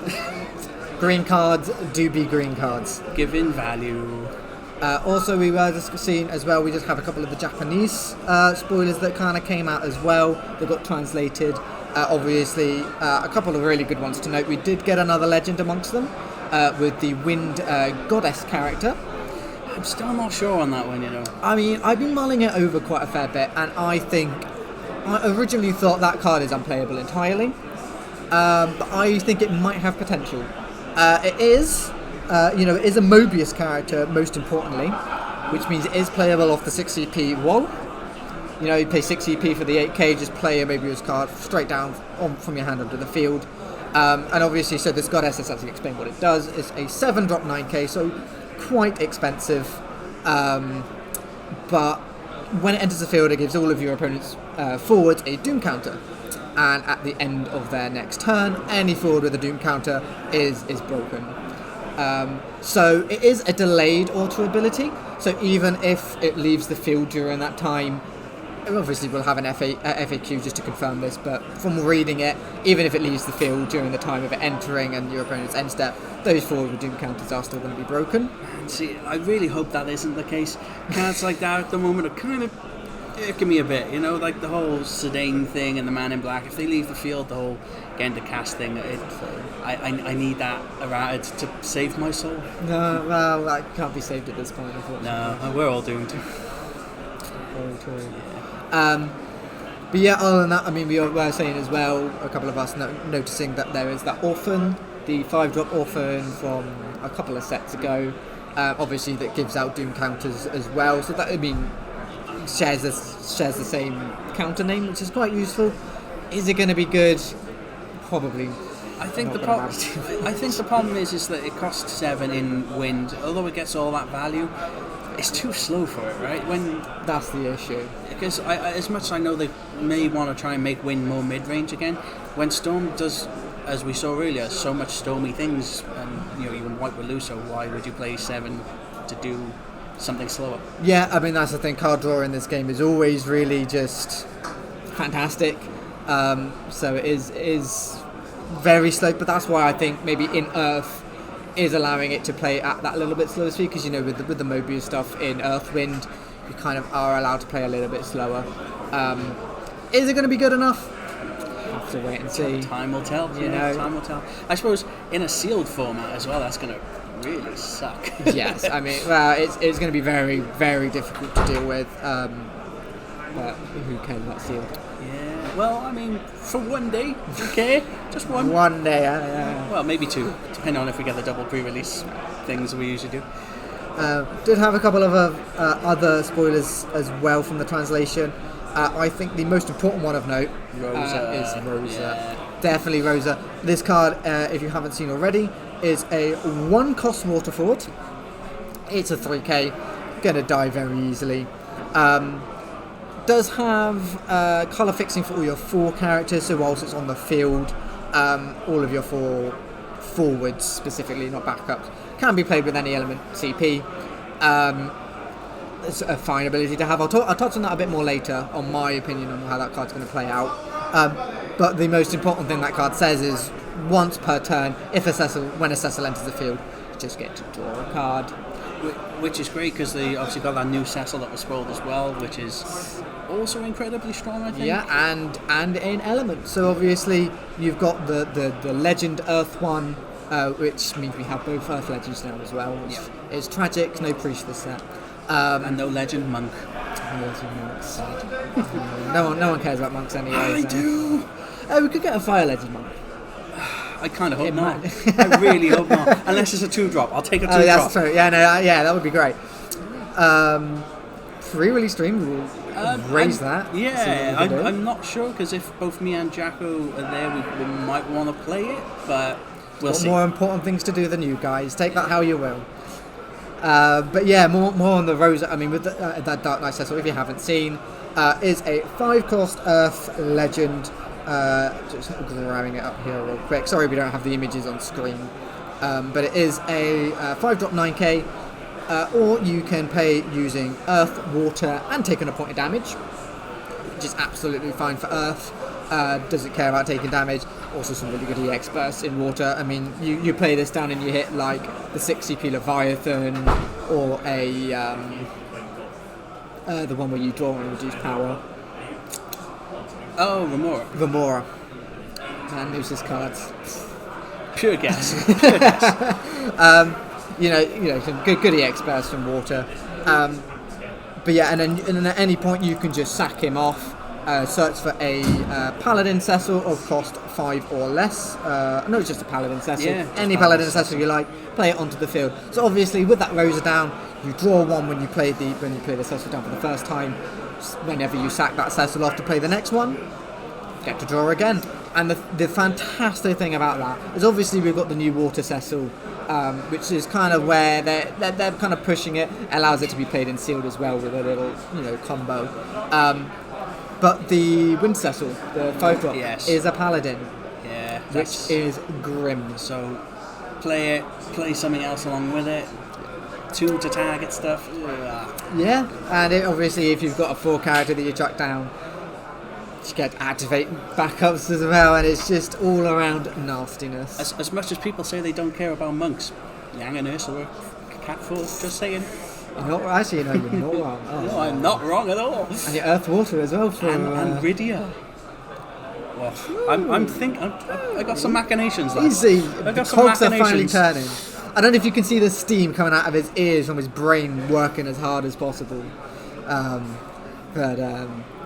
Green cards do be green cards. Giving value. Also, we were discussing as well, we just have a couple of the Japanese spoilers that kind of came out as well. They got translated. Obviously, a couple of really good ones to note. We did get another legend amongst them with the Wind Goddess character. I'm still not sure on that one, I mean, I've been mulling it over quite a fair bit, and I originally thought that card is unplayable entirely. But I think it might have potential. It is, it is a Mobius character, most importantly, which means it is playable off the 6 CP wall. You pay 6 CP for the 8k, just play a Mobius card straight down from your hand onto the field. And obviously, so this Goddess, let's actually explain what it does. It's a 7-drop 9k, so quite expensive. But when it enters the field, it gives all of your opponent's forwards a Doom counter. And at the end of their next turn, any forward with a Doom counter is broken. So it is a delayed auto ability, so even if it leaves the field during that time, obviously we'll have an FAQ just to confirm this, but from reading it, even if it leaves the field during the time of it entering and your opponent's end step, those 4 redeem counters are still going to be broken. And see, I really hope that isn't the case. Cards like that at the moment are kind of irking me a bit, you know, like the whole Sedaine thing and the Man in Black. If they leave the field, the whole getting to cast thing, I need that errated to save my soul. No, well, that can't be saved at this point, unfortunately. No, we're all doomed. Very true. But yeah, other than that, I mean, we were saying as well, a couple of us noticing that there is that Orphan, the 5-drop Orphan from a couple of sets ago, obviously that gives out Doom counters as well, so that, I mean, shares the same counter name, which is quite useful. Is it going to be good? Probably. I think the problem is that it costs 7 in wind. Although it gets all that value, it's too slow for it, right? That's the issue. Because as much as I know they may want to try and make wind more mid-range again, when Storm does, as we saw earlier, so much stormy things, and even White with Luso, why would you play 7 to do something slower? Yeah, I mean, that's the thing. Card draw in this game is always really just fantastic. So it is very slow, but that's why I think maybe in Earth is allowing it to play at that little bit slower speed, because with the Mobius stuff in Earthwind, you kind of are allowed to play a little bit slower. Is it going to be good enough? We'll have to wait and see. Time will tell. Time will tell. I suppose in a sealed format as well, that's going to really suck. Yes, I mean, well, it's going to be very, very difficult to deal with. But who cares about sealed? Yeah. Well, I mean, for one day, okay, just one. One day, Well, maybe 2, depending on if we get the double pre-release things we usually do. Did have a couple of other spoilers as well from the translation. I think the most important one of note is Rosa. Yeah. Definitely Rosa. This card, if you haven't seen already, is a 1-cost water forward. It's a 3k, gonna die very easily. Does have colour fixing for all your 4 characters, so whilst it's on the field, all of your 4 forwards specifically, not backups, can be played with any element CP. It's a fine ability to have. I'll touch on that a bit more later on my opinion on how that card's going to play out. But the most important thing that card says is once per turn, when a Cecil enters the field, you just get to draw a card. Which is great because they obviously got that new Cecil that was spoiled as well, which is also incredibly strong, I think. Yeah, and in element. So obviously you've got the Legend Earth one, which means we have both Earth Legends now as well. It's tragic, no priest this set. And no Legend Monk. No one cares about monks anyway. I do. We could get a Fire Legend monk. I kind of hope not. I really hope not. Unless it's a 2-drop. I'll take a 2-drop. Oh, that's true. Yeah, that would be great. Pre-release stream, we'll raise that. Yeah, I'm not sure, because if both me and Jacko are there, we might want to play it, but we'll see. More important things to do than you guys. Take that how you will. But yeah, more on the Rosa. I mean, with that Dark Knight Cecil, if you haven't seen, is a 5-cost Earth Legend. Just grabbing it up here real quick. Sorry we don't have the images on screen. But it is a 5-drop 9k, or you can pay using Earth, Water, and taking a point of damage, which is absolutely fine for Earth. Doesn't care about taking damage. Also some really good EX bursts in Water. I mean, you play this down and you hit like the 60p Leviathan, or the one where you draw and reduce power. Oh, Remora. Man, who's this cards? Pure gas. Some good EX bursts from Water. But yeah, and then at any point you can just sack him off. Search for a Paladin Cecil of cost 5 or less. No, it's just a Paladin Cecil. Yeah, any Paladin Cecil you like, play it onto the field. So obviously with that Rosa down, you draw 1 when you play the Cecil down for the first time. Whenever you sack that Cecil off to play the next one, get to draw again. And the fantastic thing about that is obviously we've got the new Water Cecil, which is kind of where they're kind of pushing it, allows it to be played in sealed as well with a little combo. But the Wind Cecil, the 5-drop, is a Paladin, which is grim. So play something else along with it. 2 to target stuff. Yeah, and obviously if you've got a 4 character that you chuck down, you get activate backups as well, and it's just all around nastiness. As much as people say they don't care about monks, Yang and Ursa were cat force, just saying. You're not actually, no, you're not wrong. Oh, No, I'm not wrong at all. And your Earth Water as well for And Rydia. Well, I got some machinations left. easy. I The got some cogs are finally machinations. turning. I don't know if you can see the steam coming out of his ears from his brain working as hard as possible.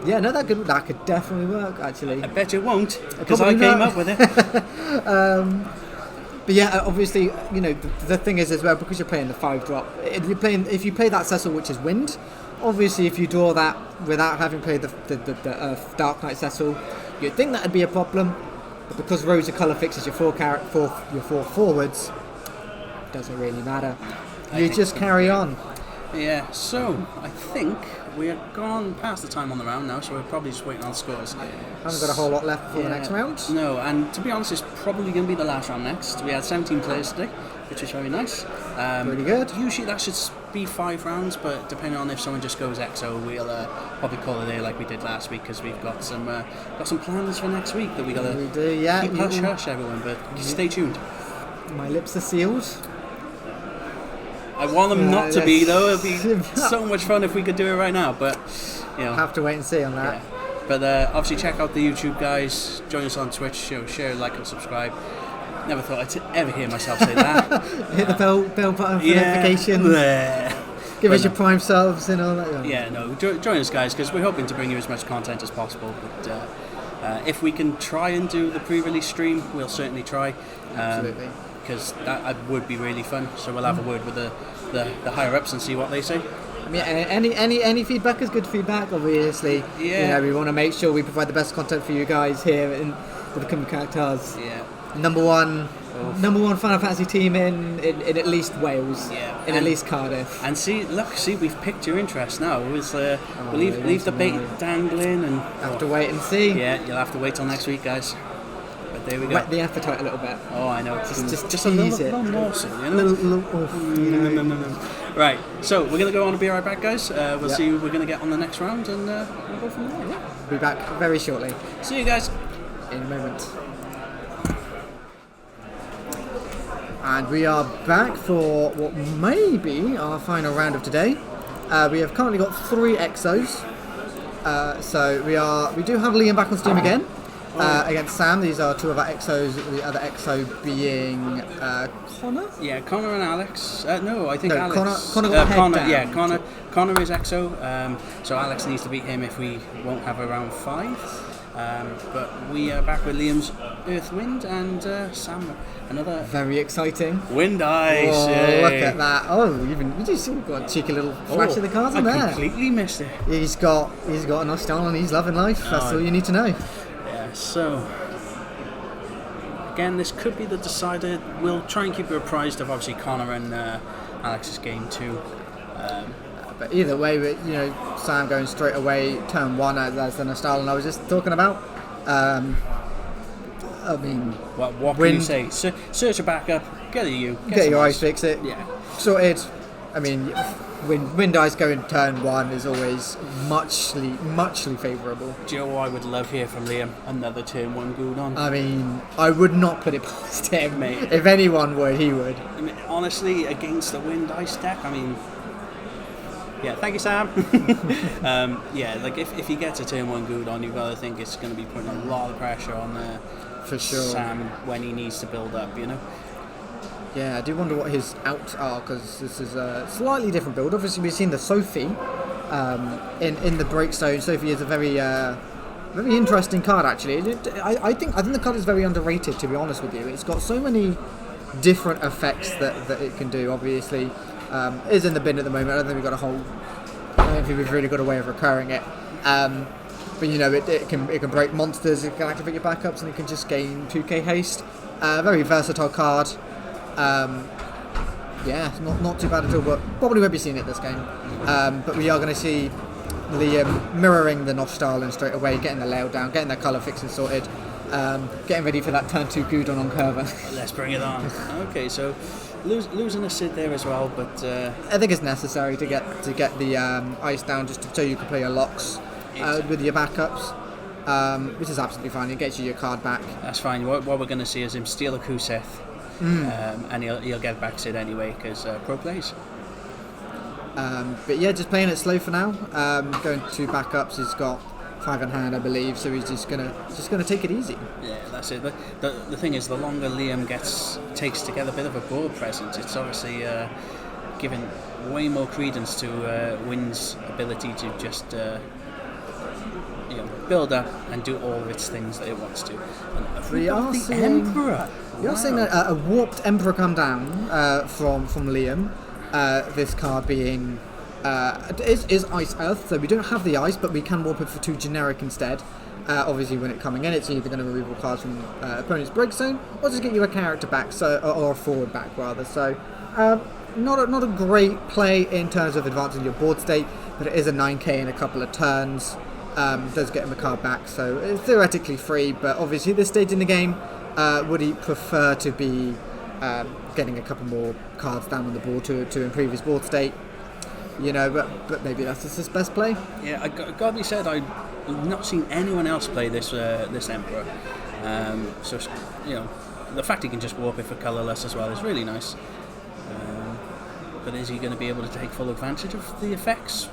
Yeah, no, that could definitely work actually. I bet it won't, because I Probably came not. up with it. But yeah, obviously, you know, the thing is as well, because you're playing the 5-drop, if you play that Cecil, which is wind, obviously if you draw that without having played the Dark Knight Cecil, you'd think that'd be a problem, but because Rosa Colour fixes your 4 forwards, it doesn't really matter. You just carry on. Yeah, so I think we are gone past the time on the round now, so we're probably just waiting on scores. Haven't got a whole lot left for the next round. No, and to be honest, it's probably going to be the last round next. We had 17 players today, which is very nice. Pretty good. Usually that should be 5 rounds, but depending on if someone just goes XO, we'll probably call it a day like we did last week, because we've got some plans for next week that we got We to do, yeah. keep hush everyone, but stay tuned. My lips are sealed. I want them not to be, though. It'd be Yes. so much fun if we could do it right now, but you know. Have to wait and see on that. Yeah. But obviously check out the YouTube guys, join us on Twitch, share, like and subscribe. Never thought I'd ever hear myself say that. Hit the bell button for notifications. Bleh. Give us your Prime subs and all that. Yeah, no, join us guys, because we're hoping to bring you as much content as possible. But if we can try and do the pre-release stream, we'll certainly try. Absolutely. Because that would be really fun. So we'll have a word with the higher ups and see what they say. I mean, any feedback is good feedback. Obviously, Yeah. You know, we want to make sure we provide the best content for you guys here in the Cymru Cactuars. Yeah. Number one Final Fantasy team in at least Wales, Yeah. in at least Cardiff. And see, we've picked your interest now. We'll leave yes, the bait no. dangling, and Have to wait and see. yeah, you'll have to wait till next week, guys. But there we go. Whet the appetite a little bit. Oh, I know. Just a tease little, it. little morsel, you A know? little oof, you know. Right, so we're going to go on and be right back, guys. We'll Yep. see who we're going to get on the next round, and we'll go from there. Yeah. Be back very shortly. See you guys. In a moment. And we are back for what may be our final round of today. We have currently got 3 XOs. So we do have Liam back on Steam again against Sam. These are 2 of our XOs. The other XO being Connor. Yeah, Connor and Alex. No, I think No, Alex. Connor got head down. Yeah, Connor is XO. So Alex needs to beat him if we won't have a round 5. But we are back with Liam's Earth Wind and Sam another Very exciting. Wind Ice. Oh, yay. look at that! Oh, you just see we've got a cheeky little flash of the cards in I there. completely missed it. He's got a nice style and he's loving life. That's Oh. all you need to know. Yeah, so again, this could be the decider. We'll try and keep you apprised of obviously Connor and Alex's game too. But either way, Sam going straight away, turn 1 as the Nostalgia I was just talking about. I mean, What can you Wind- say? Search a backup, get get some your eyes ice. fix it. Yeah. Sorted. I mean, Wind Ice going turn 1 is always muchly favourable. Do you know what I would love here from Liam? Another turn 1 Gudon. I mean, I would not put it past him. Mate. If anyone would, he would. I mean, honestly, against the Wind Ice deck, I mean, yeah, thank you, Sam. Yeah, like if he gets a turn 1 Gudon, you've got to think it's going to be putting a lot of pressure on For sure. Sam when he needs to build up, you know? Yeah, I do wonder what his outs are, because this is a slightly different build. Obviously, we've seen the Sophie in the Breakstone. Sophie is a very interesting card, actually. I think the card is very underrated, to be honest with you. It's got so many different effects that it can do. Obviously, is in the bin at the moment. I don't think we've really got a way of recurring it. But it can break monsters. It can activate your backups, and it can just gain 2k haste. Very versatile card. Yeah, not too bad at all, but probably won't be seeing it this game. But we are going to see Liam mirroring the Nostalgia straight away, getting the layout down, getting their colour fixing sorted, getting ready for that turn 2 Gudon on Curva. Let's bring it on. Okay, so losing a Sid there as well, but I think it's necessary to get the ice down just so you can play your locks with your backups, which is absolutely fine. It gets you your card back. That's fine. What we're going to see is him steal a Kuseth, and he'll get back Sid anyway because pro plays. But yeah, just playing it slow for now. Going to backups, he's got 5 in hand, I believe, so he's just gonna take it easy. Yeah, that's it. The thing is, the longer Liam takes to get a bit of a board presence, it's obviously giving way more credence to Wynn's ability to just build up and do all of its things that it wants to. And We are seeing a warped Emperor come down from Liam. This card being is Ice Earth, so we don't have the ice, but we can warp it for 2 generic instead. Obviously, when it's coming in, it's either going to remove all cards from opponent's break zone, or just get you a character back, or a forward back rather. So, not a great play in terms of advancing your board state, but it is a 9k in a couple of turns. Does get him a card back, so it's theoretically free. But obviously, this stage in the game, would he prefer to be getting a couple more cards down on the board to improve his board state? But maybe that's just his best play. Yeah, gotta be said, I've not seen anyone else play this Emperor. So the fact he can just warp it for colourless as well is really nice. But is he going to be able to take full advantage of the effects?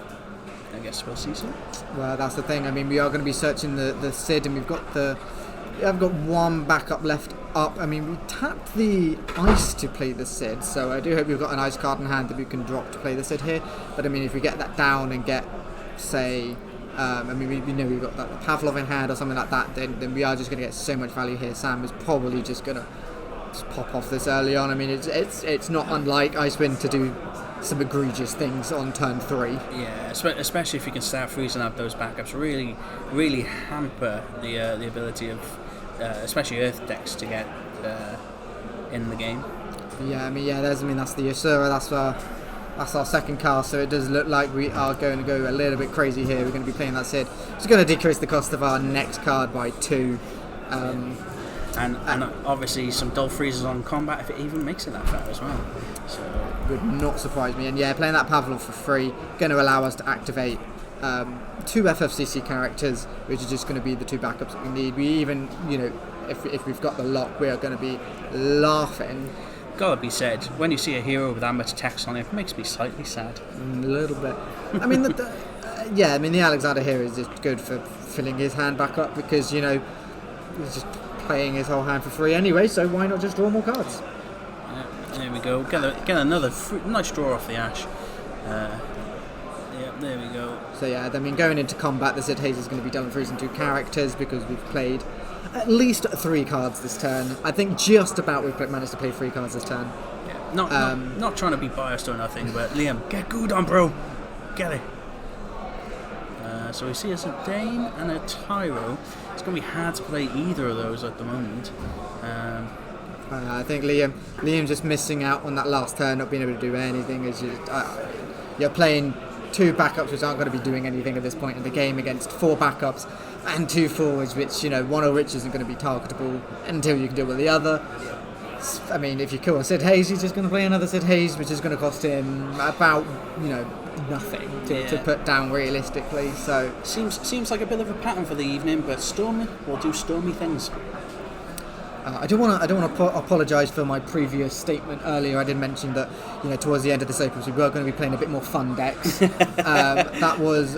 I guess we'll see soon. Well, that's the thing. I mean, we are going to be searching the Sid, and I've got one backup left up. I mean, we tapped the ice to play the Sid, so I do hope we've got an ice card in hand that we can drop to play the Sid here. But I mean, if we get that down and get, say, we know we've got that Pavlov in hand or something like that, then we are just going to get so much value here. Sam is probably just going to pop off this early on. I mean, it's not unlike Icewind to do some egregious things on turn 3. Yeah, especially if you can start freezing up those backups, really hamper the ability of especially Earth decks to get in the game. Yeah, that's the Asura. That's our second cast, so it does look like we are going to go a little bit crazy here. We're going to be playing that Sid. It's going to decrease the cost of our next card by 2. And obviously some dull freezes on combat if it even makes it that far as well. So would not surprise me. And yeah, playing that Pavlov for free going to allow us to activate 2 FFCC characters, which are just going to be the 2 backups that we need. We even, if we've got the lock, we are going to be laughing. Gotta be said, when you see a hero with that much text on it makes me slightly sad. A little bit. I mean, the Alexander here is just good for filling his hand back up because, he's just playing his whole hand for free anyway, so why not just draw more cards? There we go. Get another nice draw off the Ash. There we go. So yeah, I mean, going into combat, the Sid Hayes is going to be done freezing 2 characters because we've played at least 3 cards this turn. I think just about we've managed to play 3 cards this turn. Yeah. Not trying to be biased or nothing, but Liam, get good on, bro. Get it. So we see a Dane and a Tyro. It's going to be hard to play either of those at the moment. I think Liam just missing out on that last turn, not being able to do anything. You're playing 2 backups which aren't going to be doing anything at this point in the game against 4 backups and 2 forwards which, one of which isn't going to be targetable until you can deal with the other. I mean, if you kill a Sid Hayes, he's just going to play another Sid Hayes, which is going to cost him about, nothing to put down realistically. So seems like a bit of a pattern for the evening, but Stormy will do Stormy things. I don't want to apologise for my previous statement earlier. I did mention that towards the end of this Opus we were going to be playing a bit more fun decks. That was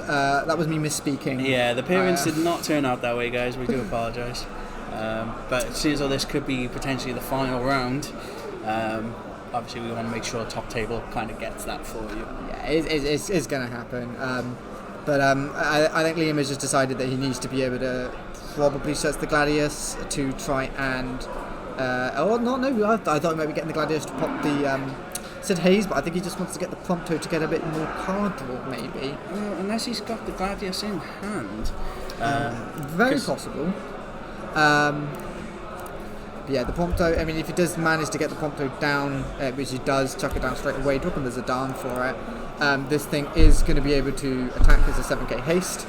me misspeaking. Yeah, the appearance did not turn out that way, guys. We do apologise. But it seems like this could be potentially the final round. Obviously, we want to make sure top table kind of gets that for you. Yeah, it's going to happen. But I think Liam has just decided that he needs to be able to probably search the Gladius to try and... I thought he might be getting the Gladius to pop the Sid Hayes, but I think he just wants to get the Prompto to get a bit more card draw, maybe. Well, unless he's got the Gladius in hand. Very possible. Yeah, the Prompto, I mean, if he does manage to get the Prompto down, which he does, chuck it down straight away, drop him as a Darn for it, this thing is going to be able to attack as a 7k haste.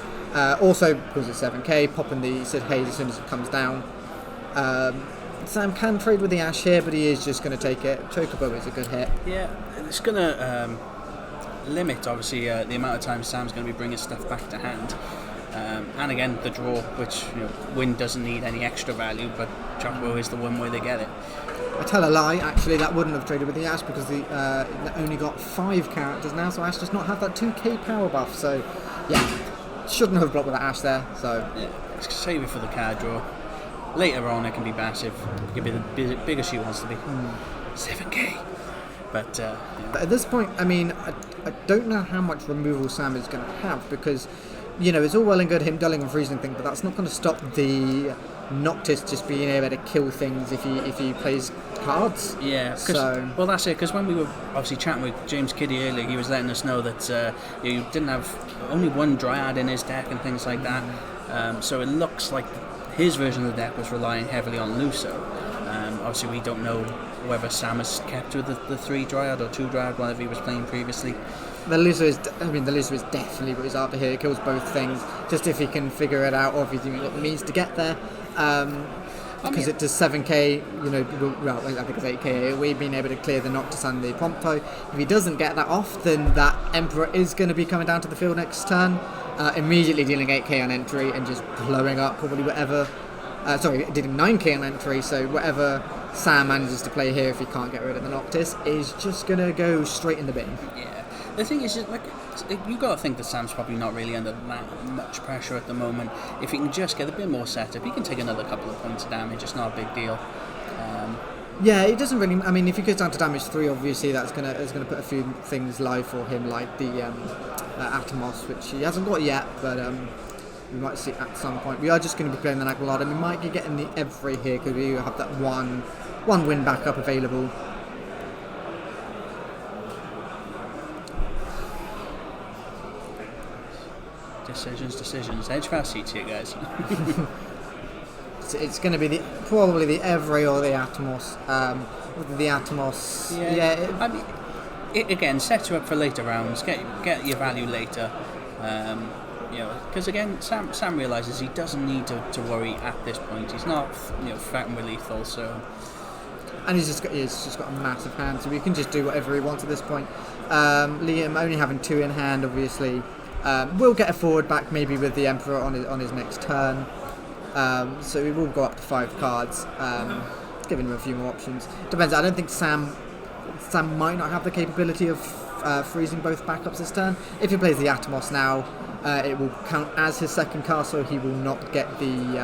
Also, because it's 7k, popping the Sid Hayes as soon as it comes down. Sam can trade with the Ash here, but he is just going to take it. Chocobo is a good hit. Yeah, it's going to limit, obviously, the amount of time Sam's going to be bringing stuff back to hand. And again, the draw, which Wind doesn't need any extra value, but Chocobo is the one way they get it. I tell a lie, actually, that wouldn't have traded with the Ash because it only got 5 characters now, so Ash does not have that 2k power buff. So, yeah, shouldn't have blocked with the Ash there. So, yeah, let's save it for the card draw. Later on, it can be massive. It can be the biggest she wants to be. 7k. But at this point, I mean, I don't know how much removal Sam is going to have because, it's all well and good him dulling and freezing things, but that's not going to stop the Noctis just being able to kill things if he plays cards. Yeah, well that's it, because when we were obviously chatting with James Kiddie earlier, he was letting us know that you didn't have only one Dryad in his deck and things like that. So it looks like his version of the deck was relying heavily on Luso. Obviously we don't know whether Sam has kept with the 3 Dryad or 2 Dryad, whatever he was playing previously. The Luso is definitely what he's after here. He kills both things, just if he can figure it out or if he's even got the means to get there. Because it does 7k, I think it's 8k. We've been able to clear the Noctis and the Prompto. If he doesn't get that off, then that Emperor is going to be coming down to the field next turn, immediately dealing 8k on entry and just blowing up probably whatever. Dealing 9k on entry, so whatever Sam manages to play here, if he can't get rid of the Noctis, is just going to go straight in the bin. Yeah. The thing is, you got to think that Sam's probably not really under that much pressure at the moment. If he can just get a bit more setup, he can take another couple of points of damage. It's not a big deal. Yeah, it doesn't really. I mean, if he goes down to damage 3, obviously that's gonna put a few things live for him, like the Atomos, which he hasn't got yet, but we might see at some point. We are just going to be playing the Nagalad, and we might be getting the Every here because we have that one win backup available. Decisions. Edge of our seats here, guys. It's going to be probably the Every or the Atomos. The Atomos. Yeah. I mean, again, set you up for later rounds. Get your value later. Because again, Sam realizes he doesn't need to worry at this point. He's not, threatened with lethal, so. And he's just got a massive hand, so he can just do whatever he wants at this point. Liam only having 2 in hand, obviously. We'll get a forward back maybe with the Emperor on his next turn. So we will go up to 5 cards, giving him a few more options. Depends. I don't think Sam might not have the capability of freezing both backups this turn. If he plays the Atomos now, it will count as his second card, so he will not get the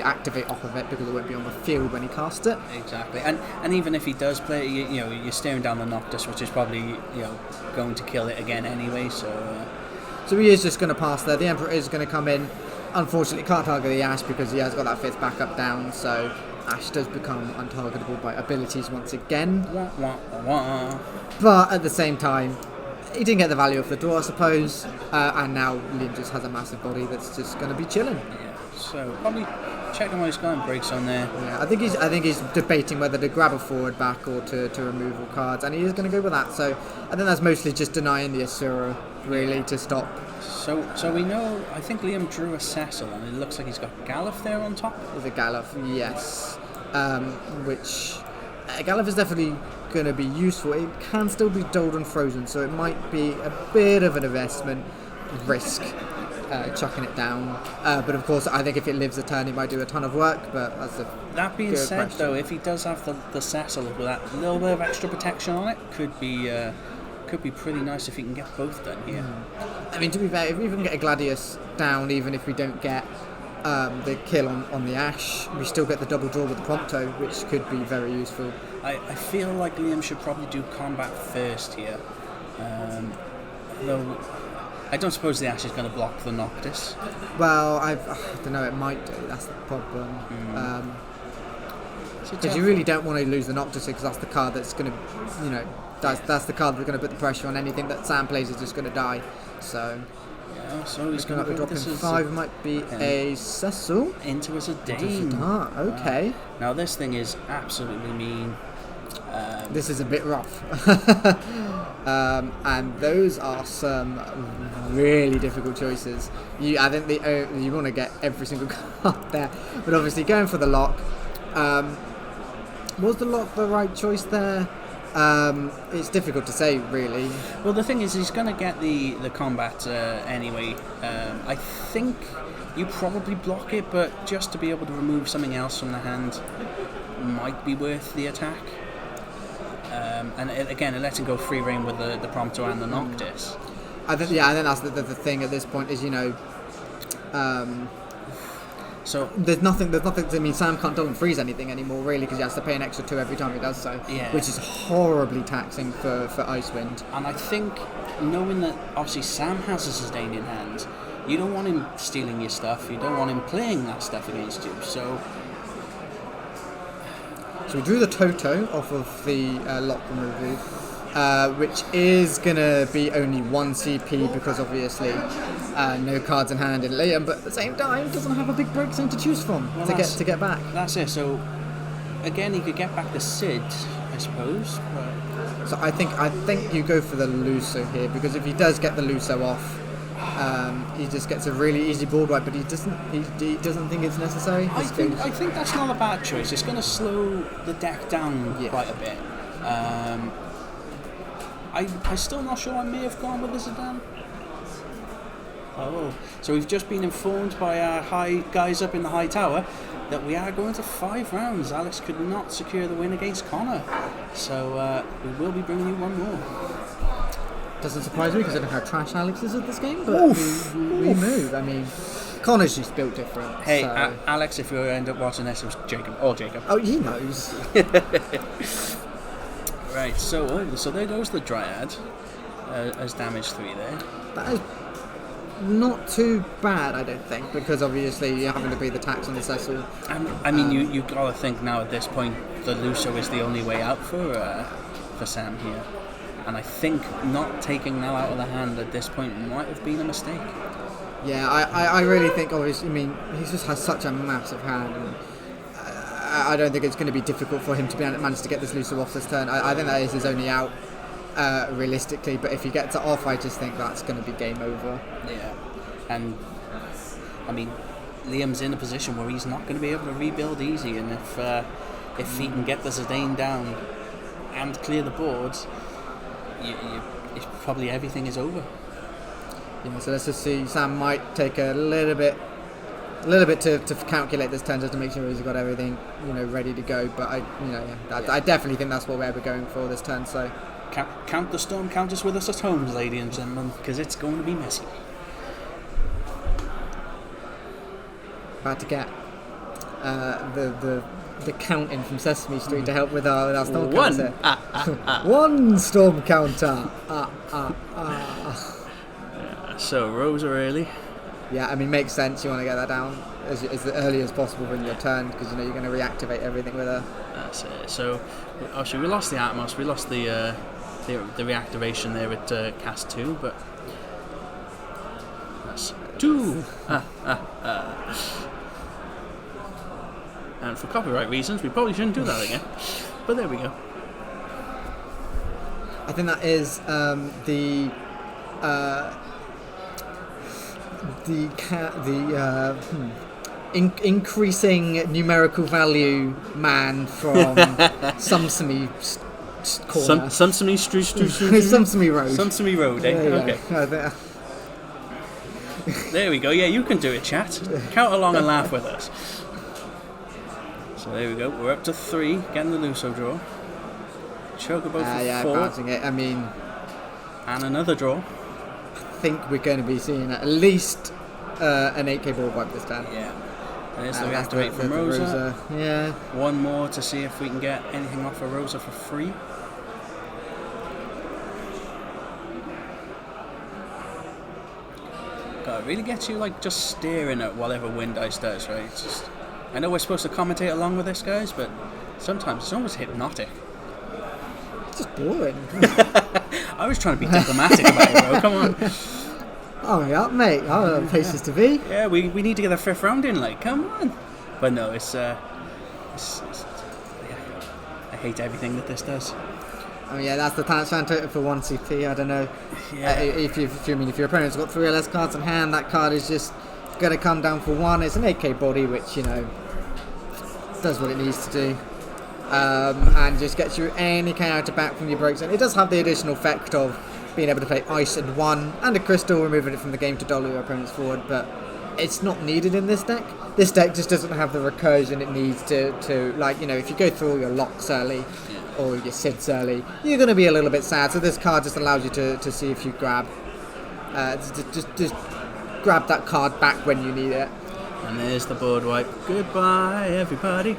activate off of it because it won't be on the field when he casts it. Exactly, and even if he does play, you're staring down the Noctis, which is probably going to kill it again anyway. So he is just going to pass there. The Emperor is going to come in. Unfortunately, can't target the Ash because he has got that 5th backup down. So Ash does become untargetable by abilities once again. Wah, wah, wah. But at the same time, he didn't get the value of the draw, I suppose. And now Liam just has a massive body that's just going to be chilling. Yeah. So probably checking what he's got and breaks on there. Yeah, I think he's debating whether to grab a forward back or to remove all cards, and he is going to go with that. So I think that's mostly just denying the Asura really to stop. So we know. I think Liam drew a Cecil, and it looks like he's got Galuf there on top. With a Galuf, yes. Which Galuf is definitely going to be useful. It can still be dulled and frozen, so it might be a bit of an investment risk. Chucking it down, but of course I think if it lives a turn it might do a ton of work, but that's a that being said question. Though, if he does have the Cecil with that little bit of extra protection on it, could be pretty nice if he can get both done here. I mean, to be fair, if we even get a Gladius down, even if we don't get the kill on the Ash, we still get the double draw with the Prompto, which could be very useful. I feel like Liam should probably do combat first here, though I don't suppose the Ash is going to block the Noctis. Well, I don't know, it might do, that's the problem. Because you really don't want to lose the Noctis because that's the card that's going to, that's the card that's going to put the pressure on anything that Sam plays is just going to die. So, yeah, so he's going to be dropping 5, might be a Cecil. Into as a Dane. Okay. Now this thing is absolutely mean. This is a bit rough. and those are some really difficult choices. I think you want to get every single card there, but obviously going for the lock. Was the lock the right choice there? It's difficult to say, really. Well, the thing is, he's going to get the combat anyway. I think you probably block it, but just to be able to remove something else from the hand might be worth the attack. And again, it lets him go free reign with the Prompter and the Noctis. I think that's the thing at this point is, so there's nothing. I mean, Sam doesn't freeze anything anymore, really, because he has to pay an extra 2 every time he does so, which is horribly taxing for Icewind. And I think, knowing that obviously Sam has a sustain in hand, you don't want him stealing your stuff. You don't want him playing that stuff against you. So we drew the Toto off of the lock removal, which is going to be only 1 CP because obviously no cards in hand in Liam, but at the same time doesn't have a big break zone to choose from to get back. That's it. So again, he could get back the Sid, I suppose. But so I think you go for the Luso here, because if he does get the Luso off, he just gets a really easy board wipe, but he doesn't think it's necessary. I think that's not a bad choice. It's going to slow the deck down quite a bit. I'm still not sure. I may have gone with the Zidane. Oh, so we've just been informed by our guys up in the high tower that we are going to 5 rounds. Alex could not secure the win against Connor, so we will be bringing you one more. Doesn't surprise me because I don't know how trash Alex is at this game, but we move. I mean, Connor's just built different. Hey, so. Alex, if you end up watching this, it was Jacob. All Jacob. Oh, he knows. Right, so there goes the Dryad as damage 3 there. That is not too bad, I don't think, because obviously you're having to pay the tax on the Cecil. I mean, you got to think now at this point the Luso is the only way out for Sam here. And I think not taking now out of the hand at this point might have been a mistake. Yeah, I really think, obviously, I mean, he just has such a massive hand. And I don't think it's going to be difficult for him to manage to get this Luso off this turn. I think that is his only out, realistically. But if he gets it off, I just think that's going to be game over. Yeah, and I mean, Liam's in a position where he's not going to be able to rebuild easy. And if he can get the Zidane down and clear the boards, probably everything is over. Yeah, so let's just see. Sam might take a little bit to calculate this turn just to make sure he's got everything ready to go. But I definitely think that's what we're going for this turn. So count the storm, count us with us at home, ladies and gentlemen, because it's going to be messy. About to get the count in from Sesame Street to help with our storm counter. One storm counter. So Rosa early. Yeah, I mean, makes sense. You want to get that down as early as possible in your turn because you're going to reactivate everything with her. That's it. So obviously we lost the Atmos, we lost the reactivation there at cast 2, but that's 2. And for copyright reasons, we probably shouldn't do that again. But there we go. I think that is increasing numerical value man from Sumsamy corner. Sumsamy Street. Sumsamy Road. Sumsamy Road, eh? Okay. There we go. Yeah, you can do it, chat. Count along and laugh with us. So there we go. We're up to 3, getting the Luso draw. Chocobo for 4. Bouncing it. I mean, and another draw. I think we're going to be seeing at least an 8k ball wipe this time. Yeah. There's the reactivate from Rosa. Yeah. One more to see if we can get anything off of Rosa for free. God, it really gets you just staring at whatever Wind Dice does, right? It's just, I know we're supposed to commentate along with this, guys, but sometimes it's almost hypnotic. It's just boring. I was trying to be diplomatic about it, bro. Come on. Oh, yeah, mate. Other places to be. Yeah, we need to get the 5th round in, come on. But no, it's I hate everything that this does. I mean, yeah, that's the chance total for 1 CP. I don't know. Yeah. If your opponent's got 3 or less cards in hand, that card is just going to come down for 1. It's an 8k body, which, you know, does what it needs to do. And just gets you any character back from your break zone. It does have the additional effect of being able to play Ice and 1 and a Crystal, removing it from the game to dollar your opponent's forward, but it's not needed in this deck. This deck just doesn't have the recursion it needs to like, you know, if you go through all your locks early or your Sids early, you're going to be a little bit sad. So this card just allows you to see if you grab, just grab that card back when you need it. And there's the board wipe. Goodbye, everybody.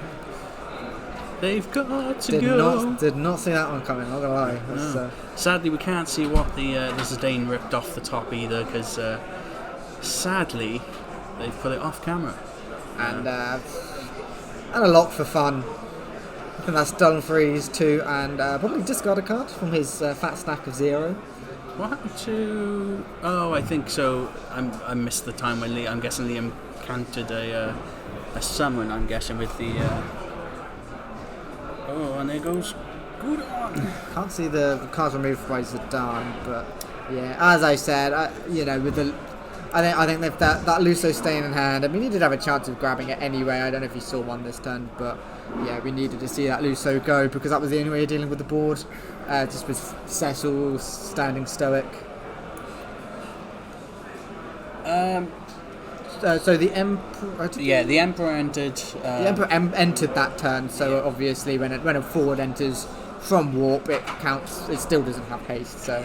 They've got to go. Did not see that one coming, not gonna lie. No. Sadly, we can't see what the Zidane ripped off the top either, because sadly, they've put it off camera. And a lock for fun. I think that's Dull Freeze too, and probably discard a card from his fat stack of 0. What happened to... Oh, I think so. I missed the time when I'm guessing Liam counted a summon, I'm guessing, with the... Oh, and there goes good on. Can't see the cards removed by Zidane, but yeah, as I said, you know, with the, I think they've that Luso staying in hand. I mean, he did have a chance of grabbing it anyway. I don't know if he saw one this turn, but yeah, we needed to see that Luso go because that was the only way of dealing with the board. Just with Cecil standing stoic. So the Emperor... the Emperor entered... the Emperor entered that turn, so obviously when a forward enters from Warp, it counts. It still doesn't have haste, so...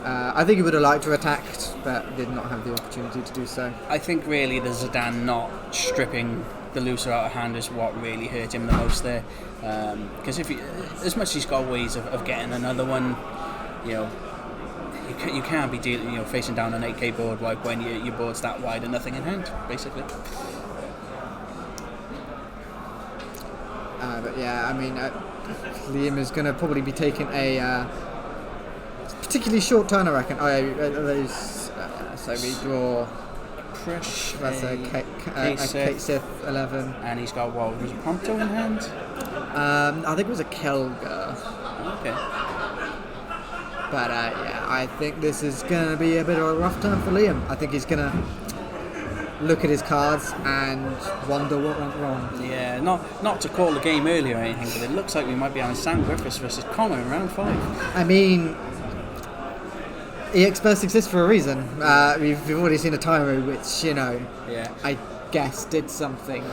I think he would have liked to have attacked, but did not have the opportunity to do so. I think really the Zidane not stripping the Lucer out of hand is what really hurt him the most there. Because if as much as he's got ways of getting another one, you know... You can't be dealing, you know, facing down an 8k board wipe when your board's that wide and nothing in hand, basically. But yeah, I mean, Liam is going to probably be taking a particularly short turn, I reckon. So we draw Crush, that's a XIII 11. And he's got, what, was it Prompto in hand? I think it was a Kelga. Okay. But yeah, I think this is going to be a bit of a rough turn for Liam. I think he's going to look at his cards and wonder what went wrong. Yeah, not to call the game early or anything, but it looks like we might be having Sam Griffiths versus Connor in round 5. I mean, EX Burst exists for a reason. We've already seen a timer which, you know, I guess did something.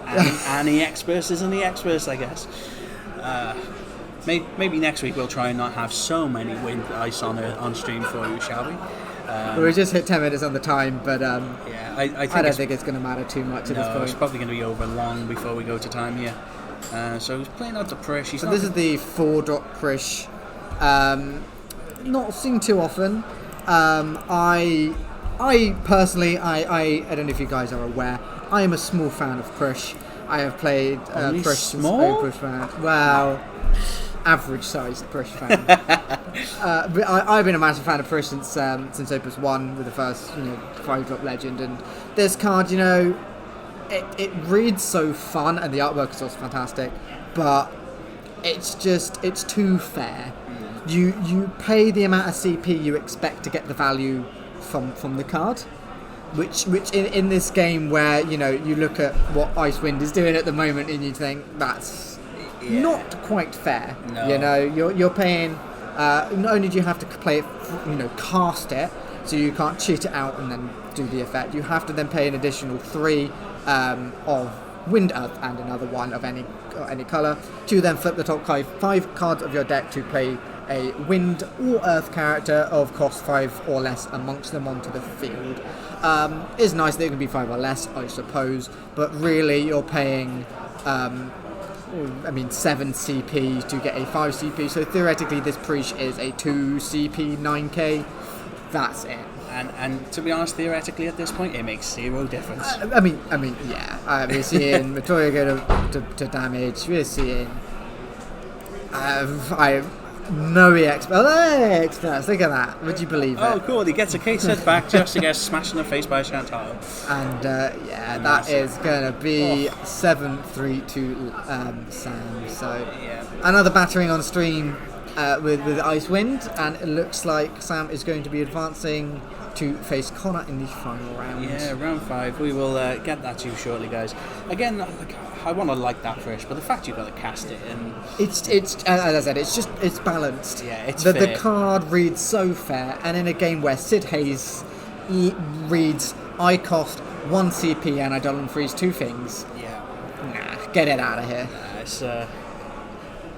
and EX Burst is an EX Burst, I guess. Maybe next week we'll try and not have so many wind ice on stream for you, shall we? We just hit 10 minutes on the time, but I don't think it's going to matter too much at this point. It's probably going to be over long before we go to time here. So he's playing out the Prish. So this is the 4-drop Prish. Not seen too often. I personally, I don't know if you guys are aware, I am a small fan of Prish. I have played Prish since Opus fan. Well, average-sized Prish fan. But I've been a massive fan of Prish since Opus 1 with the first 5-drop legend, and this card, it reads so fun, and the artwork is also fantastic, but it's too fair. You pay the amount of CP you expect to get the value from the card, which in this game where you look at what Icewind is doing at the moment and you think that's not quite fair. No. You're paying. Not only do you have to play it, cast it, so you can't cheat it out and then do the effect. You have to then pay an additional 3 of Wind Earth and another 1 of any colour to then flip the top 5 cards of your deck to play a Wind or Earth character of cost 5 or less amongst them onto the field. It's nice that it can be 5 or less, I suppose, but really you're paying 7 CP to get a 5 CP, so theoretically this Preach is a 2 CP 9k. That's it. And to be honest, theoretically at this point it makes 0 difference. We're seeing Matoya go to damage. We're seeing No EX. Oh, EX. Look at that. Would you believe it? Oh, cool. He gets a case set back just to get smashed in the face by a Chantal. And that is going to be 7-3 to Sam. So another battering on stream with Icewind, and it looks like Sam is going to be advancing to face Connor in the final round. Yeah, round 5. We will get that to you shortly, guys. Again, I want to like that first, but the fact you've got to cast it and it's as I said, it's balanced. Yeah, it's the fair. card reads so fair, and in a game where Sid Hayes reads I cost 1 CP and I don't freeze 2 things. yeah, Nah, get it out of here.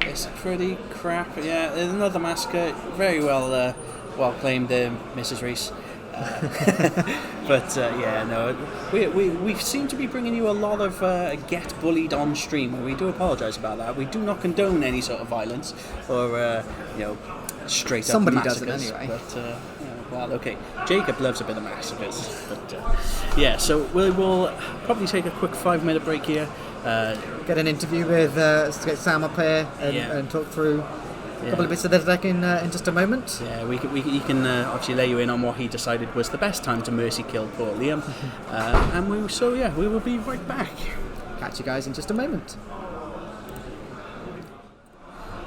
It's pretty crap. Yeah, another massacre. Very well claimed, Mrs. Reese. But we seem to be bringing you a lot of get bullied on stream, and we do apologise about that. We do not condone any sort of violence or straight up Somebody massacres. does it anyway. But well, okay. Jacob loves a bit of massacres, but so we will probably take a quick 5-minute break here. Get an interview with get Sam up here and talk through a couple of bits of the deck in just a moment. Yeah, he can obviously lay you in on what he decided was the best time to mercy kill poor Liam. And we will be right back. Catch you guys in just a moment.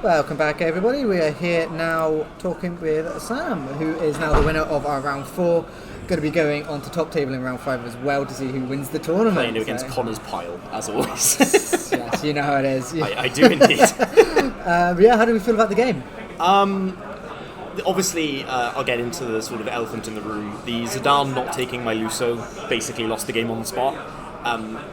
Welcome back, everybody. We are here now talking with Sam, who is now the winner of our round 4. Going to be going on to top table in round 5 as well to see who wins the tournament. Playing against Connor's pile, as always. Yes, you know how it is. I do indeed. How do we feel about the game? Obviously, I'll get into the sort of elephant in the room. The Zidane not taking my Luso basically lost the game on the spot.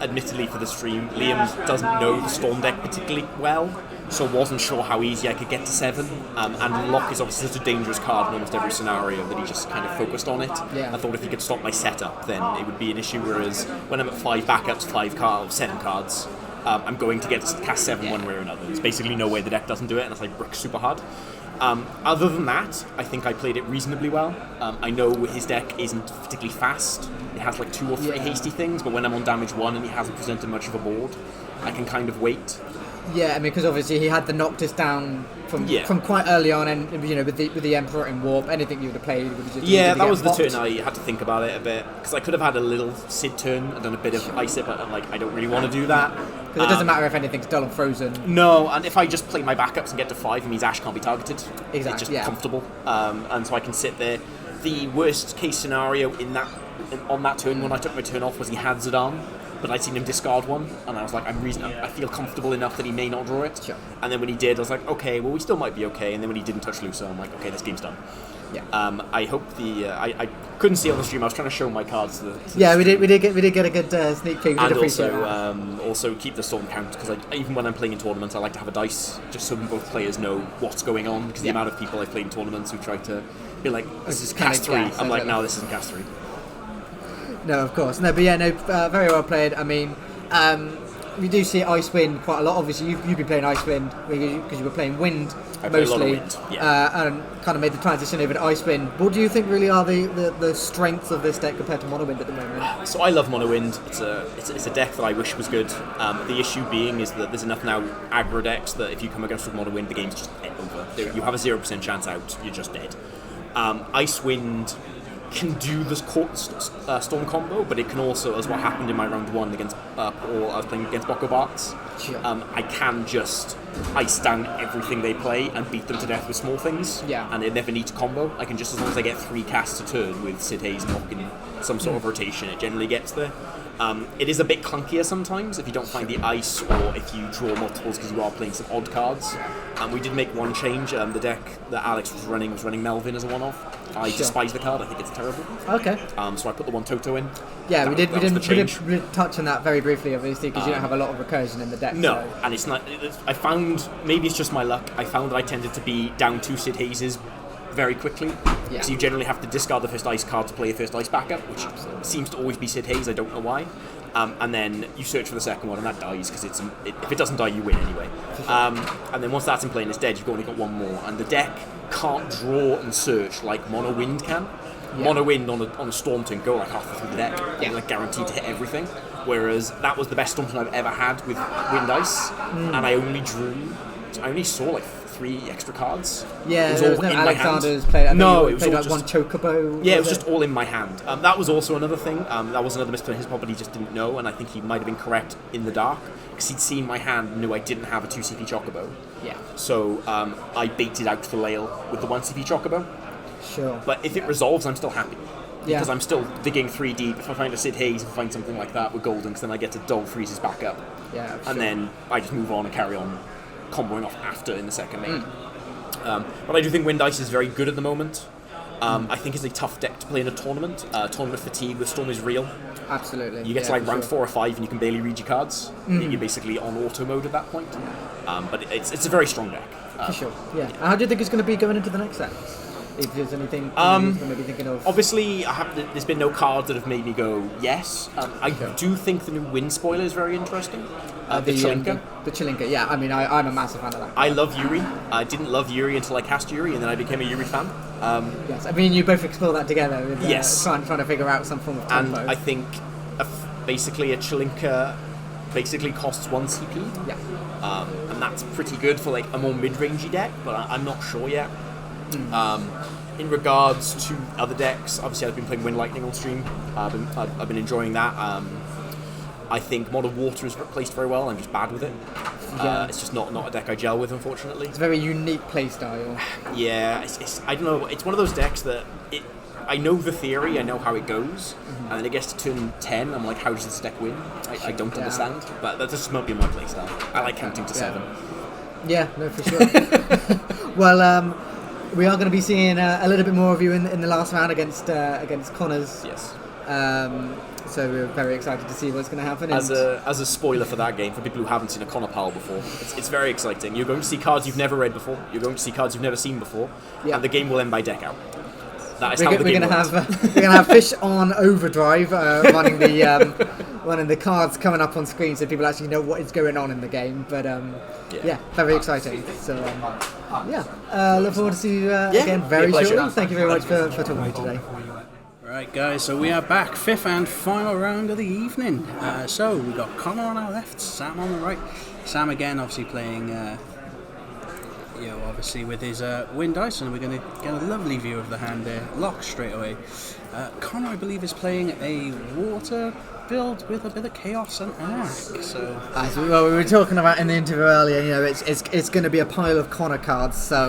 Admittedly, for the stream, Liam doesn't know the Storm deck particularly well, so wasn't sure how easy I could get to 7. And Lock is obviously such a dangerous card in almost every scenario that he just kind of focused on it. Yeah. I thought if he could stop my setup, then it would be an issue, whereas when I'm at 5 backups, 7 cards, I'm going to get to cast 7 one way or another. There's basically no way the deck doesn't do it, and it's like brick super hard. Other than that, I think I played it reasonably well. I know his deck isn't particularly fast. It has like 2 or 3 hasty things, but when I'm on damage 1 and he hasn't presented much of a board, I can kind of wait. Yeah, I mean, because obviously he had the Noctis down from quite early on, and with the Emperor in Warp, anything you would have played would have just that was the turn I had to think about it a bit, because I could have had a little Sid turn and done a bit of Ice It, but I don't really want to do that. Because it doesn't matter if anything's dull and frozen. No, and if I just play my backups and get to 5, it means Ash can't be targeted. Exactly, It's just comfortable, and so I can sit there. The worst case scenario on that turn when I took my turn off was he had Zidane, but I'd seen him discard one, and I was like, I feel comfortable enough that he may not draw it. Sure. And then when he did, I was like, okay, well, we still might be okay. And then when he didn't touch Luso, I'm like, okay, this game's done. Yeah. I hope I couldn't see on the stream. I was trying to show my cards to the we did get a good sneak peek. And also keep the storm count, because even when I'm playing in tournaments, I like to have a dice just so both players know what's going on. Because the amount of people I've played in tournaments who try to be like, this is cast 3. I'm like, no, this isn't cast 3. No, of course. No, but very well played. I mean, we do see Icewind quite a lot. Obviously, you've been playing Icewind because you were playing Wind mostly, and kind of made the transition over to Icewind. What do you think really are the strengths of this deck compared to Mono Wind at the moment? So I love Mono Wind. It's a deck that I wish was good. The issue being is that there's enough now aggro decks that if you come against with Mono Wind, the game's just over. You have a 0% chance out. You're just dead. Icewind can do this Storm combo, but it can also, as what happened in my round 1 against Paul, I was playing against Boko Barks, I can just ice down everything they play and beat them to death with small things, and it never needs a combo. I can just, as long as I get 3 casts a turn with Sid Hayes knocking some sort of rotation, it generally gets there. It is a bit clunkier sometimes if you don't find the ice, or if you draw multiples because you are playing some odd cards. We did make one change. The deck that Alex was running Melvin as a one-off. I despise the card. I think it's terrible. Okay. So I put the one Toto in. Yeah, we did touch on that very briefly, obviously, because you don't have a lot of recursion in the deck. No, so. and it's not. I found, maybe it's just my luck, I found that I tended to be down 2 Sid Haze's very quickly. So you generally have to discard the first ice card to play a first ice backup, which seems to always be Sid Hayes. I don't know why. And then you search for the second one, and that dies because if it doesn't die, you win anyway. And then once that's in play and it's dead, you've only got one more, and the deck can't draw and search like Mono Wind can. Mono Wind on a Storm turn go like halfway through the deck, and like guaranteed to hit everything. Whereas that was the best Storm turn I've ever had with Wind Ice, and I only saw like 3 extra cards. Yeah, it was there all was no in my hand. Alexander's played. I think No, he it was played all like one chocobo. Yeah, it was just all in my hand. That was also another thing. That was another misplay on his part, but he just didn't know, and I think he might have been correct in the dark, because he'd seen my hand and knew I didn't have a 2 CP chocobo. Yeah. So I baited out the Lail with the 1 CP chocobo. Sure. But if it resolves, I'm still happy. Yeah. Because I'm still digging 3 deep. If I find a Sid Haze and find something like that with Golden, because then I get to Dole Freezes back up. Yeah, sure. And then I just move on and carry on comboing off after in the second main. But I do think Wind Ice is very good at the moment. I think it's a tough deck to play in a tournament. Tournament fatigue with Storm is real. Absolutely. You get to like round 4 or 5 and you can barely read your cards. You're basically on auto mode at that point. But it's a very strong deck. For sure. Yeah. And how do you think it's going to be going into the next set? If there's anything you're maybe thinking of. Obviously, there's been no cards that have made me go yes. I do think the new Wind Spoiler is very interesting. The Chilinka. The Chilinka, yeah. I mean, I'm a massive fan of that. I love Yuri. I didn't love Yuri until I cast Yuri, and then I became a Yuri fan. Yes, I mean, you both explore that together. With, Yes. Trying to figure out some form of tempo. And I think basically a Chilinka basically costs 1 CP. Yeah. And that's pretty good for like a more mid-rangey deck, but I'm not sure yet. In regards to other decks, obviously I've been playing Wind Lightning on stream. I've been enjoying that. I think Modern Water is placed very well. I'm just bad with it. It's just not a deck I gel with, unfortunately. It's a very unique playstyle. Yeah, it's I don't know. It's one of those decks that I know the theory, I know how it goes, and then it gets to turn 10. I'm like, how does this deck win? I don't understand. But that just might be my playstyle. I like counting to 7. Yeah, no, for sure. Well, we are going to be seeing a little bit more of you in the last round against Connors. Yes. So we're very excited to see what's going to happen. As a spoiler for that game, for people who haven't seen a Connor Powell before, it's very exciting. You're going to see cards you've never read before. You're going to see cards you've never seen before, and the game will end by deck out. That is how the game works. We're going to have Fish on overdrive, running the cards coming up on screen, so people actually know what is going on in the game. But very exciting. So look forward to see you again very shortly. Thank you very much for talking to me today. Right, guys, so we are back, 5th and final round of the evening. So we've got Connor on our left, Sam on the right. Sam again, obviously playing, obviously with his Wind Ice, and we're going to get a lovely view of the hand there, lock straight away. Connor, I believe, is playing a water build with a bit of chaos and arc. So, well, we were talking about in the interview earlier. It's going to be a pile of Connor cards, so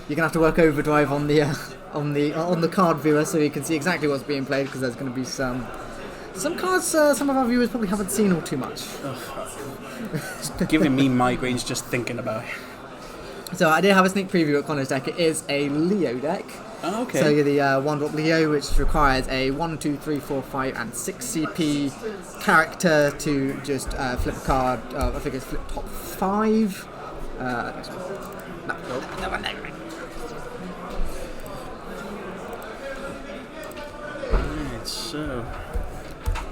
you're going to have to work overdrive on the. On the card viewer, so you can see exactly what's being played, because there's going to be some cards some of our viewers probably haven't seen all too much. It's giving me migraines just thinking about it. So I did have a sneak preview at Connor's deck. It is a Leo deck. Oh, okay. So you're the 1-drop Leo, which requires a 1, 2, 3, 4, 5 and 6 CP character to just flip a card. I think it's flip top 5. So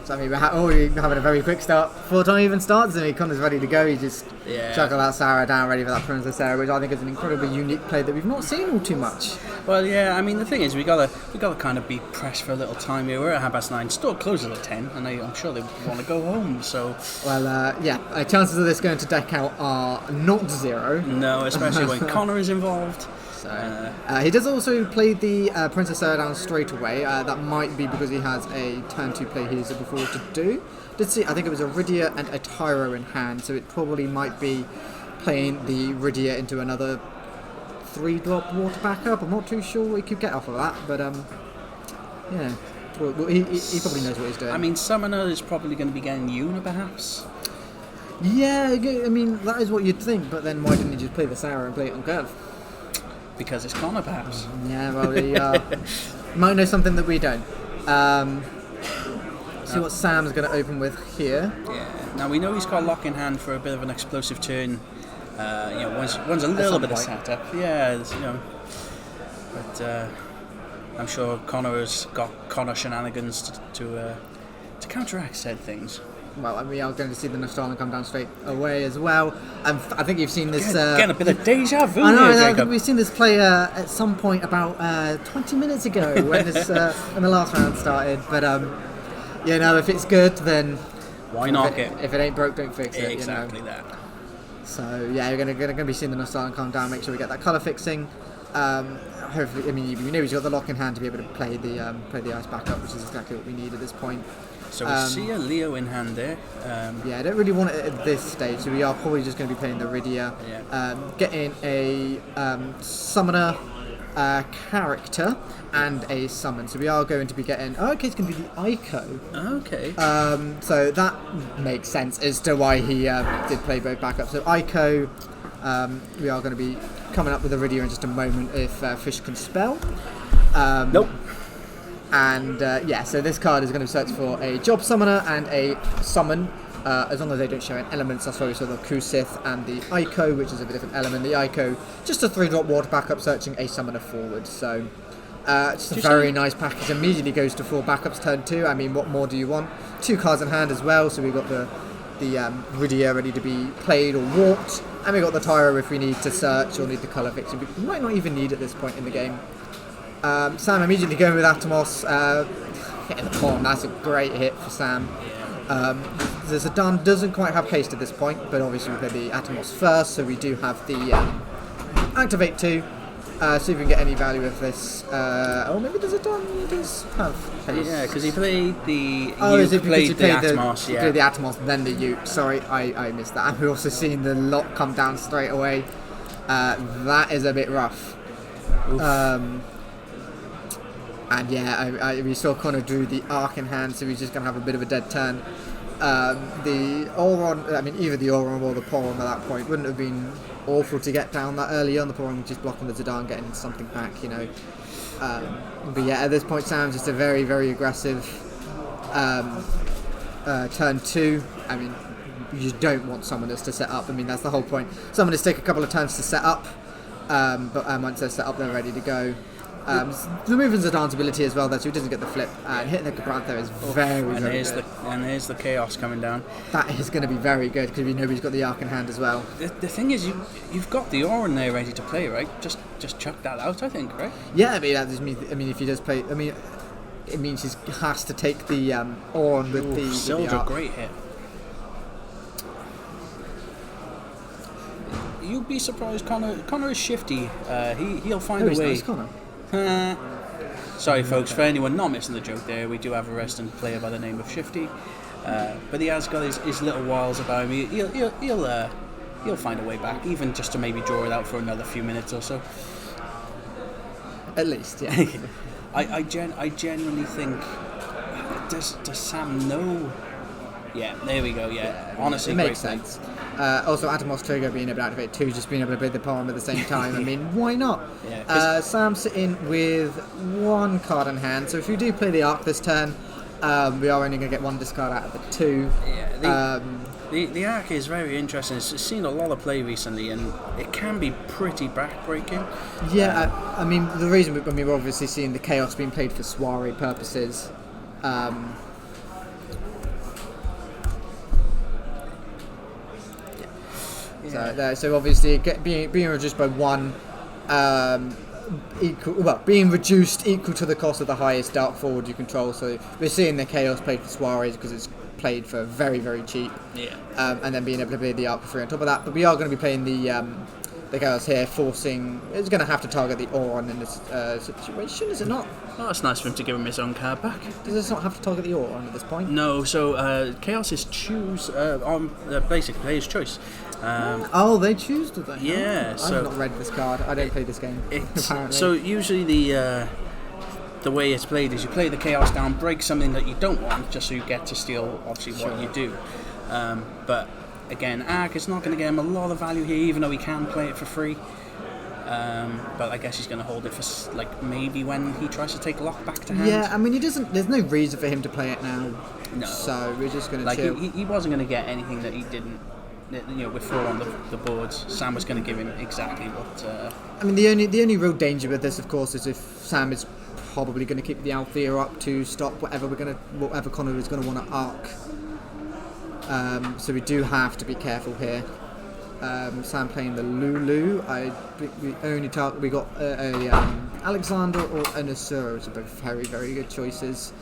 I mean, we're having a very quick start. Before time even starts, I mean, Connor's ready to go. He just chuckle that Sarah down, ready for that Princess Sarah, which I think is an incredibly unique play that we've not seen all too much. Well, yeah, I mean, the thing is, we gotta kind of be pressed for a little time here. We're at 9:30, store closes at 10, and I'm sure they want to go home. So, chances of this going to deck out are not 0. No, especially when Connor is involved. So, he does also play the Princess Sarah down straight away. That might be because he has a turn 2 play he's looking forward to do. I think it was a Rydia and a Tyro in hand, so it probably might be playing the Rydia into another 3-drop water backup. I'm not too sure what he could get off of that, but he probably knows what he's doing. I mean, Summoner is probably going to be getting Yuna, perhaps. Yeah, I mean, that is what you'd think, but then why didn't he just play the Sarah and play it on curve? Because it's Connor, perhaps. Yeah, well, he might know something that we don't. See what Sam's going to open with here. Yeah. Now we know he's got lock in hand for a bit of an explosive turn. One's a little bit of setup. Yeah, but I'm sure Connor has got Connor shenanigans to counteract said things. Well, I mean, we are going to see the Nostalgia come down straight away as well. I think you've seen this... Getting a bit of deja vu I know, here, I think we've seen this play at some point about 20 minutes ago when when the last round started. But, if it's good, then... Why knock it? If it ain't broke, don't fix it. Exactly that. So yeah, you're gonna be seeing the Nostalgia calm down. Make sure we get that colour fixing. Hopefully, I mean, you know he's got the lock in hand to be able to play the ice backup, which is exactly what we need at this point. So we see a Leo in hand there. Yeah, I don't really want it at this stage, so we are probably just going to be playing the Rydia. Yeah. Getting a summoner character and a summon. So we are going to be getting... Oh, okay, it's going to be the Ico. Okay. So that makes sense as to why he did play both backups. So Ico, we are going to be coming up with a Rydia in just a moment if Fish can spell. Nope. And yeah, so this card is going to search for a job summoner and a summon, as long as they don't show an element. That's why we saw the Kusith and the Ico, which is a different element. The Ico, just a 3-drop water backup, searching a summoner forward. So just a very nice package. Immediately goes to 4 backups turn 2. I mean, what more do you want? 2 cards in hand as well. So we've got the Rydia ready to be played or walked, and we've got the Tyro if we need to search or need the colour fixing. We might not even need at this point in the game. Sam immediately going with Atomos, hitting the pawn. That's a great hit for Sam. The Zidane doesn't quite have haste at this point, but obviously we play the Atomos first, so we do have the activate 2. See if we can get any value of this. Oh, maybe the Zidane does have haste. Yeah, because he played the. Is it because he played the Atomos? You played the Atomos, then the Ute. Sorry, I missed that. And we're also seeing the lock come down straight away. That is a bit rough. And yeah, we saw Connor drew the Arc in hand, so he's just going to have a bit of a dead turn. The Auron, I mean, either the Auron or the Porom at that point wouldn't have been awful to get down that early on. The Porom just blocking the Zidane, getting something back, you know. But yeah, at this point, Sam's just a very, very aggressive turn 2. I mean, you don't want summoners to set up. I mean, that's the whole point. Summoners take a couple of turns to set up, but once they're set up, they're ready to go. Removing Zidane's ability as well, though, so he doesn't get the flip. And hitting the Cabrantho is very, very good. And here's the Chaos coming down. That is going to be very good, because we know he's got the Arc in hand as well. The thing is, you've got the Auron there ready to play, right? Just chuck that out, I think, right? Yeah, I mean, that just means, I mean, if he does play... I mean, it means he has to take the Auron with the Sildra, Arc. great hit. You'd be surprised, Connor is shifty. He'll find a way. Nice, Connor. Sorry folks, for anyone not missing the joke there, we do have a resident player by the name of Shifty, but he has got his little wiles about him. He'll find a way back, even just to maybe draw it out for another few minutes or so. At least, yeah. I genuinely think, does Sam know? Yeah, there we go, yeah. Honestly, it makes sense. Also, Atomos Trigger being able to activate 2, just being able to play the Porom at the same time. I mean, why not? Yeah, Sam's sitting with 1 card in hand, so if you do play the Arc this turn, we are only going to get 1 discard out of the 2. Yeah, the Arc is very interesting. It's seen a lot of play recently, and it can be pretty backbreaking. Yeah, I mean, the reason we're obviously seeing the Chaos being played for Soiree purposes. So obviously being reduced by 1, being reduced equal to the cost of the highest Dark Forward you control. So we're seeing the Chaos played for Soirees because it's played for very, very cheap. Yeah. And then being able to play the Arc for free on top of that. But we are going to be playing the Chaos here, forcing... It's going to have to target the Auron in this situation, is it not? Oh, it's nice for him to give him his own card back. Does this not have to target the Auron at this point? No, so Chaos is choose on basically player's choice. They choose, do they? Yeah. I've not read this card. I don't play this game. Apparently. So usually the way it's played is you play the Chaos down, break something that you don't want, just so you get to steal obviously what you do. But again, Arc is not going to get him a lot of value here, even though he can play it for free. But I guess he's going to hold it for maybe when he tries to take Lock back to hand. Yeah, I mean he doesn't. There's no reason for him to play it now. No. So we're just going to chill. He wasn't going to get anything that he didn't. With 4 on the boards, Sam was going to give him exactly what. I mean, the only real danger with this, of course, is if Sam is probably going to keep the Althea up to stop whatever Connor is going to want to Arc. So we do have to be careful here. Sam playing the Lulu. We got Alexander or an Asura, which are both very, very good choices.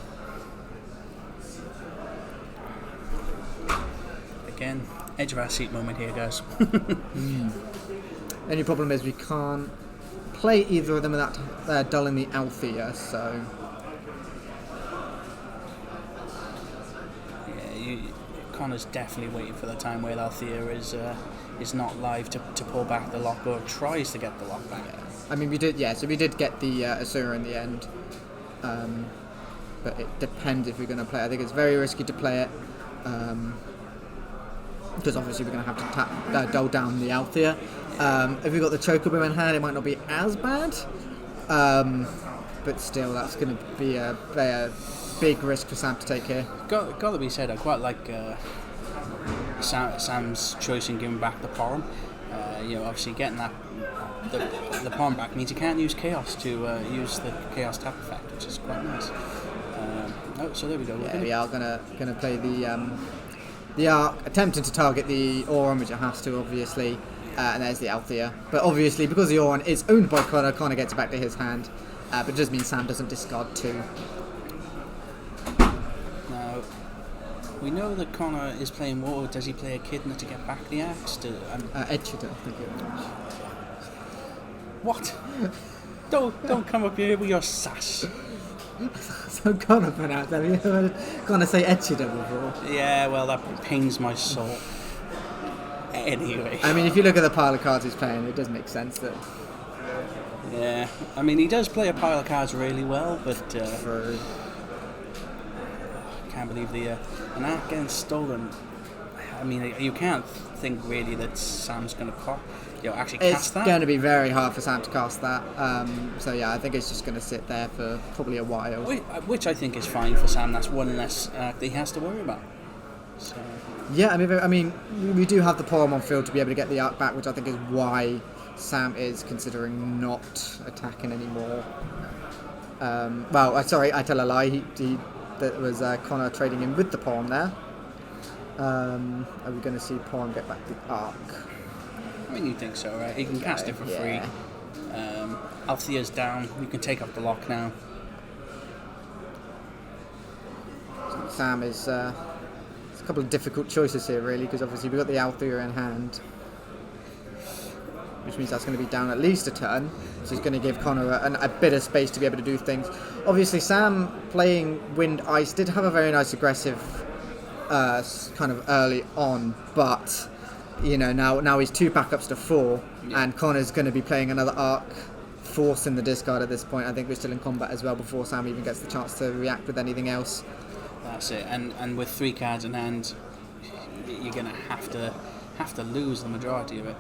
Again, edge of our seat moment here, guys. Only problem is we can't play either of them without dulling the Althea, so... Yeah, Connor's definitely waiting for the time where Althea is not live to pull back the lock, or tries to get the lock back. Yeah. I mean, we did get the Asura in the end, but it depends if we're going to play. I think it's very risky to play it, because obviously we're going to have to dull down the Althea. If we've got the Chocobo in hand, it might not be as bad, but still, that's going to be a big risk for Sam to take here. Got to be said, I quite like Sam's choice in giving back the Porum. Obviously getting that the Porum back means you can't use Chaos to use the Chaos tap effect, which is quite nice. So there we go. Yeah, we are gonna play the Arc, attempting to target the Auron, which it has to, obviously, and there's the Althea. But obviously, because the Auron is owned by Connor, Connor gets it back to his hand, but it does mean Sam doesn't discard 2. Now, we know that Connor is playing War. Does he play Echidna to get back the axe? Echidna, thank you very much. What? Don't come up here with your sass. So Connor pronounced that. Have you ever heard Connor say Echidna before? Yeah, well, that pains my soul. Anyway. I mean, if you look at the pile of cards he's playing, it does make sense that... Yeah, I mean, he does play a pile of cards really well, but... True. I can't believe an Arc getting stolen. I mean, you can't think really that Sam's going to actually cast that. It's going to be very hard for Sam to cast that. So yeah, I think it's just going to sit there for probably a while. Which I think is fine for Sam. That's one less that he has to worry about. So. Yeah, I mean, we do have the Porum on field to be able to get the Arc back, which I think is why Sam is considering not attacking anymore. Sorry, I tell a lie. That was Connor trading in with the Porum there. Are we going to see Porum get back the Arc? I mean, you think so, right? He can cast it for free. Althea's down. You can take up the lock now. Sam is... a couple of difficult choices here, really, because obviously we've got the Althea in hand, which means that's going to be down at least a turn, so it's going to give Connor a bit of space to be able to do things. Obviously, Sam playing Wind Ice did have a very nice aggressive kind of early on, but now he's 2 backups to 4, and Connor's going to be playing another Arc, forcing the discard at this point. I think we're still in combat as well before Sam even gets the chance to react with anything else. That's it, and with 3 cards in hand, you're going to have to lose the majority of it.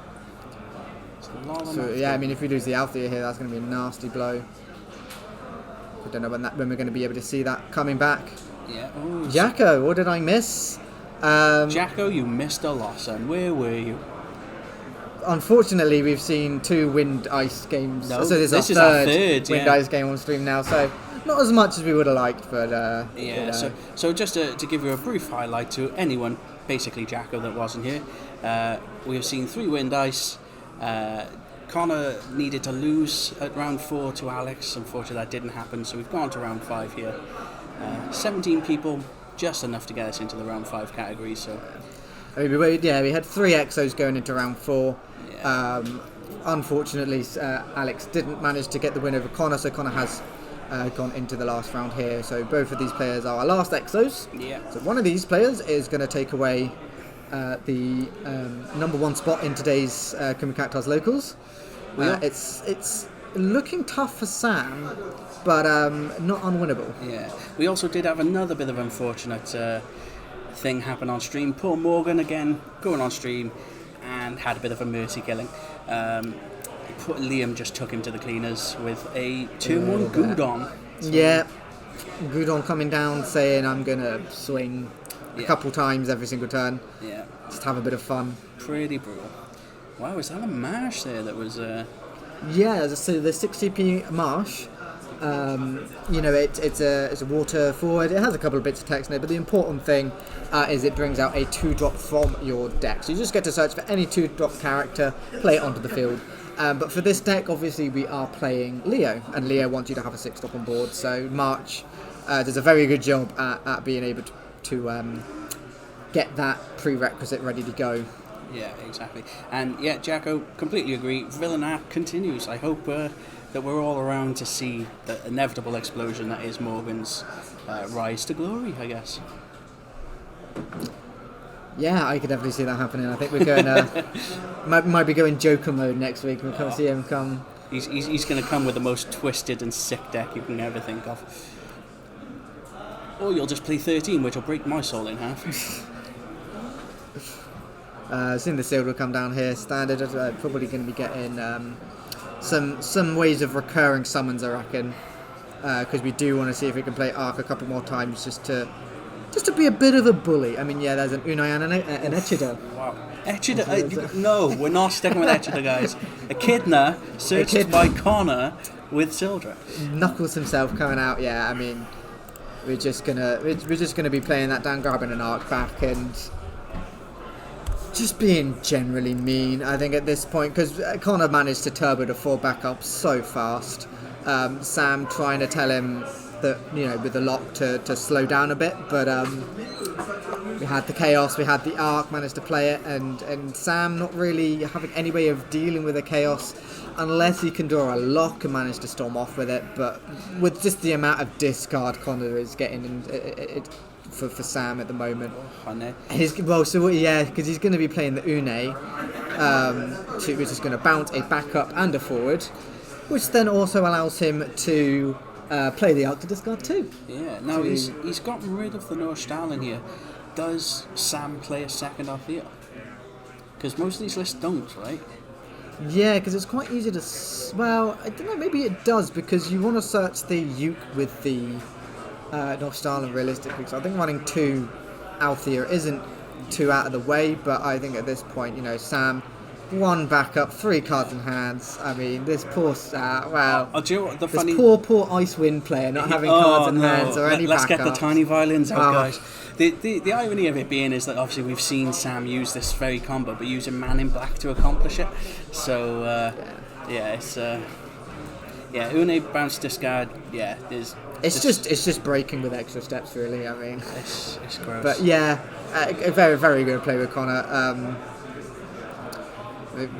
So yeah, I mean, if we lose the Althea here, that's going to be a nasty blow. I don't know when we're going to be able to see that coming back. Yeah. Jacko, what did I miss? Jacko, you missed a lot, son. Where were you? Unfortunately, we've seen 2 Wind Ice games. No, so this is our third Wind Ice game on stream now. So not as much as we would have liked, but So just to give you a brief highlight to anyone, basically Jacko that wasn't here, we have seen 3 Wind Ice. Connor needed to lose at round 4 to Alex. Unfortunately, that didn't happen, so we've gone to round 5 here. 17 people, just enough to get us into the round 5 category. So, we had 3 Exos going into round 4. Yeah. Unfortunately, Alex didn't manage to get the win over Connor, so Connor has gone into the last round here. So both of these players are our last Exos. Yeah. So one of these players is going to take away the number 1 spot in today's Cymru Cactuars locals. It's looking tough for Sam, but not unwinnable. Yeah. We also did have another bit of unfortunate thing happen on stream. Poor Morgan again going on stream and had a bit of a mercy killing. Liam just took him to the cleaners with a 2-1 Gudon. So, yeah, Gudon coming down saying I'm going to swing a couple times every single turn. Yeah. Just have a bit of fun. Pretty brutal. Wow, is that a marsh there that was... Yeah, so the 60p marsh, it's a water forward. It has a couple of bits of text in it, but the important thing is it brings out a 2-drop from your deck. So you just get to search for any 2-drop character, play it onto the field. But for this deck, obviously, we are playing Leo, and Leo wants you to have a 6-drop on board. So March does a very good job at being able to get that prerequisite ready to go. Yeah, exactly. And yeah, Jacko, completely agree. Villain arc continues. I hope that we're all around to see the inevitable explosion that is Morgan's rise to glory, I guess. Yeah, I could definitely see that happening. I think we're going might be going Joker mode next week. We'll come see him come. He's going to come with the most twisted and sick deck you can ever think of. Or you'll just play 13, which will break my soul in half. Soon the Sealed will come down here. Standard, probably going to be getting some ways of recurring summons, I reckon. Because we do want to see if we can play Arc a couple more times just to be a bit of a bully. I mean, yeah, there's an Unai and an Echidna. Wow. Echidna? No, we're not sticking with Echidna, guys. Echidna searched by Connor with Sildra. Knuckles himself coming out. Yeah, I mean, we're just gonna be playing that down, grabbing an Arc back, and just being generally mean. I think at this point, because Connor managed to turbo the 4 back up so fast. Sam trying to tell him that, with the lock to slow down a bit, but we had the Chaos, we had the Arc, managed to play it, and Sam not really having any way of dealing with the Chaos unless he can draw a lock and manage to storm off with it. But with just the amount of discard Connor is getting for Sam at the moment, because he's going to be playing the Une, which is going to bounce a backup and a forward, which then also allows him to play the Arc to discard 2. Yeah, now he's gotten rid of the Nordstalin here. Does Sam play a second off here? Because most of these lists don't, right? Yeah, because it's quite easy to... Well, I don't know, maybe it does, because you want to search the Uke with the Nordstalin realistically. So I think running 2 Althea isn't too out of the way, but I think at this point, Sam... 1 backup, 3 cards in hands. I mean, this poor do you know what, this poor Icewind player not having cards in hands or any backups. Let's get the tiny violins out, guys. The irony of it being is that obviously we've seen Sam use this very combo, but using Man in Black to accomplish it. So Une bounce discard. Yeah, it's just breaking with extra steps, really. I mean, it's gross. But yeah, a very very good play with Connor.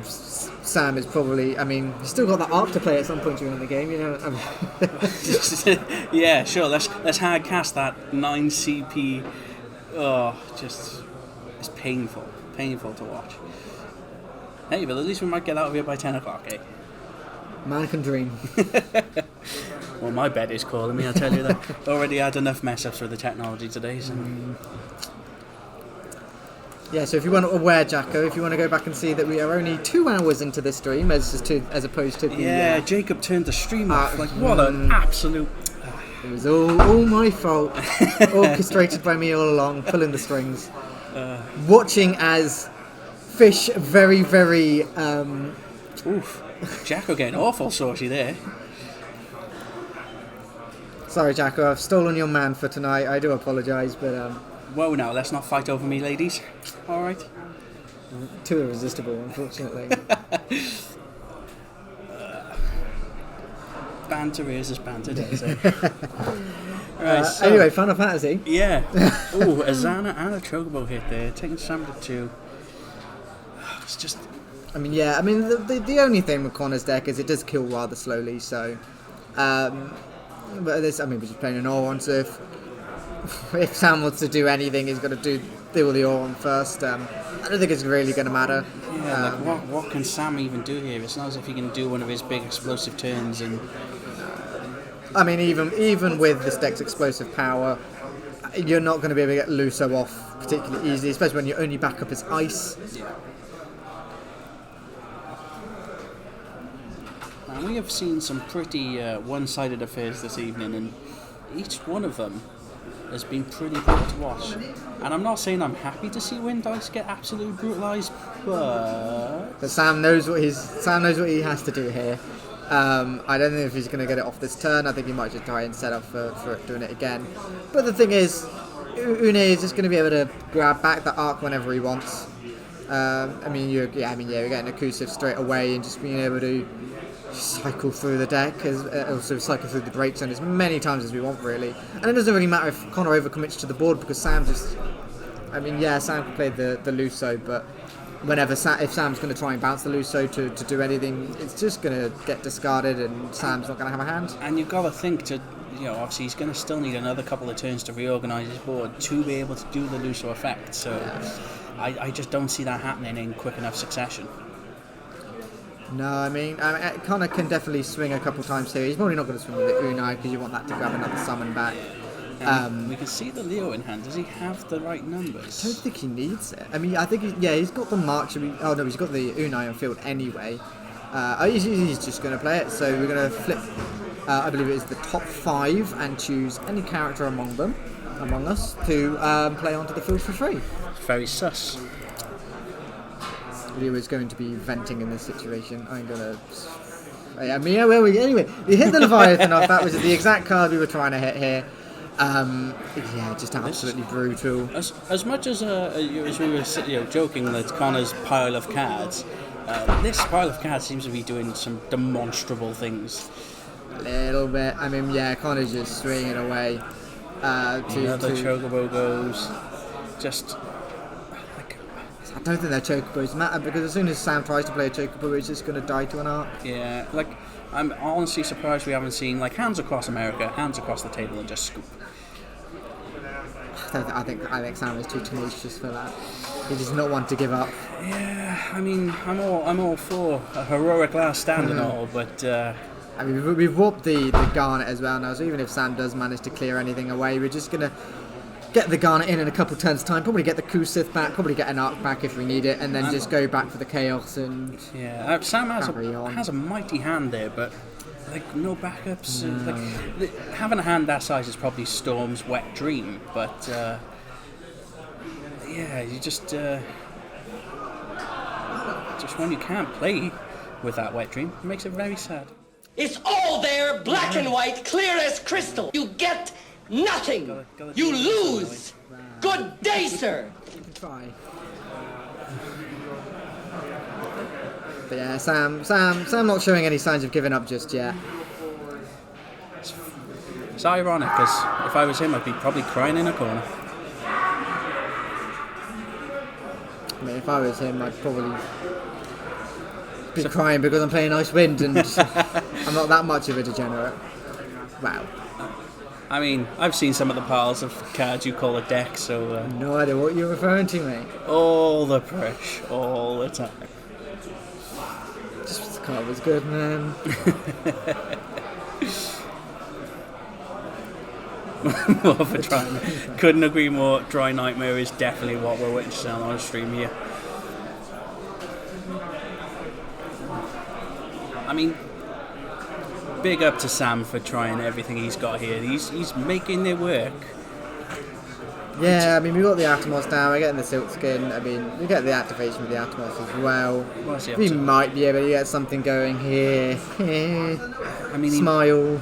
Sam is probably... I mean, he's still got that Arc to play at some point during the game, Yeah, sure. Let's hard cast that 9 CP. Oh, it's painful to watch. Hey, but at least we might get out of here by 10 o'clock, eh? Man can dream. Well, my bed is calling me, I'll tell you that. Already had enough mess ups with the technology today, so... Yeah, so if you weren't aware, Jacko, if you want to go back and see that we are only 2 hours into the stream as opposed to the... Yeah, Jacob turned the stream off. What an absolute... It was all my fault. Orchestrated by me all along, pulling the strings. Watching as Fish very, very... Oof. Jacko getting awful saucy there. Sorry, Jacko, I've stolen your man for tonight. I do apologise, but... Whoa, now, let's not fight over me, ladies. All right. Too irresistible, unfortunately. Banter is as banter does, eh? Right, so, anyway, Final Fantasy. Yeah. Ooh, a Zana and a Chocobo hit there, taking Sam to 2. It's just... the only thing with Connor's deck is it does kill rather slowly, so... but this, we're just playing an Auron, so if Sam wants to do anything, he's got to deal with the Auron first. I don't think it's really going to matter. Yeah, what can Sam even do here? It's not as if he can do one of his big explosive turns. And I mean, even with this deck's explosive power, you're not going to be able to get Luso off particularly easily, especially when your only backup is Ice. Yeah. And we have seen some pretty one-sided affairs this evening, and each one of them has been pretty brutal to watch. And I'm not saying I'm happy to see Wind Dice get absolutely brutalised, but Sam knows what he has to do here. I don't know if he's going to get it off this turn. I think he might just try and set up for it doing it again. But the thing is, Une is just going to be able to grab back the Arc whenever he wants. You're getting Acoustic straight away and just being able to cycle through the deck, also cycle through the break zone as many times as we want, really. And it doesn't really matter if Connor overcommits to the board, because Sam just I mean, yeah, Sam can play the Luso, but if Sam's going to try and bounce the Luso to do anything, it's just going to get discarded, and Sam's not going to have a hand. And you've got to think obviously he's going to still need another couple of turns to reorganise his board to be able to do the Luso effect. So I just don't see that happening in quick enough succession. No, I mean, Connor can definitely swing a couple times here. He's probably not going to swing with the Unai because you want that to grab another summon back. We can see the Leo in hand. Does he have the right numbers? I don't think he needs it. I mean, I think he's got the March. He's got the Unai on field anyway. He's just going to play it. So we're going to flip. I believe it is the top 5 and choose any character among us to play onto the field for free. Very sus. Leo is going to be venting in this situation. I'm gonna. Anyway, we hit the Leviathan off. That was the exact card we were trying to hit here. Just absolutely brutal. As much as we were joking that Connor's pile of cards, this pile of cards seems to be doing some demonstrable things. A little bit. I mean, yeah, Connor's just swinging away. Another Chocobo goes. Just. I don't think their Chocobos matter because as soon as Sam tries to play a Chocobo, it's just going to die to an arc. Yeah, I'm honestly surprised we haven't seen hands across America, hands across the table, and just scoop. I think Sam is too tenacious for that. He does not want to give up. Yeah, I mean, I'm all for a heroic last stand and all, but. I mean, we've warped the Garnet as well now, so even if Sam does manage to clear anything away, we're just going to get the Garnet in a couple turns time, probably get the Kusith back, probably get an Arc back if we need it, and then just go back for the Chaos and Sam has a mighty hand there, but no backups. Having a hand that size is probably Storm's wet dream, but you just when you can't play with that wet dream, it makes it very sad. It's all there, black and white, clear as crystal. You get nothing. You lose. Good day, sir. You can try. But yeah, Sam not showing any signs of giving up just yet. It's ironic because if I was him, I'd be probably crying in a corner. I mean, if I was him, I'd probably be crying because I'm playing Ice Wind and I'm not that much of a degenerate. Wow. I mean, I've seen some of the piles of cards you call a deck, so... no idea what you're referring to, mate. All the pressure, all the time. Just the card was good, man. More of a dry nightmare. Couldn't agree more. Dry Nightmare is definitely what we're witnessing on our stream here. I mean, big up to Sam for trying everything he's got here. He's making it work. Yeah, I mean, we got the Atomos down, we're getting the Silk Skin. I mean, we get the activation with the Atomos as well. We might be able to get something going here. I mean, Smile.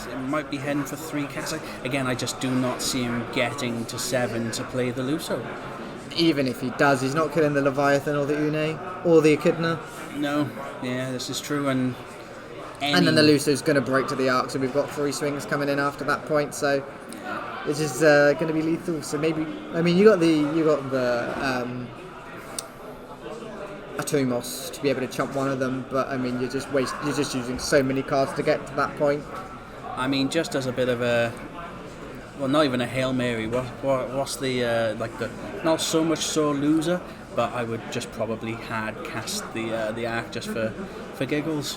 It might be heading for 3 cats. Again, I just do not see him getting to 7 to play the Luso. Even if he does, he's not killing the Leviathan or the Une or the Echidna. No, yeah, this is true. And then the Luso's going to break to the Arc, so we've got 3 swings coming in after that point. So it's just going to be lethal. So maybe, I mean, you got the Atomos to be able to chump one of them, but I mean, you're just using so many cards to get to that point. I mean, just as a bit of a, well, not even a Hail Mary. What's the not so much sore loser, but I would just probably hard cast the Arc just for giggles.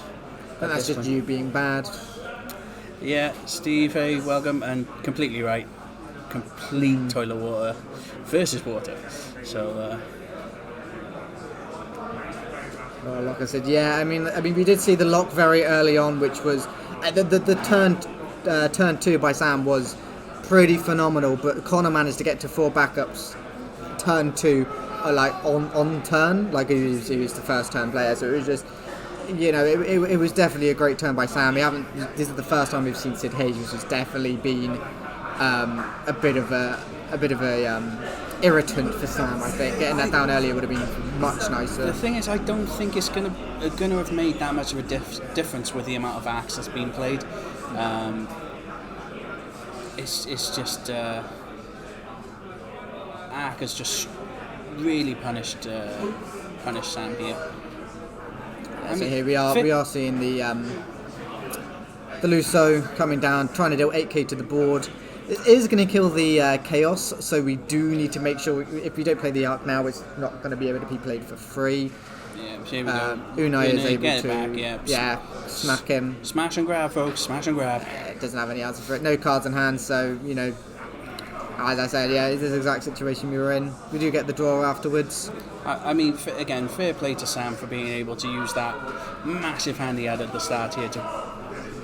And that's just you being bad. Yeah, Steve, hey, welcome, and completely right. Complete toilet water versus water. So. Well, like I said, yeah. I mean, we did see the lock very early on, which was the turn 2 by Sam was pretty phenomenal. But Connor managed to get to 4 backups. Turn 2, on turn, like he was the first turn player. So it was just. It was definitely a great turn by Sam. This is the first time we've seen Sid Hayes, which has definitely been a bit of a irritant for Sam. I think getting that down earlier would have been much nicer. The thing is, I don't think it's gonna have made that much of a difference with the amount of acts that's being played. It's just. Ark has just really punished Sam here. So here we are seeing the Luso coming down, trying to deal 8k to the board. It is going to kill the Chaos, so we do need to make sure if we don't play the Ark now, it's not going to be able to be played for free. Yeah, here we go. Unai is able get to it back, smack him. Smash and grab, folks. Smash and grab. It doesn't have any answer for it. No cards in hand, so as I said, it's the exact situation we were in. We do get the draw afterwards. I mean, again, fair play to Sam for being able to use that massive hand he had at the start here to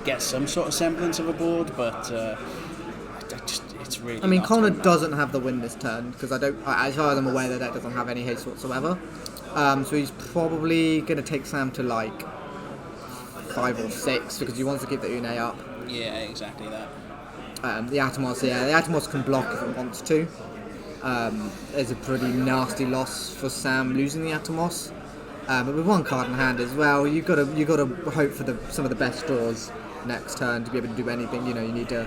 get some sort of semblance of a board, but it's really. I mean, not Connor doing that. doesn't have the win this turn because as far as I'm aware, that doesn't have any haste whatsoever. So he's probably going to take Sam to like 5 or 6 because he wants to keep the Unai up. Yeah, exactly that. The Atomos can block if it wants to. It's a pretty nasty loss for Sam losing the Atomos. But with one card in hand as well, you got to hope for some of the best draws next turn to be able to do anything. You need a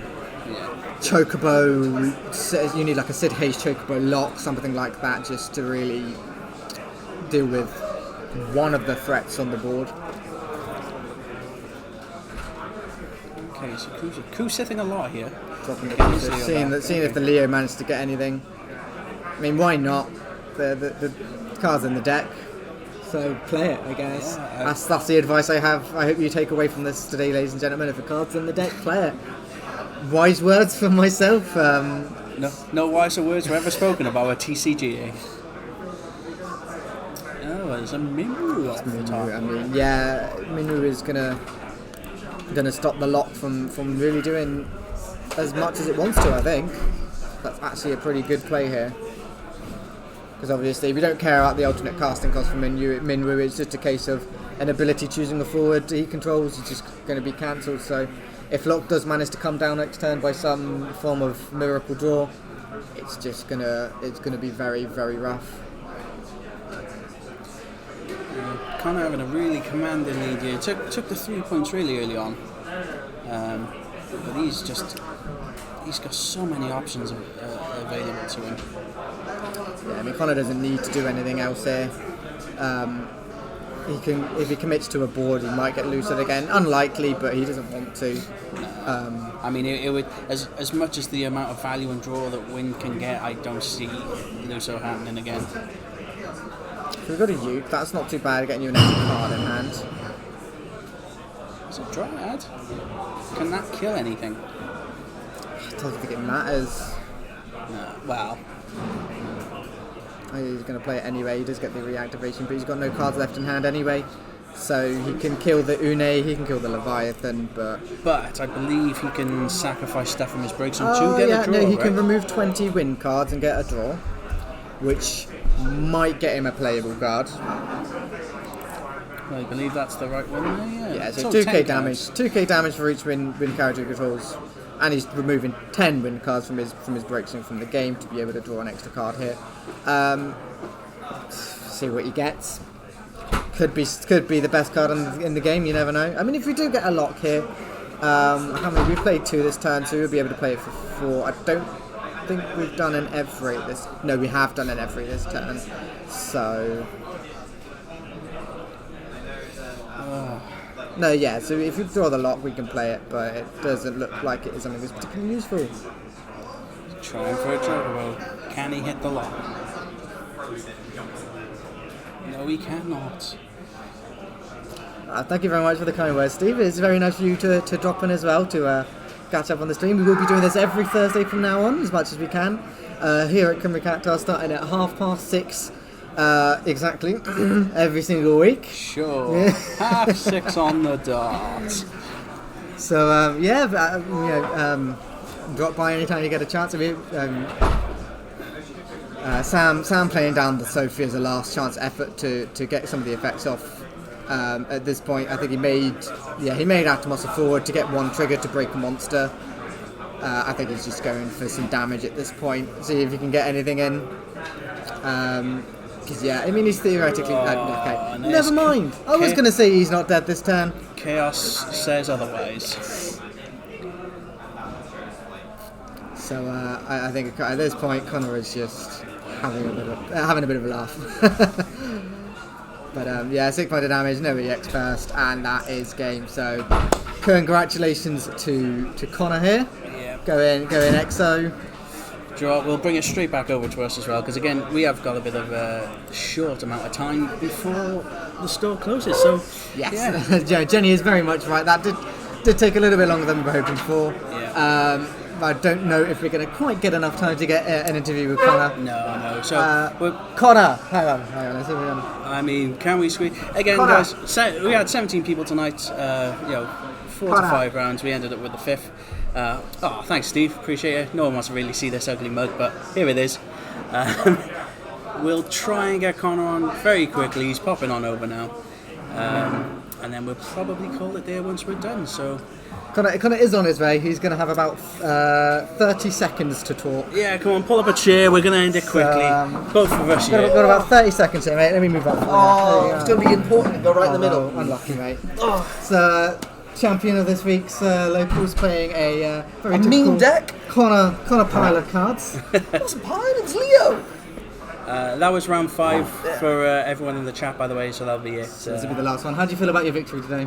Chocobo, you need like a Sid Hayes Chocobo lock, something like that, just to really deal with one of the threats on the board. Okay, so Ku's sitting a lot here. Dropping the seeing if the Leo managed to get anything. I mean, why not? The card's in the deck, so play it, I guess. Yeah, that's the advice I have. I hope you take away from this today, ladies and gentlemen. If the card's in the deck, play it. Wise words from myself. No wiser words were ever spoken about a TCG. Oh, there's a Cymru off the top. I mean, Cymru is gonna stop the lock from really doing as much as it wants to. I think that's actually a pretty good play here. Because obviously, if you don't care about the alternate casting cost from Cymru, it's just a case of an ability choosing a forward he controls is just going to be cancelled. So if Lock does manage to come down next turn by some form of miracle draw, it's gonna be very, very rough. Connor having a really commanding lead here. Took the 3 points really early on, but he's got so many options available to him. Yeah, I mean, Connor doesn't need to do anything else here. He can, if he commits to a board, he might get Lucid again. Unlikely, but he doesn't want to. I mean, it would as much as the amount of value and draw that Win can get. I don't see Luso happening again. So we've got a Uke. That's not too bad. Getting you an extra card in hand. It's a Dryad. Can that kill anything? I don't think it matters. No. Well. He's going to play it anyway. He does get the reactivation, but he's got no cards left in hand anyway. So he can kill the Unai, he can kill the Leviathan, but I believe he can sacrifice stuff from his break zone to get a draw. No, he can remove 20 win cards and get a draw, which might get him a playable card. I believe that's the right one there, yeah. So 2k damage, 2k damage for each win character controls, and he's removing 10 win cards from his break zone from the game to be able to draw an extra card here. See what he gets. Could be the best card in the game. You never know. I mean, if we do get a lock here, how many? We've played 2 this turn, so we'll be able to play it for 4. I don't think we've done an every this. No, we have done an every this turn. So. No, yeah. So if we draw the lock, we can play it, but it doesn't look like it is something that's particularly useful. Trying for a Chocobo. Can he hit the lock? No, he cannot. Thank you very much for the kind words, Steve. It's very nice for you to drop in as well to catch up on the stream. We will be doing this every Thursday from now on, as much as we can. Here at Cymru Cactuars, starting at 6:30 exactly, every single week. Sure. 6:30 on the dot. So drop by anytime you get a chance. Sam playing down the Sophie as a last chance effort to get some of the effects off. At this point, I think he made Atomos a forward to get 1 trigger to break a monster. I think he's just going for some damage at this point. See if he can get anything in. Because he's theoretically okay. Never mind. I was going to say he's not dead this turn. Chaos says otherwise. So I think at this point, Connor is just having a bit of a laugh. But yeah, 6 points of damage, no EX burst, and that is game. So congratulations to Connor here. Yeah. Going XO. Do you know what, we'll bring it straight back over to us as well, because again, we have got a bit of a short amount of time before the store closes. So yes, yeah. Jenny is very much right. That did take a little bit longer than we were hoping for. Yeah. I don't know if we're going to quite get enough time to get an interview with Connor. No. So Connor, hang on. Let's see I mean, can we squeeze again, Connor. guys? We had 17 people tonight. 4 to 5 rounds. We ended up with the 5th. Thanks, Steve. Appreciate it. No one wants to really see this ugly mug, but here it is. We'll try and get Connor on very quickly. He's popping on over now, and then we'll probably call it there once we're done. So. Connor is on his way. He's going to have about 30 seconds to talk. Yeah, come on, pull up a chair. We're going to end it quickly. Both of us here. Got about 30 seconds here, mate. Let me move up. It's going to be important. Go right in the middle. Unlucky, mate. So, champion of this week's locals playing a very mean deck. Connor pile of cards. What's a pile? It's Leo. That was round 5 for everyone in the chat, by the way, so that'll be it. This will be the last one. How do you feel about your victory today?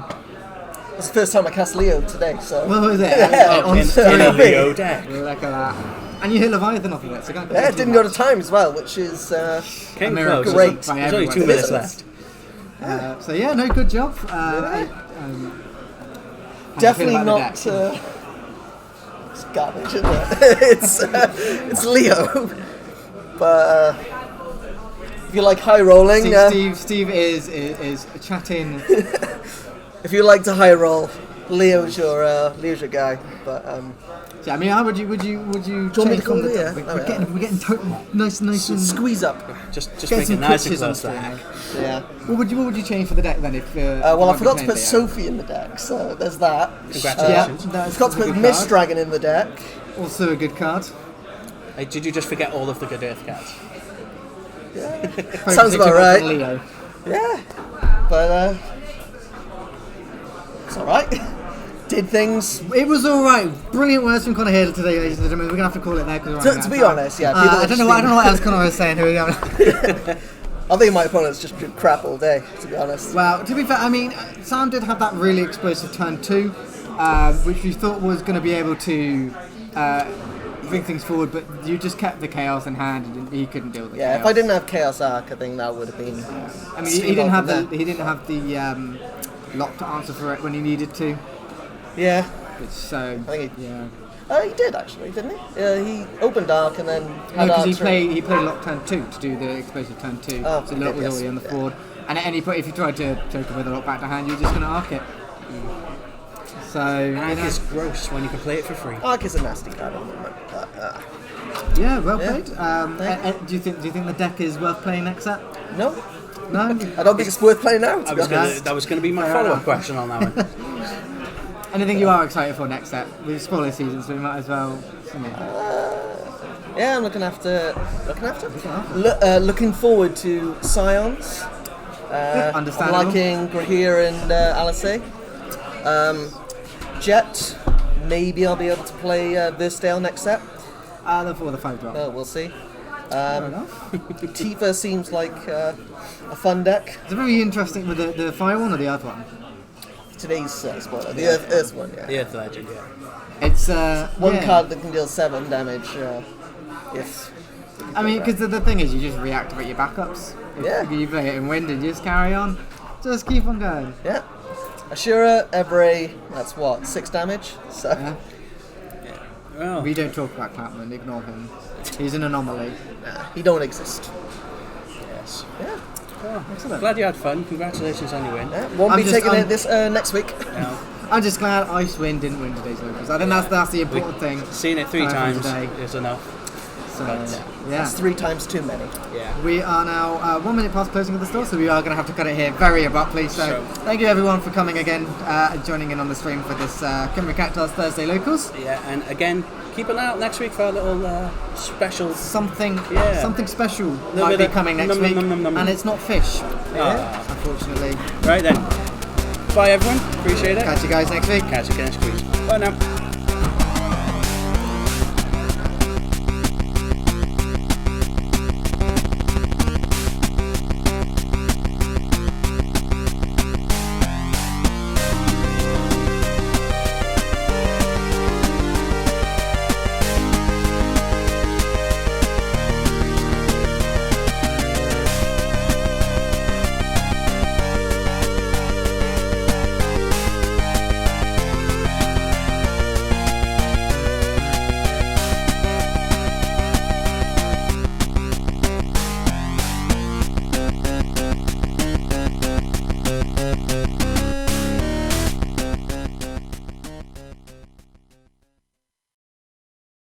It's the first time I cast Leo today, so. What was it? In a Leo deck. Look at that. And you hit Leviathan off of it, so can't Yeah, it didn't go to time as well, which is Came miracle. close. Great. There's only 2 minutes left. So yeah, no, good job. definitely not. It's garbage, isn't it? it's Leo, but if you like high rolling, Steve is chatting. If you like to high roll, Leo's your guy. But yeah, I mean, how would you do you want me change to call from the Leo? we're getting nice and squeeze up. Just get make it some nice and pitches on close to screen, that. mate. Yeah. What would you change for the deck then? If well, I forgot to put Sophie in the deck, so there's that. Congratulations. I Forgot to put Mist Dragon in the deck. Also a good card. Hey, did you just forget all of the good Earth cards? Sounds about right. Leo. Yeah, but it's all right. Did things. It was all right. Brilliant words from Connor here today, ladies and gentlemen. We're gonna have to call it there because To be honest, yeah. I don't know what else Connor was saying. Here we go. I think my opponent's just been crap all day. To be honest. Well, to be fair, I mean, Sam did have that really explosive turn 2, which we thought was going to be able to bring things forward, but you just kept the chaos in hand, and he couldn't deal with the chaos. Yeah, if I didn't have Chaos Arc, I think that would have been. I mean, he didn't have the lock to answer for it when he needed to. Yeah. So I think yeah. He did actually, didn't he? He opened Arc and then. No, because he played lock turn 2 to do the explosive turn 2. Oh, so lock was already on the board. And at any point, if you tried to choke him with a lock back to hand, you're just going to arc it. So Arc is gross when you can play it for free. Arc is a nasty card at the moment. yeah, well played. Do you think the deck is worth playing next set? No, No. I don't think it's worth playing now. That was going to be my follow-up question on that one. Anything you are excited for next set? We've spoiler season, so we might as well. Yeah, I'm looking forward to Scions. Understandable. I'm liking Grahir and Alisei. Jet, maybe I'll be able to play Versdale next set. For the 5-drop. We'll see. Fair enough. Tifa seems like a fun deck. It's very interesting with the fire one or the earth one. Today's spoiler, the Earth one, yeah. The Earth Legend, yeah. It's one card that can deal 7 damage. Yes. I mean, because the thing is, you just reactivate your backups. If you play it in wind and just carry on. Just keep on going. Yeah. Ashura, Evray, that's 6 damage? So. Yeah. Well, We don't talk about Clapman, ignore him. He's an anomaly. He don't exist. yes. Yeah. Well, Excellent. glad you had fun. Congratulations on your win. Won't I'm be just- taking I'm- it this next week. I'm just glad Icewind didn't win today's locals. I think that's the important thing. Seeing it 3 from times today. is enough. So, But, yeah. That's 3 times too many. Yeah. We are now 1 minute past closing of the store, so we are going to have to cut it here very abruptly. So Sure. thank you everyone for coming again and joining in on the stream for this Cymru Cactuars Thursday locals. Yeah, and again, keep an eye out next week for a little special. Something special Little might bit be of coming next nom, week, nom, nom, nom, nom. and it's not fish, Ah. unfortunately. Right then. Bye everyone. Appreciate it. Catch you guys next week. Catch you next week. Bye now.